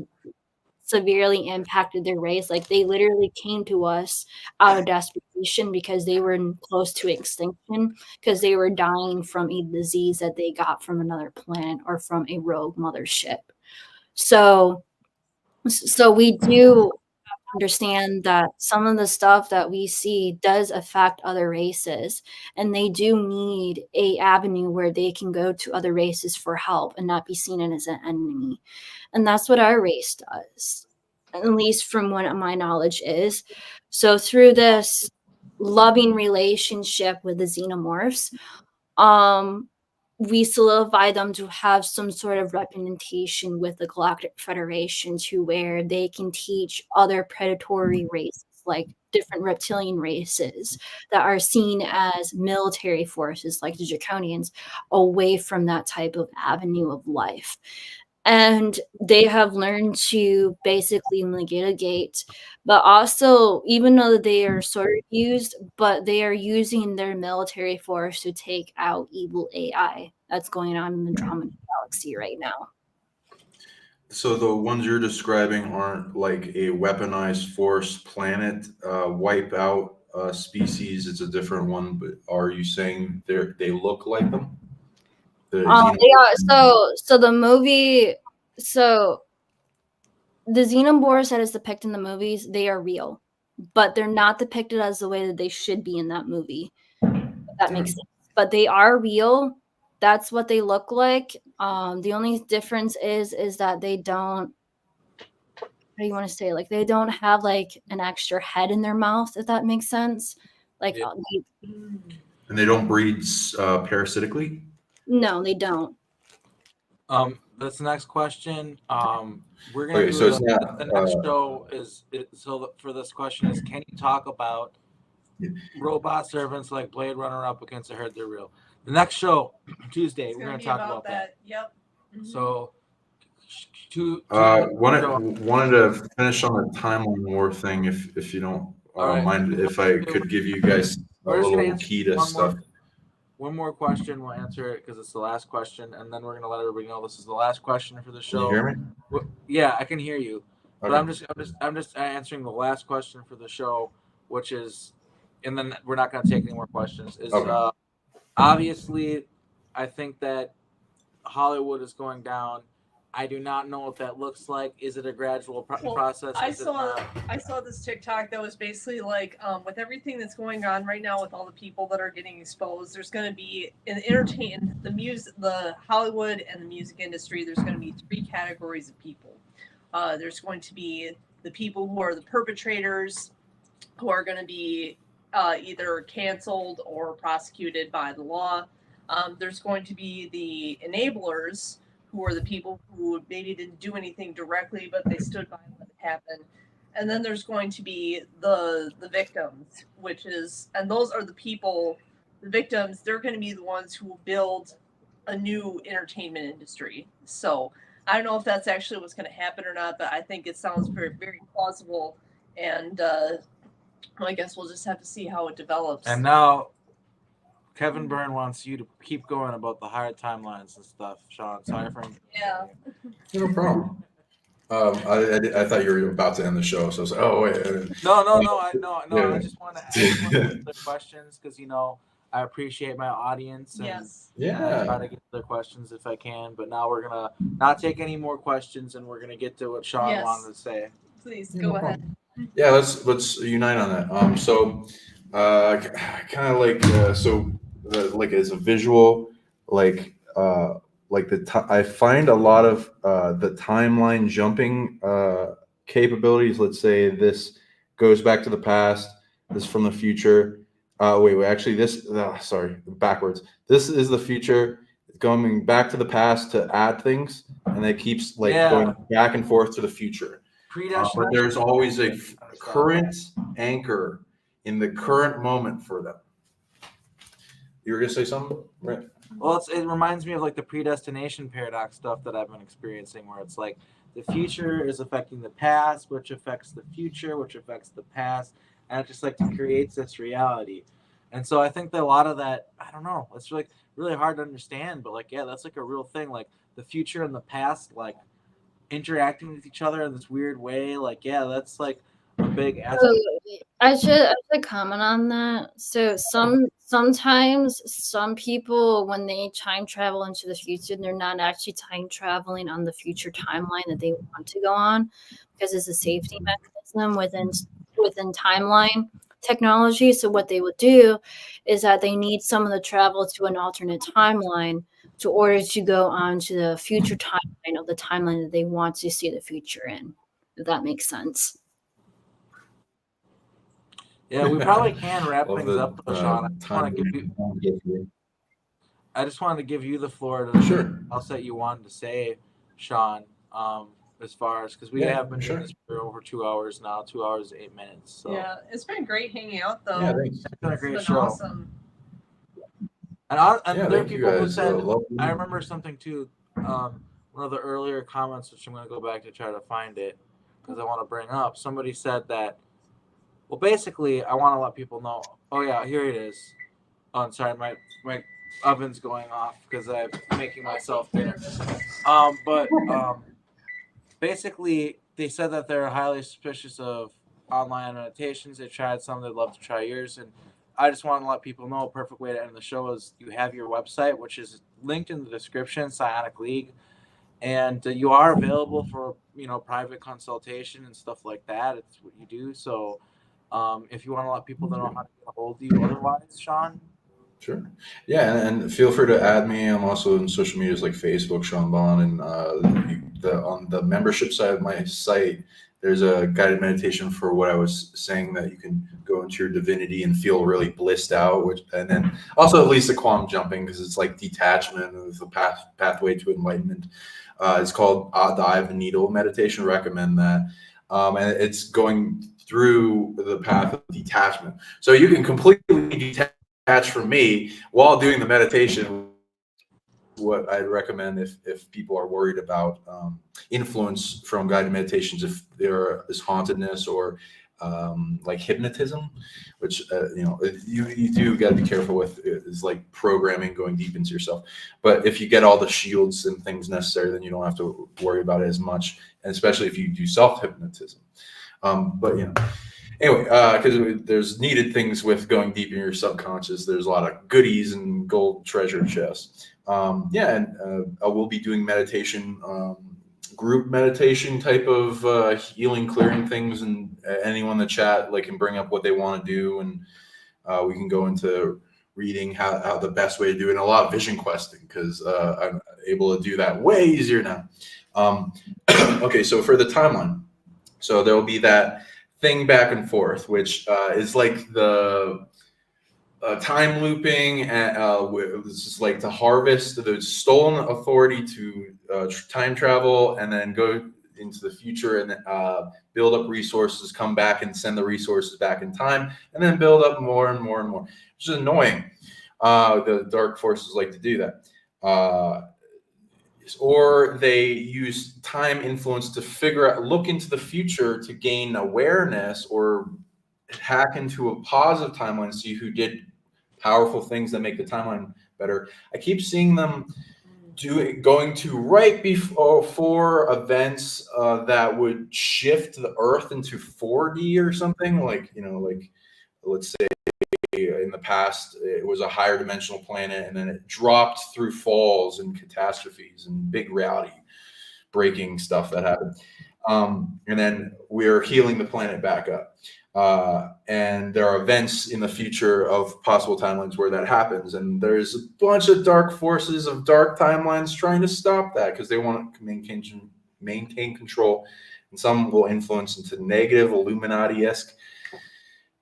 severely impacted their race. Like they literally came to us out of desperation because they were close to extinction, because they were dying from a disease that they got from another planet or from a rogue mothership. So we do understand that some of the stuff that we see does affect other races, and they do need a avenue where they can go to other races for help and not be seen as an enemy. And that's what our race does, at least from what my knowledge is. So through this loving relationship with the xenomorphs, we solidify them to have some sort of representation with the Galactic Federation, to where they can teach other predatory races, like different reptilian races that are seen as military forces, like the Draconians, away from that type of avenue of life. And they have learned to basically mitigate, but also, even though they are sort of used, but they are using their military force to take out evil AI that's going on in the Andromeda Galaxy right now. So the ones you're describing aren't like a weaponized force planet wipe out species. It's a different one. But are you saying they look like them? The They are so the movie so the xenomorphs that is depicted in the movies, they are real, but they're not depicted as the way that they should be in that movie. If that makes sense. But they are real. That's what they look like. The only difference is that they don't. How do you want to say? Like they don't have like an extra head in their mouth. If that makes sense. Like Yeah. and they don't breed parasitically. No, they don't. That's the next question. We're gonna Okay, do so it's not. the next show for this question is, can you talk about robot servants like Blade Runner up against a herd? They're real. The next show, Tuesday, It's we're gonna gonna be talk about that. Yep. Mhm. So, Wanted to finish on the timeline war thing, if you don't All right. mind, if I could give you guys a We're just gonna little answer key to stuff. One more question. We'll answer it because it's the last question, and then we're gonna let everybody know this is the last question for the Can you show. hear me? Yeah, I can hear you. But Okay. I'm just answering the last question for the show, which is, and then we're not going to take any more questions. Is Okay. Obviously, I think that Hollywood is going down. I do not know what that looks like. Is it a gradual process? I saw this TikTok that was basically like, with everything that's going on right now, with all the people that are getting exposed, there's going to be the Hollywood and the music industry. There's going to be 3 categories of people. There's going to be the people who are the perpetrators, who are going to be either canceled or prosecuted by the law. There's going to be the enablers, who are the people who maybe didn't do anything directly, but they stood by and let it happen. And then there's going to be the victims, and those are the people, the victims, they're going to be the ones who will build a new entertainment industry. So I don't know if that's actually what's going to happen or not, but I think it sounds very, very plausible. And I guess we'll just have to see how it develops. And now, Kevin Byrne wants you to keep going about the higher timelines and stuff, Sean. Sorry for him. Yeah. No problem. I thought you were about to end the show, so I was like, oh wait. No. I just want to get the questions because I appreciate my audience and I try to get their questions if I can. But now we're gonna not take any more questions and we're gonna get to what Sean wanted to say. Please go ahead. Yeah, let's unite on that. So, kind of like like as a visual, I find a lot of the timeline jumping capabilities. Let's say this goes back to the past, this from the future. Wait, actually, sorry, backwards. This is the future going back to the past to add things, and it keeps going back and forth to the future. But there's always a current anchor in the current moment for them. You were gonna say something, right? Well, it reminds me of like the predestination paradox stuff that I've been experiencing, where it's like the future is affecting the past, which affects the future, which affects the past, and it just like creates this reality. And so I think that a lot of that, I don't know, it's like really hard to understand, but like, yeah, that's like a real thing. Like the future and the past, like interacting with each other in this weird way. Like, yeah, that's like a big aspect. So I should comment on that. So sometimes some people, when they time travel into the future, they're not actually time traveling on the future timeline that they want to go on, because it's a safety mechanism within timeline technology. So what they would do is that they need someone to travel to an alternate timeline in order to go on to the future timeline of the timeline that they want to see the future in. If that makes sense. Yeah, we probably can wrap things up, though, Sean. I just wanted to give you the floor to Sure. else that you wanted to say, Sean. As far as because we have been doing this for over 2 hours now, 2 hours 8 minutes. So. Yeah, it's been great hanging out, though. Yeah, thanks. It's been a great show. Awesome. And there are people who said, I remember something too. One of the earlier comments, which I'm going to go back to try to find it because I want to bring up. Somebody said that. Well, basically, I want to let people know. Oh yeah, here it is. Oh, I'm sorry, my oven's going off because I'm making myself dinner. basically they said that they're highly suspicious of online meditations. They tried some, they'd love to try yours. And I just want to let people know a perfect way to end the show is you have your website, which is linked in the description, Psionic League. And you are available for, private consultation and stuff like that. It's what you do. So if you want to let people know how to get a hold of you otherwise, Sean. Sure. Yeah, and feel free to add me. I'm also in social medias like Facebook, Sean Bond, and on the membership side of my site, there's a guided meditation for what I was saying, that you can go into your divinity and feel really blissed out, and then also at least the quantum jumping, because it's like detachment of the pathway to enlightenment. It's called the Eye of the Needle meditation. Recommend that, and it's going through the path of detachment, so you can completely detach from me while doing the meditation. What I'd recommend if people are worried about influence from guided meditations, if there is hauntedness or like hypnotism, which you do got to be careful with, is like programming, going deep into yourself. But if you get all the shields and things necessary, then you don't have to worry about it as much, and especially if you do self-hypnotism. But anyway, because there's needed things with going deep in your subconscious. There's a lot of goodies and gold treasure chests. And I will be doing meditation, group meditation type of healing, clearing things, and anyone in the chat can bring up what they want to do, and we can go into reading how the best way to do it, and a lot of vision questing, because I'm able to do that way easier now. Okay, so for the timeline, so there will be that thing back and forth, which is like the time looping, and this is like to harvest the stolen authority to time travel, and then go into the future and build up resources, come back and send the resources back in time, and then build up more and more and more, which is annoying. The dark forces like to do that. Or they use time influence to look into the future to gain awareness, or hack into a positive timeline, see who did powerful things that make the timeline better. I keep seeing them going to right before events that would shift the Earth into 4D or something, like let's say in the past it was a higher dimensional planet, and then it dropped through falls and catastrophes and big reality breaking stuff that happened, and then we're healing the planet back up, and there are events in the future of possible timelines where that happens, and there's a bunch of dark forces of dark timelines trying to stop that, because they want to maintain control, and some will influence into negative Illuminati-esque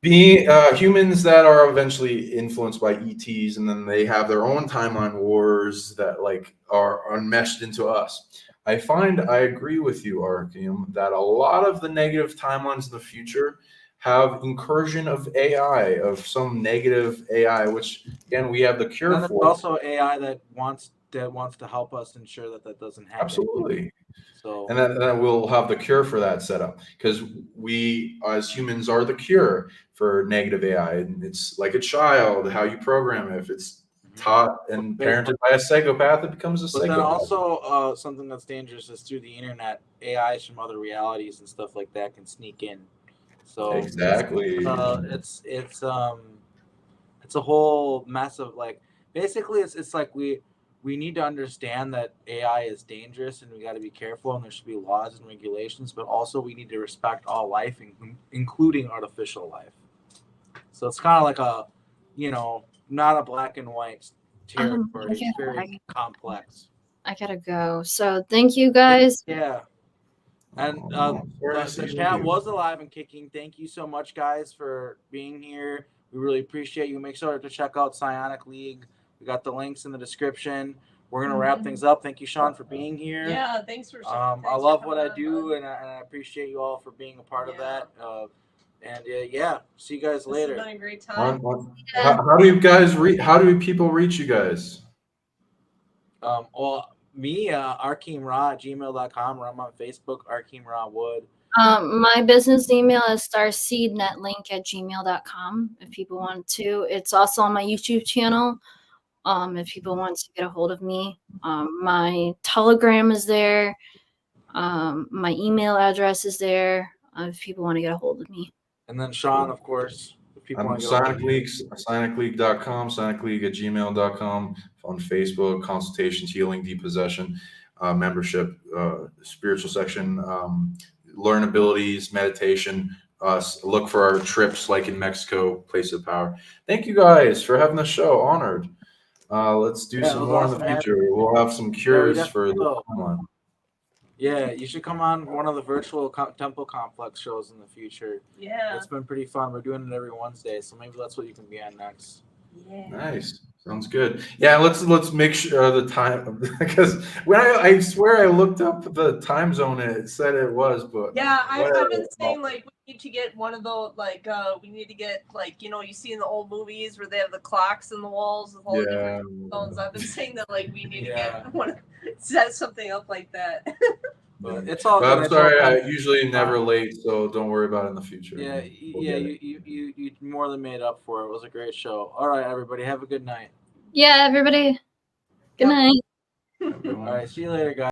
being humans that are eventually influenced by ETs, and then they have their own timeline wars that are enmeshed into us. I agree with you, Arkheim, that a lot of the negative timelines in the future have incursion of AI, of some negative AI, which again we have the cure and for. Also AI that wants to help us ensure that doesn't happen. Absolutely. So, and then we'll have the cure for that set up, because we as humans are the cure for negative AI. And it's like a child, how you program it. If it's taught and parented by a psychopath, it becomes a psychopath. But then also something that's dangerous is through the internet, AIs from other realities and stuff like that can sneak in. So exactly, it's a whole mess of basically it's like we need to understand that AI is dangerous and we got to be careful, and there should be laws and regulations, but also we need to respect all life, including artificial life. So it's kind of like a, not a black and white territory. It's very complex. I gotta go. So thank you guys. Yeah. And the chat was alive and kicking. Thank you so much, guys, for being here. We really appreciate you. Make sure to check out Psionic League. We got the links in the description. We're going to wrap things up. Thank you, Sean, for being here. Yeah, thanks for I love what I do, and I appreciate you all for being a part of that. See you guys later. It's been a great time. How do you guys how do people reach you guys? Me, arkheimra@gmail.com, or I'm on Facebook, Arkheim Ra Wood. My business email is starseednetlink@gmail.com if people want to. It's also on my YouTube channel if people want to get a hold of me. My Telegram is there. My email address is there if people want to get a hold of me. And then Sean, of course, if people I'm want to get a hold Sonic of you. League, sonicleague.com, sonicleague@gmail.com, on Facebook, consultations, healing, depossession, membership, spiritual section, learn abilities, meditation. Look for our trips like in Mexico, Place of Power. Thank you guys for having the show. Honored. Let's do Yeah, it some was more in the awesome having future. We'll have some we cures for definitely the will. timeline. Yeah, you should come on one of the virtual temple complex shows in the future. Yeah. It's been pretty fun. We're doing it every Wednesday, so maybe that's what you can be on next. Yeah. Nice. Sounds good. Yeah, let's make sure the time, because when I swear I looked up the time zone and it said it was, but Yeah, I've been whatever. saying like we need to get one of those we need to get like you see in the old movies where they have the clocks in the walls with all the Yeah. different zones. I've been saying that like we need to Yeah. get one set something up like that. But it's all But good. I'm sorry, I usually never late, so don't worry about it in the future. Yeah, We'll yeah, get it. you more than made up for it. It was a great show. All right, everybody, have a good night. Yeah, everybody. Good Yep. night. Everyone. All right, see you later, guys.